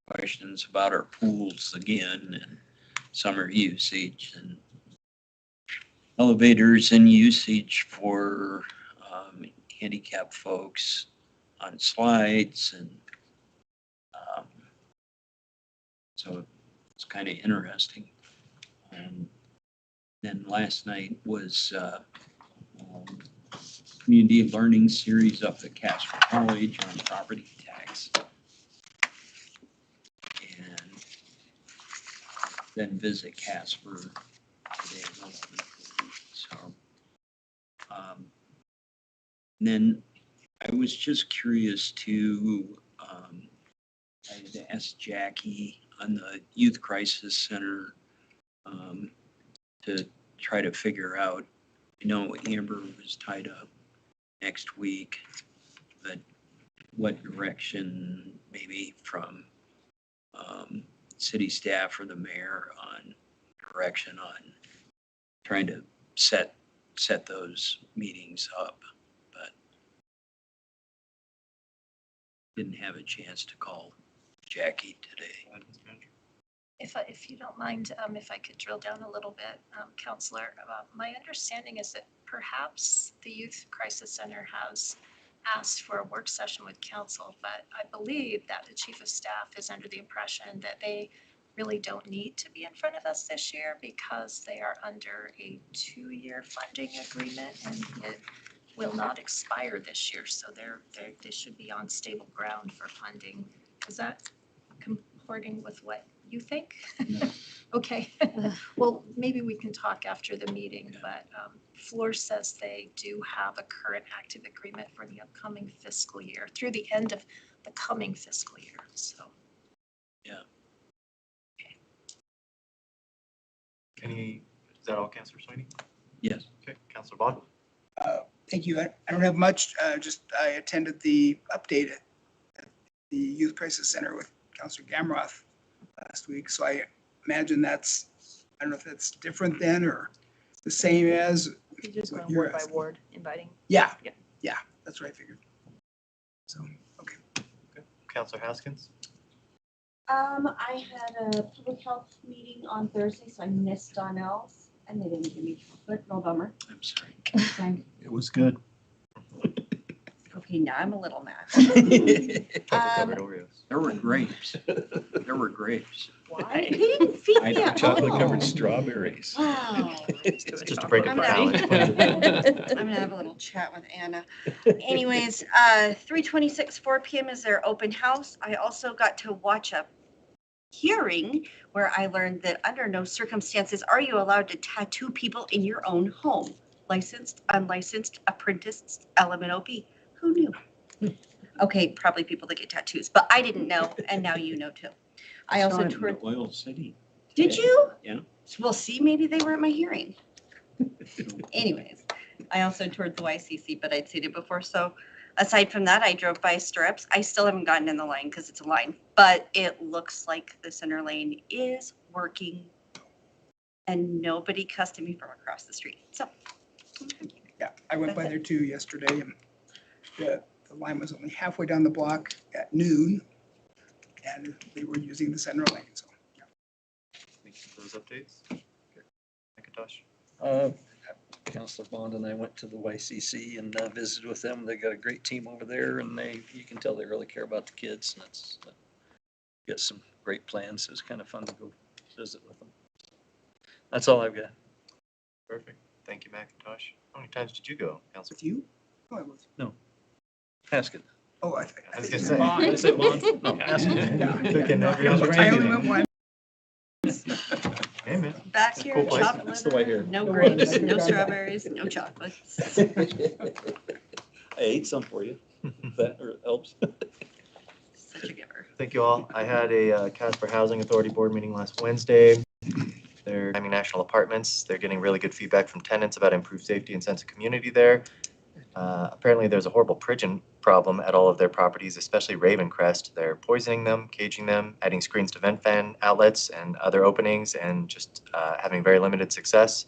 questions about our pools again and summer usage and elevators and usage for handicapped folks on slides, and so it's kind of interesting. Then last night was community learning series up at Casper College on property tax, and then visit Casper today. So, then I was just curious to, I had asked Jackie on the Youth Crisis Center to try to figure out, Amber was tied up next week, but what direction maybe from city staff or the mayor on direction on trying to set those meetings up, but didn't have a chance to call Jackie today. If you don't mind, if I could drill down a little bit, Counselor, my understanding is that perhaps the Youth Crisis Center has asked for a work session with council, but I believe that the Chief of Staff is under the impression that they really don't need to be in front of us this year because they are under a 2-year funding agreement and it will not expire this year. So they should be on stable ground for funding. Is that comporting with what you think? No. Okay. Well, maybe we can talk after the meeting, but Floor says they do have a current active agreement for the upcoming fiscal year, through the end of the coming fiscal year, so. Yeah. Is that all, Councillor Sweeney? Yes. Okay, Councillor Bond? Thank you. I don't have much, just I attended the update at the Youth Crisis Center with Councillor Gamroth last week, so I imagine I don't know if that's different then or the same as. You're just what going you're word by asking. word, inviting. Yeah, Yeah. yeah, that's what I figured. So, okay. Councillor Haskins? I had a public health meeting on Thursday, so I missed Donnell's, and they didn't give me chocolate, no bummer. I'm sorry. Fine. It was good. Okay, now I'm a little mad. Chocolate-covered Oreos. There were grapes. There were grapes. Why? He didn't feed I me know at chocolate-covered all. strawberries. Wow. Just to break up I'm the gonna- balance. I'm gonna have a little chat with Anna. Anyways, 3:26, 4 p.m. is their open house. I also got to watch a hearing where I learned that under no circumstances are you allowed to tattoo people in your own home. Licensed, unlicensed, apprenticed, LMNOP. Who knew? Okay, probably people that get tattoos, but I didn't know, and now you know too. I also toured. Oil City. Did you? Yeah. Well, see, maybe they were at my hearing. Anyways, I also toured the YCC, but I'd seen it before. So aside from that, I drove by Stirrups. I still haven't gotten in the line because it's a line, but it looks like the center lane is working and nobody cussed at me from across the street. So. Yeah, I went by there too yesterday and the line was only halfway down the block at noon and they were using the center lane, so. Thank you for those updates. Macintosh? Councilor Bond and I went to the YCC and visited with them. They got a great team over there and you can tell they really care about the kids and it's got some great plans. It was kind of fun to go visit with them. That's all I've got. Perfect. Thank you, Macintosh. How many times did you go, Councilor? With you? Oh, I was. No. Haskett. Oh, I was gonna say. Bond. I said Bond. No, Haskett. Taking every I only opportunity. went once. Hey, man. Back It's a here, cool place. chocolate, That's the way here. no grapes, no strawberries, no chocolates. I ate some for you. If that helps. Such a giver. Thank you all. I had a Casper Housing Authority Board meeting last Wednesday. They're Miami National Apartments. They're getting really good feedback from tenants about improved safety and sense of community there. Apparently there's a horrible pigeon problem at all of their properties, especially Ravencrest. They're poisoning them, caging them, adding screens to vent fan outlets and other openings, and just having very limited success.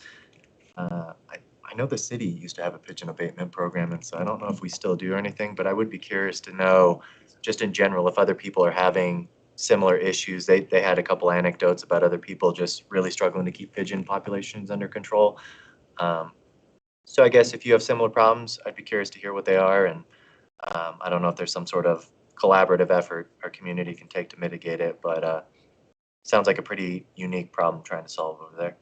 I know the city used to have a pigeon abatement program, and so I don't know if we still do or anything, but I would be curious to know, just in general, if other people are having similar issues. They had a couple anecdotes about other people just really struggling to keep pigeon populations under control. So I guess if you have similar problems, I'd be curious to hear what they are, and I don't know if there's some sort of collaborative effort our community can take to mitigate it, but sounds like a pretty unique problem trying to solve over there.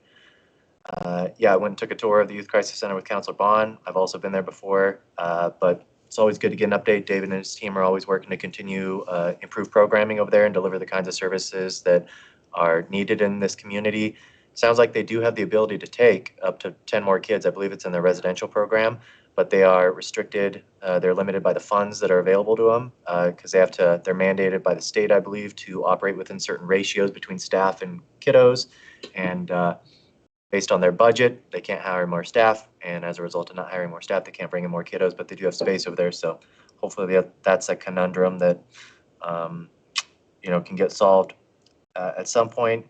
Yeah, I went and took a tour of the Youth Crisis Center with Councilor Bond. I've also been there before, but it's always good to get an update. David and his team are always working to continue improve programming over there and deliver the kinds of services that are needed in this community. Sounds like they do have the ability to take up to 10 more kids. I believe it's in their residential program, but they are restricted. They're limited by the funds that are available to them because they're mandated by the state, I believe, to operate within certain ratios between staff and kiddos. And based on their budget, they can't hire more staff. And as a result of not hiring more staff, they can't bring in more kiddos, but they do have space over there. So hopefully that's a conundrum that, can get solved at some point.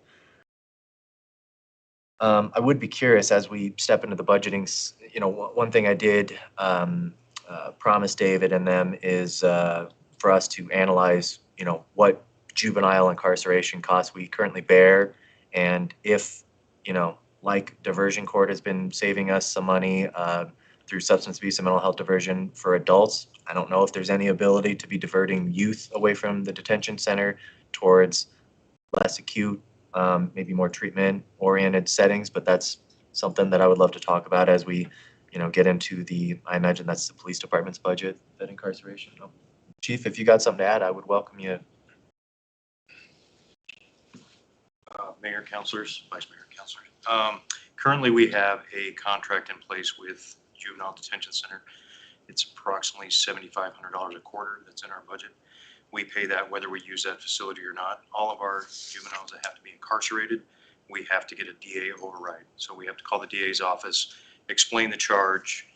I would be curious as we step into the budgeting, one thing I did promise David and them is for us to analyze, what juvenile incarceration costs we currently bear. And if, like diversion court has been saving us some money through substance abuse and mental health diversion for adults, I don't know if there's any ability to be diverting youth away from the detention center towards less acute, maybe more treatment-oriented settings, but that's something that I would love to talk about as we, get into I imagine that's the police department's budget, that incarceration. Chief, if you got something to add, I would welcome you. Mayor, councilors, vice mayor, councilors. Currently, we have a contract in place with Juvenile Detention Center. It's approximately $7,500 a quarter that's in our budget. We pay that whether we use that facility or not. All of our juveniles that have to be incarcerated, we have to get a DA override. So we have to call the DA's office, explain the charge,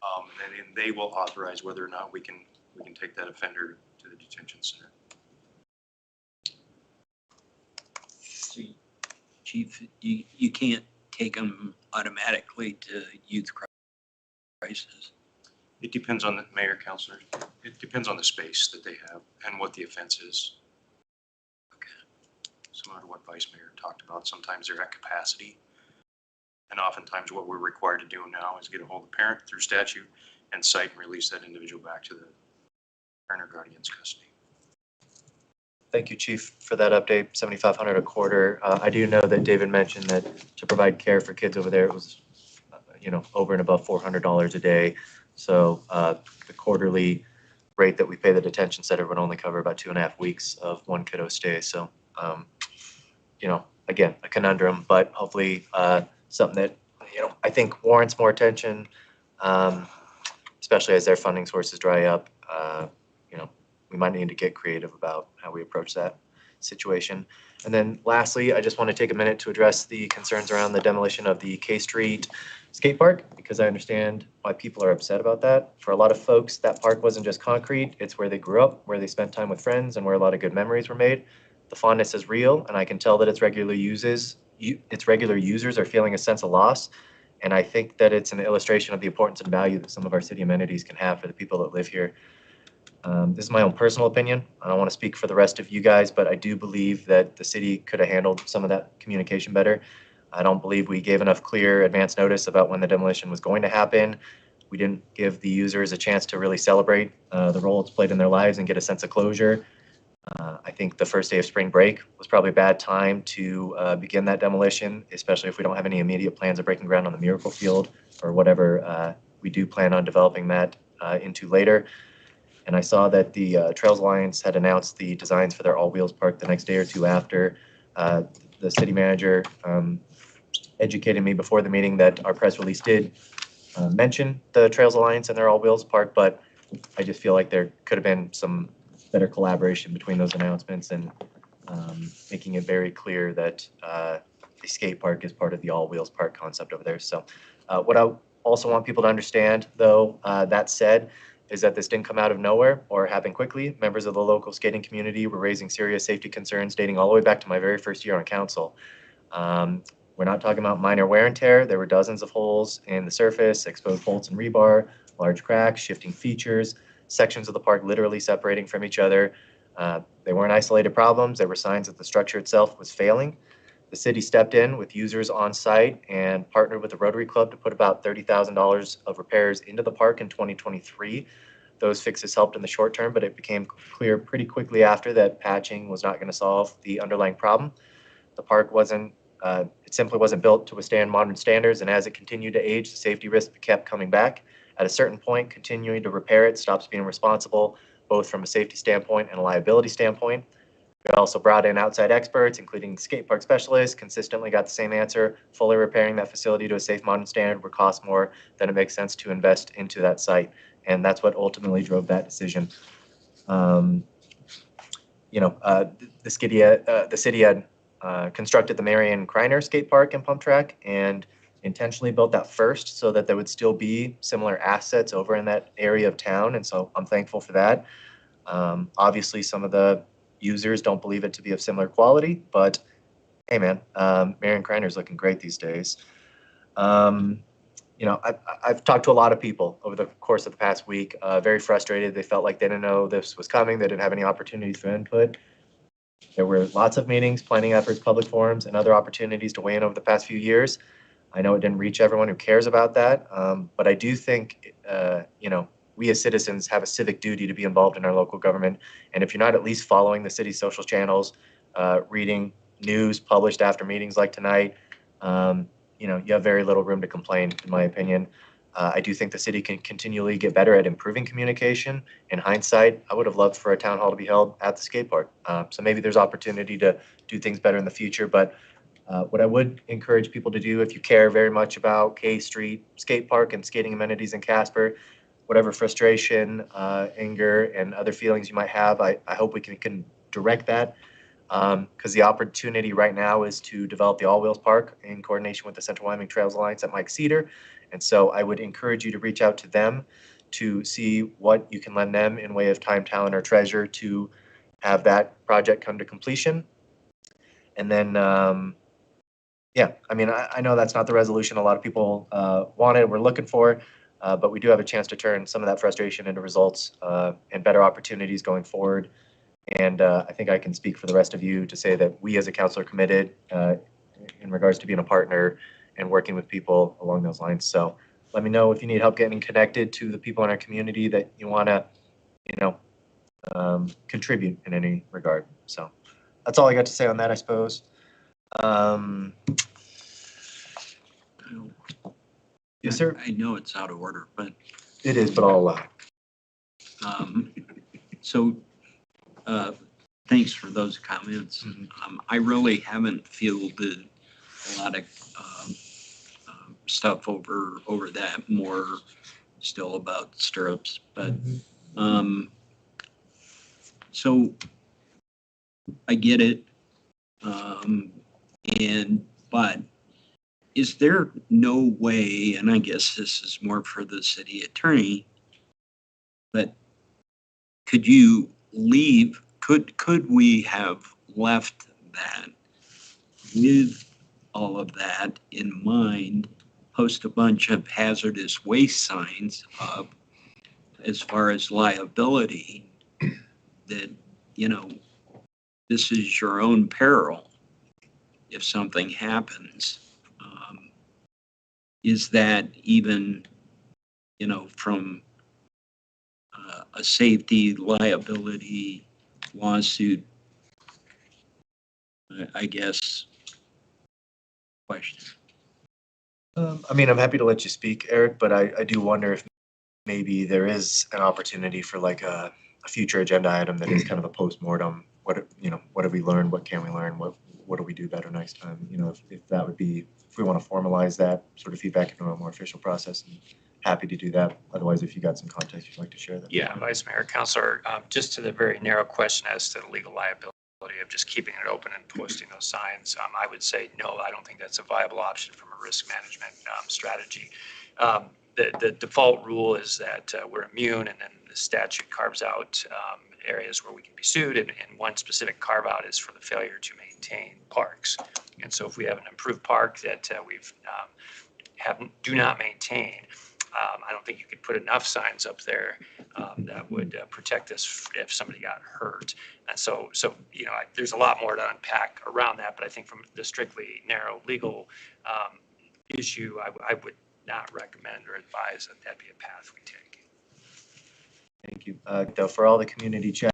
and then they will authorize whether or not we can take that offender to the detention center. So, Chief, you can't take them automatically to youth crisis. It depends on the mayor, councilor. It depends on the space that they have and what the offense is. Okay. Similar to what vice mayor talked about, sometimes they're at capacity. And oftentimes what we're required to do now is get a hold of the parent through statute and cite and release that individual back to the parent or guardian's custody. Thank you, Chief, for that update, 7,500 a quarter. I do know that David mentioned that to provide care for kids over there, it was, over and above $400 a day. So the quarterly rate that we pay the detention center would only cover about 2.5 weeks of one kiddo stay. So, again, a conundrum, but hopefully something that, I think warrants more attention, especially as their funding sources dry up. We might need to get creative about how we approach that situation. And then lastly, I just want to take a minute to address the concerns around the demolition of the K Street skate park, because I understand why people are upset about that. For a lot of folks, that park wasn't just concrete, it's where they grew up, where they spent time with friends, and where a lot of good memories were made. The fondness is real, and I can tell that its regular users are feeling a sense of loss. And I think that it's an illustration of the importance and value that some of our city amenities can have for the people that live here. This is my own personal opinion. I don't want to speak for the rest of you guys, but I do believe that the city could have handled some of that communication better. I don't believe we gave enough clear advance notice about when the demolition was going to happen. We didn't give the users a chance to really celebrate the role it's played in their lives and get a sense of closure. I think the first day of spring break was probably a bad time to begin that demolition, especially if we don't have any immediate plans of breaking ground on the Miracle Field or whatever we do plan on developing that into later. And I saw that the Trails Alliance had announced the designs for their all-wheels park the next day or two after. The city manager educated me before the meeting that our press release did mention the Trails Alliance and their all-wheels park, but I just feel like there could have been some better collaboration between those announcements and making it very clear that a skate park is part of the all-wheels park concept over there. So what I also want people to understand, though, that said, is that this didn't come out of nowhere or happen quickly. Members of the local skating community were raising serious safety concerns dating all the way back to my very first year on council. We're not talking about minor wear and tear. There were dozens of holes in the surface, exposed bolts and rebar, large cracks, shifting features, sections of the park literally separating from each other. They weren't isolated problems. They were signs that the structure itself was failing. The city stepped in with users on site and partnered with the Rotary Club to put about $30,000 of repairs into the park in 2023. Those fixes helped in the short term, but it became clear pretty quickly after that patching was not going to solve the underlying problem. The park it simply wasn't built to withstand modern standards, and as it continued to age, the safety risk kept coming back. At a certain point, continuing to repair it stops being responsible, both from a safety standpoint and a liability standpoint. We also brought in outside experts, including skate park specialists, consistently got the same answer. Fully repairing that facility to a safe modern standard would cost more than it makes sense to invest into that site. And that's what ultimately drove that decision. The city had constructed the Marion Kreiner skate park and pump track and intentionally built that first so that there would still be similar assets over in that area of town. And so I'm thankful for that. Obviously, some of the users don't believe it to be of similar quality, but hey, man, Marion Kreiner's looking great these days. I've talked to a lot of people over the course of the past week, very frustrated. They felt like they didn't know this was coming. They didn't have any opportunities for input. There were lots of meetings, planning efforts, public forums, and other opportunities to weigh in over the past few years. I know it didn't reach everyone who cares about that, but I do think, we as citizens have a civic duty to be involved in our local government. And if you're not at least following the city's social channels, reading news published after meetings like tonight, you have very little room to complain, in my opinion. I do think the city can continually get better at improving communication. In hindsight, I would have loved for a town hall to be held at the skate park. So maybe there's opportunity to do things better in the future. But what I would encourage people to do, if you care very much about K Street Skate Park and skating amenities in Casper, whatever frustration, anger, and other feelings you might have, I hope we can direct that. Because the opportunity right now is to develop the all-wheels park in coordination with the Central Wyoming Trails Alliance at Mike Cedar. And so I would encourage you to reach out to them to see what you can lend them in way of time, talent, or treasure to have that project come to completion. And then, I know that's not the resolution a lot of people wanted, we're looking for, but we do have a chance to turn some of that frustration into results and better opportunities going forward. And I think I can speak for the rest of you to say that we as a council are committed in regards to being a partner and working with people along those lines. So let me know if you need help getting connected to the people in our community that you want to, contribute in any regard. So that's all I got to say on that, I suppose. Yes, sir. I know it's out of order, but It is, but I'll allow. So, thanks for those comments. I really haven't fielded a lot of stuff over that, more still about stirrups, but so I get it. But is there no way, and I guess this is more for the city attorney, but could you leave, could we have left that with all of that in mind, post a bunch of hazardous waste signs up as far as liability, that, you know, this is your own peril if something happens? Is that even, you know, from a safety liability lawsuit, I guess, question? I mean, I'm happy to let you speak, Eric, but I do wonder if maybe there is an opportunity for like a future agenda item that is kind of a post-mortem. What, you know, what have we learned? What can we learn? What do we do better next time? You know, if that would be, if we want to formalize that sort of feedback into a more official process, I'm happy to do that. Otherwise, if you got some context you'd like to share that. Yeah, Vice Mayor, Councilor, just to the very narrow question as to the legal liability of just keeping it open and posting those signs, I would say no, I don't think that's a viable option from a risk management strategy. The default rule is that we're immune, and then the statute carves out areas where we can be sued, and one specific carve out is for the failure to maintain parks. And so if we have an improved park that we've do not maintain, I don't think you could put enough signs up there that would protect us if somebody got hurt. And so you know, there's a lot more to unpack around that, but I think from the strictly narrow legal issue, I would not recommend or advise that that be a path we take. Thank you. Though for all the community chatter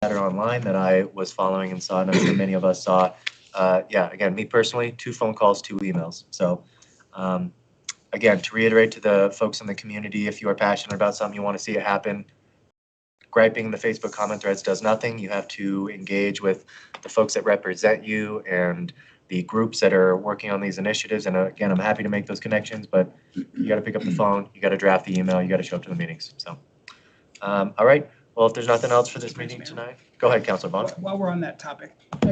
online that I was following and saw, and I'm sure many of us saw, yeah, again, me personally, 2 phone calls, 2 emails. So again, to reiterate to the folks in the community, if you are passionate about something, you want to see it happen, griping in the Facebook comment threads does nothing. You have to engage with the folks that represent you and the groups that are working on these initiatives. And again, I'm happy to make those connections, but you got to pick up the phone, you got to draft the email, you got to show up to the meetings. So, all right. Well, if there's nothing else for this meeting tonight, go ahead, Councilor Bond. While we're on that topic, my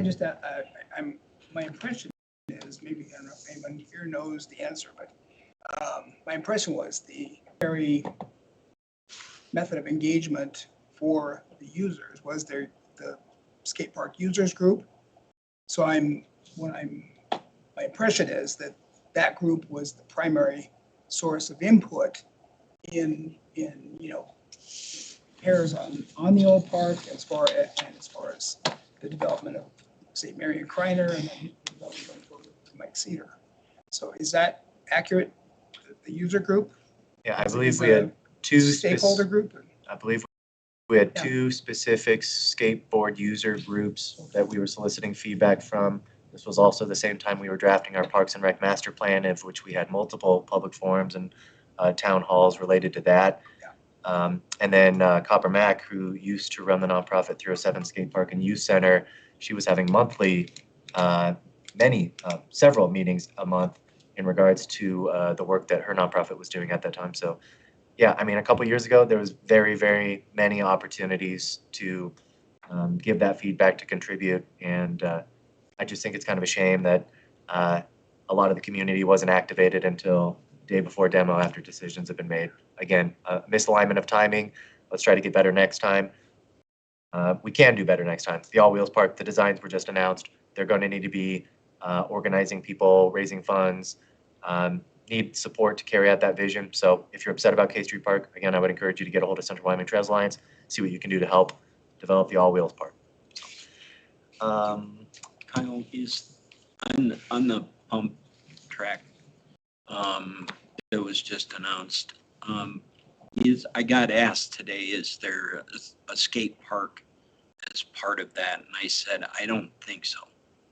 impression is, maybe, I don't know if anyone here knows the answer, but my impression was the very method of engagement for the users was the skate park users group. So my impression is that group was the primary source of input in you know, repairs on the old park as far as the development of St. Mary and Kreiner and then the development for Mike Cedar. So is that accurate? The user group? Yeah, I believe we had 2 stakeholder group. I believe we had 2 specific skateboard user groups that we were soliciting feedback from. This was also the same time we were drafting our Parks and Rec master plan, of which we had multiple public forums and town halls related to that. And then Copper Mac, who used to run the nonprofit 307 Skate Park and Youth Center, she was having monthly, several meetings a month in regards to the work that her nonprofit was doing at that time. So yeah, I mean, a couple years ago, there was very, very many opportunities to give that feedback, to contribute. And I just think it's kind of a shame that a lot of the community wasn't activated until day before demo after decisions have been made. Again, misalignment of timing. Let's try to get better next time. We can do better next time. The All Wheels Park, the designs were just announced. They're going to need to be organizing people, raising funds, need support to carry out that vision. So if you're upset about K Street Park, again, I would encourage you to get a hold of Central Wyoming Trails Alliance, see what you can do to help develop the All Wheels Park. Kyle, is on the pump track that was just announced, I got asked today, is there a skate park as part of that? And I said, I don't think so.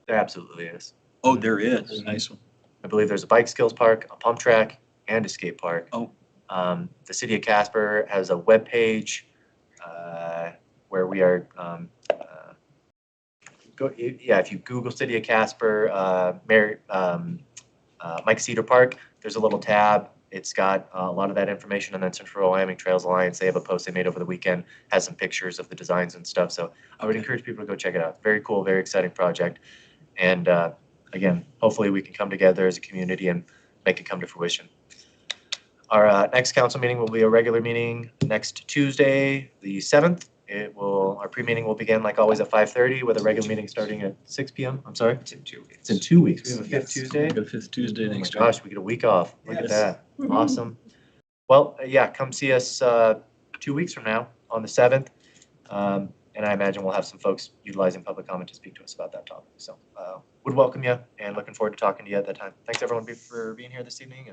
There absolutely is. Oh, there It's is. a nice one. I believe there's a bike skills park, a pump track, and a skate park. Oh. The city of Casper has a webpage where we are. If you Google City of Casper, Mike Cedar Park, there's a little tab. It's got a lot of that information, and then Central Wyoming Trails Alliance, they have a post they made over the weekend, has some pictures of the designs and stuff. So I would encourage people to go check it out. Very cool, very exciting project. And again, hopefully we can come together as a community and make it come to fruition. Our next council meeting will be a regular meeting next Tuesday, the 7th. Our pre-meeting will begin like always at 5:30 with a regular meeting starting at 6 p.m. I'm sorry? It's in 2 weeks. It's in 2 weeks. We have a fifth Yes. Tuesday. Got a fifth Tuesday Oh my next week. gosh, we get a week off. Look at Yes. that. Awesome. Well, yeah, come see us 2 weeks from now on the 7th. And I imagine we'll have some folks utilizing public comment to speak to us about that topic. So would welcome you and looking forward to talking to you at that time. Thanks everyone for being here this evening. And